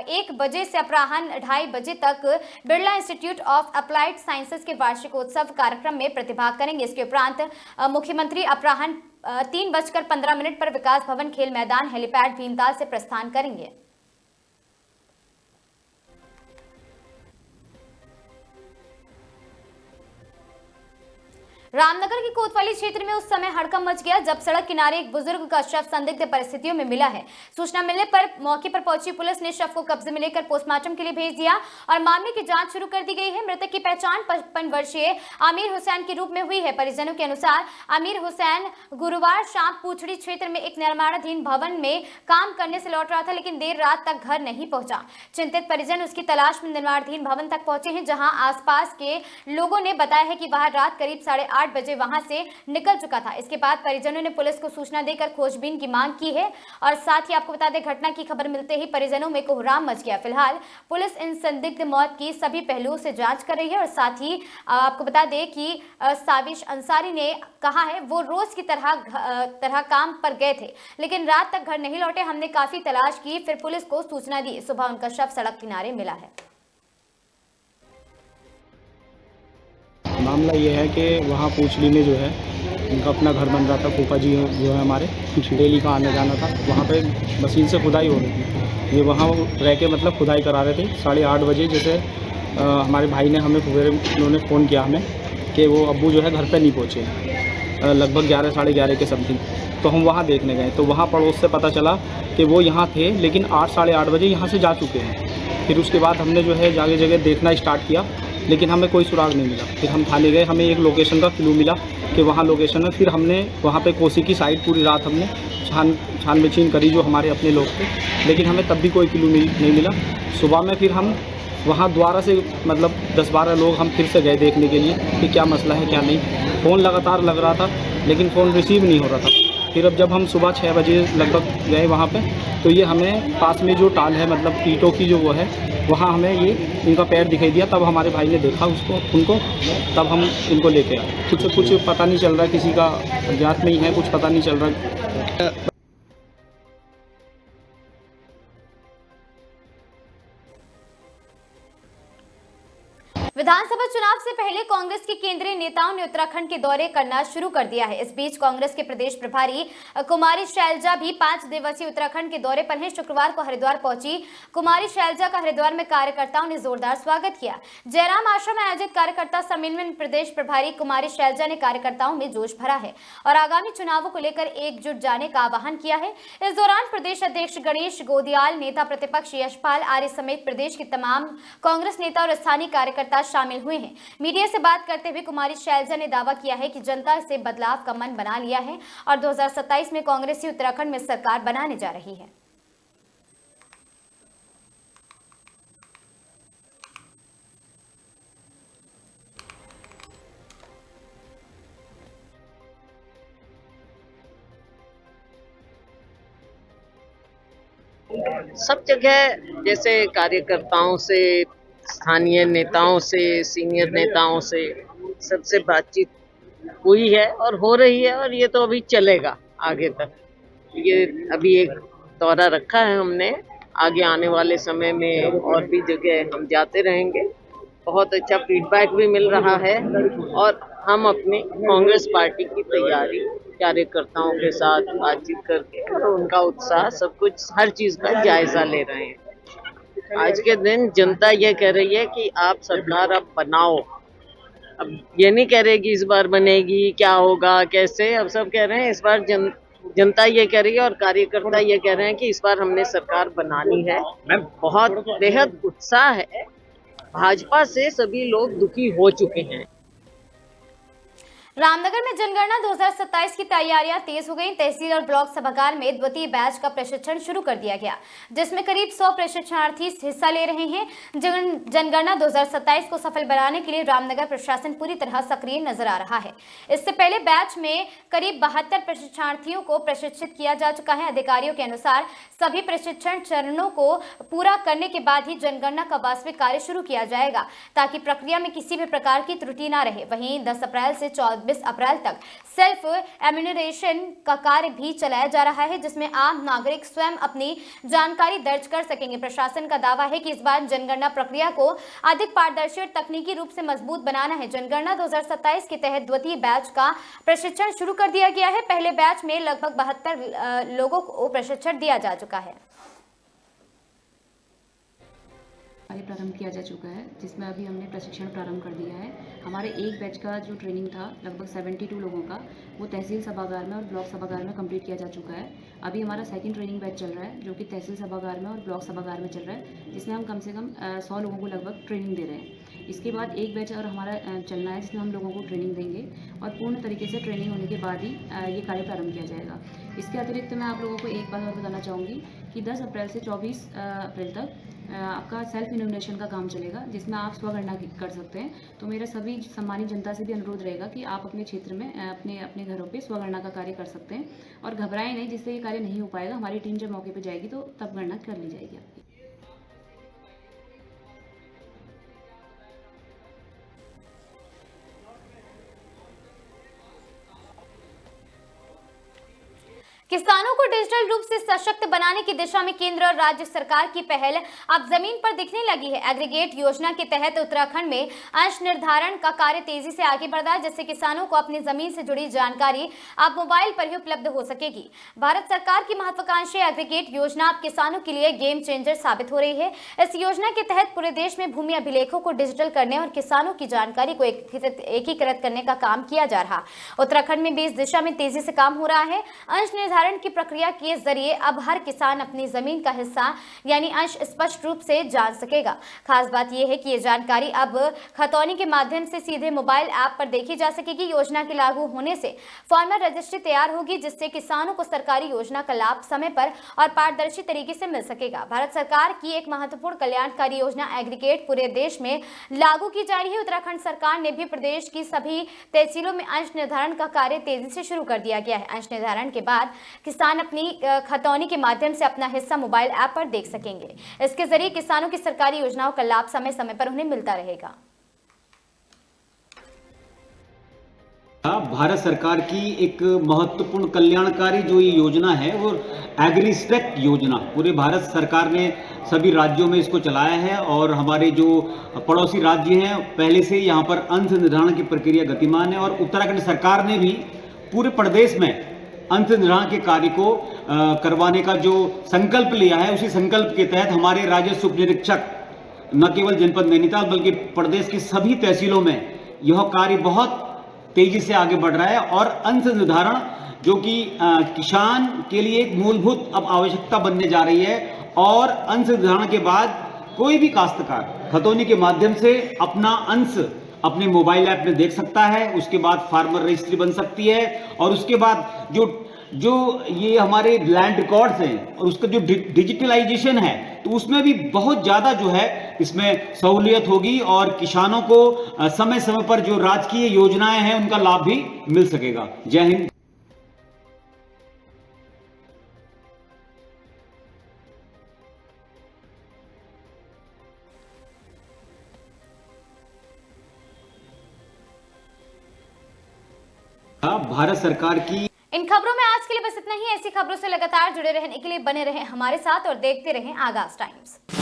S1: 1 बजे से अपराह्न 2:30 बजे तक Birla institute of applied sciences के वार्षिकोत्सव कार्यक्रम में प्रतिभाग करेंगे। इसके उपरांत मुख्यमंत्री अपराह्न 3:15 पर विकास भवन खेल मैदान हेलीपैड भीमताल से प्रस्थान करेंगे। रामनगर के कोतवाली क्षेत्र में उस समय हड़कंप मच गया जब सड़क किनारे एक बुजुर्ग का शव संदिग्ध परिस्थितियों में मिला है। सूचना मिलने पर मौके पर पहुंची पुलिस ने शव को कब्जे में लेकर पोस्टमार्टम के लिए भेज दिया और मामले की जांच शुरू कर दी गई है। मृतक की पहचान 55 वर्षीय आमिर हुसैन के रूप में हुई है। परिजनों के अनुसार आमिर हुसैन गुरुवार शाम पूछड़ी क्षेत्र में एक निर्माणाधीन भवन में काम करने से लौट रहा था, लेकिन देर रात तक घर नहीं पहुंचा। चिंतित परिजन उसकी तलाश में निर्माणाधीन भवन तक पहुंचे हैं, जहां आसपास के लोगों ने बताया है कि वह रात करीब 8:30 बजे वहां से निकल चुका था। इसके बाद परिजनों ने पुलिस को सूचना देकर खोजबीन की मांग की है और साथ ही आपको बता दें, घटना की खबर मिलते ही परिजनों में कोहराम मच गया। फिलहाल पुलिस इन संदिग्ध मौत की सभी पहलुओं से जांच कर रही है और साथ ही आपको बता दें कि साविश अंसारी ने कहा है वो रोज की तरह काम पर गए थे, लेकिन रात तक घर नहीं लौटे। हमने काफी तलाश की, फिर पुलिस को सूचना दी। सुबह उनका शव सड़क किनारे मिला है।
S3: मामला ये है कि वहाँ पूछली में जो है उनका अपना घर बन रहा था। फूफा जी जो है हमारे डेली का आने जाना था, वहाँ पे मशीन से खुदाई हो रही थी। ये वहाँ रह के मतलब खुदाई करा रहे थे। 8:30 बजे जैसे हमारे भाई ने हमें उन्होंने फ़ोन किया हमें कि वो अब्बू जो है घर पे नहीं पहुँचे। लगभग 11 साढ़े 11 के समथिंग। तो हम वहाँ देखने गए, तो वहाँ पड़ोस से पता चला कि वो यहाँ थे, लेकिन 8 साढ़े 8 बजे यहाँ से जा चुके हैं। फिर उसके बाद हमने जो है जगह जगह देखना स्टार्ट किया, लेकिन हमें कोई सुराग नहीं मिला। फिर हम थाने गए, हमें एक लोकेशन का क्लू मिला कि वहाँ लोकेशन है। फिर हमने वहाँ पे कोसी की साइड पूरी रात हमने छानबीन करी जो हमारे अपने लोग थे, लेकिन हमें तब भी कोई क्लू नहीं मिला। सुबह में फिर हम वहाँ दोबारा से मतलब 10-12 लोग हम फिर से गए देखने के लिए कि क्या मसला है क्या नहीं। फ़ोन लगातार लग रहा था, लेकिन फ़ोन रिसीव नहीं हो रहा था। फिर अब जब हम सुबह 6 बजे लगभग गए वहाँ पे, तो ये हमें पास में जो टाल है मतलब ईंटों की जो वो है, वहाँ हमें ये इनका पैर दिखाई दिया। तब हमारे भाई ने देखा उनको, तब हम इनको लेके आए। कुछ पता नहीं चल रहा है, किसी का अज्ञात में ही है, कुछ पता नहीं चल रहा है।
S1: विधानसभा चुनाव से पहले कांग्रेस के केंद्रीय नेताओं ने उत्तराखंड के दौरे करना शुरू कर दिया है। इस बीच कांग्रेस के प्रदेश प्रभारी कुमारी शैलजा भी 5 दिवसीय उत्तराखंड के दौरे पर हैं। शुक्रवार को हरिद्वार पहुंची कुमारी शैलजा का हरिद्वार में कार्यकर्ताओं ने जोरदार स्वागत किया। जयराम आश्रम में आयोजित कार्यकर्ता सम्मेलन में प्रदेश प्रभारी कुमारी शैलजा ने कार्यकर्ताओं में जोश भरा है और आगामी चुनावों को लेकर एकजुट जाने का आह्वान किया है। इस दौरान प्रदेश अध्यक्ष गणेश गोदियाल, नेता प्रतिपक्ष यशपाल आर्य समेत प्रदेश के तमाम कांग्रेस नेता और स्थानीय कार्यकर्ता शामिल हुए हैं। मीडिया से बात करते हुए कुमारी शैलजा ने दावा किया है कि जनता से बदलाव का मन बना लिया है और 2027 में कांग्रेस ही उत्तराखंड में सरकार बनाने जा रही है।
S5: सब जगह जैसे कार्यकर्ताओं से, स्थानीय नेताओं से, सीनियर नेताओं से सबसे बातचीत हुई है और हो रही है, और ये तो अभी चलेगा आगे तक। ये अभी एक दौरा रखा है हमने, आगे आने वाले समय में और भी जगह हम जाते रहेंगे। बहुत अच्छा फीडबैक भी मिल रहा है और हम अपनी कांग्रेस पार्टी की तैयारी कार्यकर्ताओं के साथ बातचीत करके और उनका उत्साह सब कुछ हर चीज़ का जायजा ले रहे हैं। आज के दिन जनता ये कह रही है कि आप सरकार अब बनाओ। अब ये नहीं कह रहे कि इस बार बनेगी, क्या होगा, कैसे। अब सब कह रहे हैं इस बार जनता ये कह रही है और कार्यकर्ता ये कह रहे हैं कि इस बार हमने सरकार बनानी है। बहुत बेहद उत्साह है। भाजपा से सभी लोग दुखी हो चुके हैं।
S1: रामनगर में जनगणना 2027 की तैयारियां तेज हो गई। तहसील और ब्लॉक सभागार में द्वितीय बैच का प्रशिक्षण शुरू कर दिया गया, जिसमें करीब 100 प्रशिक्षणार्थी हिस्सा ले रहे हैं। जनगणना 2027 को सफल बनाने के लिए रामनगर प्रशासन पूरी तरह सक्रिय नजर आ रहा है। इससे पहले बैच में करीब 72 प्रशिक्षणार्थियों को प्रशिक्षित किया जा चुका है। अधिकारियों के अनुसार सभी प्रशिक्षण चरणों को पूरा करने के बाद ही जनगणना का वास्तविक कार्य शुरू किया जाएगा, ताकि प्रक्रिया में किसी भी प्रकार की त्रुटि न रहे। वहीं 10 अप्रैल से 24 अप्रैल तक सेल्फ एम्यूनरेशन का कार्य भी चलाया जा रहा है, जिसमें आम नागरिक स्वयं अपनी जानकारी दर्ज कर सकेंगे। प्रशासन का दावा है कि इस बार जनगणना प्रक्रिया को अधिक पारदर्शी और तकनीकी रूप से मजबूत बनाना है। जनगणना 2027 के तहत द्वितीय बैच का प्रशिक्षण शुरू कर दिया गया है। पहले बैच में लगभग 72 लोगों को प्रशिक्षण दिया जा चुका है।
S14: प्रारंभ किया जा चुका है, जिसमें अभी हमने प्रशिक्षण प्रारंभ कर दिया है। हमारे एक बैच का जो ट्रेनिंग था लगभग 72 लोगों का, वो तहसील सभागार में और ब्लॉक सभागार में कंप्लीट किया जा चुका है। अभी हमारा सेकंड ट्रेनिंग बैच चल रहा है, जो कि तहसील सभागार में और ब्लॉक सभागार में चल रहा है, जिसमें हम कम से कम 100 लोगों को लगभग ट्रेनिंग दे रहे हैं। इसके बाद एक बैच और हमारा चलना है, जिसमें हम लोगों को ट्रेनिंग देंगे और पूर्ण तरीके से ट्रेनिंग होने के बाद ही ये कार्य प्रारंभ किया जाएगा। इसके अतिरिक्त मैं आप लोगों को एक बात और बताना चाहूँगी कि 10 अप्रैल से 24 अप्रैल तक आपका सेल्फ इनोमिनेशन का काम चलेगा, जिसमें आप स्वगणना कर सकते हैं। तो मेरा सभी सम्मानित जनता से भी अनुरोध रहेगा कि आप अपने क्षेत्र में अपने घरों पे स्वगणना का कार्य कर सकते हैं और घबराएं नहीं, जिससे ये कार्य नहीं हो पाएगा। हमारी टीम जब मौके पे जाएगी तो तब गणना कर ली जाएगी आपकी।
S1: किसानों को डिजिटल रूप से सशक्त बनाने की दिशा में केंद्र और राज्य सरकार की पहल अब जमीन पर दिखने लगी है। एग्रीगेट योजना के तहत उत्तराखंड में अंश निर्धारण का कार्य तेजी से आगे बढ़ रहा है, जिससे किसानों को अपनी जमीन से जुड़ी जानकारी अब मोबाइल पर ही उपलब्ध हो सकेगी। भारत सरकार की महत्वाकांक्षी एग्रीगेट योजना अब किसानों के लिए गेम चेंजर साबित हो रही है। इस योजना के तहत पूरे देश में भूमि अभिलेखों को डिजिटल करने और किसानों की जानकारी को एकीकृत करने का काम किया जा रहा। उत्तराखंड में भी इस दिशा में तेजी से काम हो रहा है। अंश निर्धारण की प्रक्रिया के जरिए अब हर किसान अपनी जमीन का हिस्सा यानी अंश स्पष्ट रूप से जान सकेगा। खास बात यह है कि ये जानकारी अब खतौनी के माध्यम से सीधे मोबाइल ऐप पर देखी जा सकेगी। योजना के लागू होने से फार्मर रजिस्ट्री तैयार होगी, जिससे किसानों को सरकारी योजना का लाभ समय पर और पारदर्शी तरीके से मिल सकेगा। भारत सरकार की एक महत्वपूर्ण कल्याणकारी योजना एग्रीगेट पूरे देश में लागू की जा रही है। उत्तराखंड सरकार ने भी प्रदेश की सभी तहसीलों में अंश निर्धारण का कार्य तेजी से शुरू कर दिया गया है। अंश निर्धारण के बाद किसान अपनी खतौनी के माध्यम से अपना हिस्सा मोबाइल ऐप पर देख सकेंगे। इसके जरिए किसानों की सरकारी योजनाओं का लाभ समय समय पर उन्हें मिलता रहेगा।
S7: भारत सरकार की एक महत्वपूर्ण कल्याणकारी जो ये योजना है वो एग्रीस्टेक योजना पूरे भारत सरकार ने सभी राज्यों में इसको चलाया है और हमारे जो पड़ोसी राज्य हैं पहले से यहाँ पर अंश निर्धारण की प्रक्रिया गतिमान है और उत्तराखंड सरकार ने भी पूरे प्रदेश में अंश निर्धारण के कार्य को करवाने का जो संकल्प लिया है, उसी संकल्प के तहत हमारे राजस्व उप निरीक्षक न केवल जनपद नैनीताल बल्कि प्रदेश की सभी तहसीलों में यह कार्य बहुत तेजी से आगे बढ़ रहा है और अंश निर्धारण जो कि किसान के लिए एक मूलभूत अब आवश्यकता बनने जा रही है और अंश निर्धारण के बाद कोई भी काश्तकार खतौनी के माध्यम से अपना अंश अपने मोबाइल ऐप में देख सकता है। उसके बाद फार्मर रजिस्ट्री बन सकती है और उसके बाद जो ये हमारे लैंड रिकॉर्ड्स हैं और उसका जो डिजिटलाइजेशन है तो उसमें भी बहुत ज़्यादा जो है इसमें सहूलियत होगी और किसानों को समय समय पर जो राजकीय योजनाएं हैं उनका लाभ भी मिल सकेगा। जय हिंद। भारत सरकार की
S1: इन खबरों में आज के लिए बस इतना ही। ऐसी खबरों से लगातार जुड़े रहने के लिए बने रहें हमारे साथ और देखते रहें आगाज टाइम्स।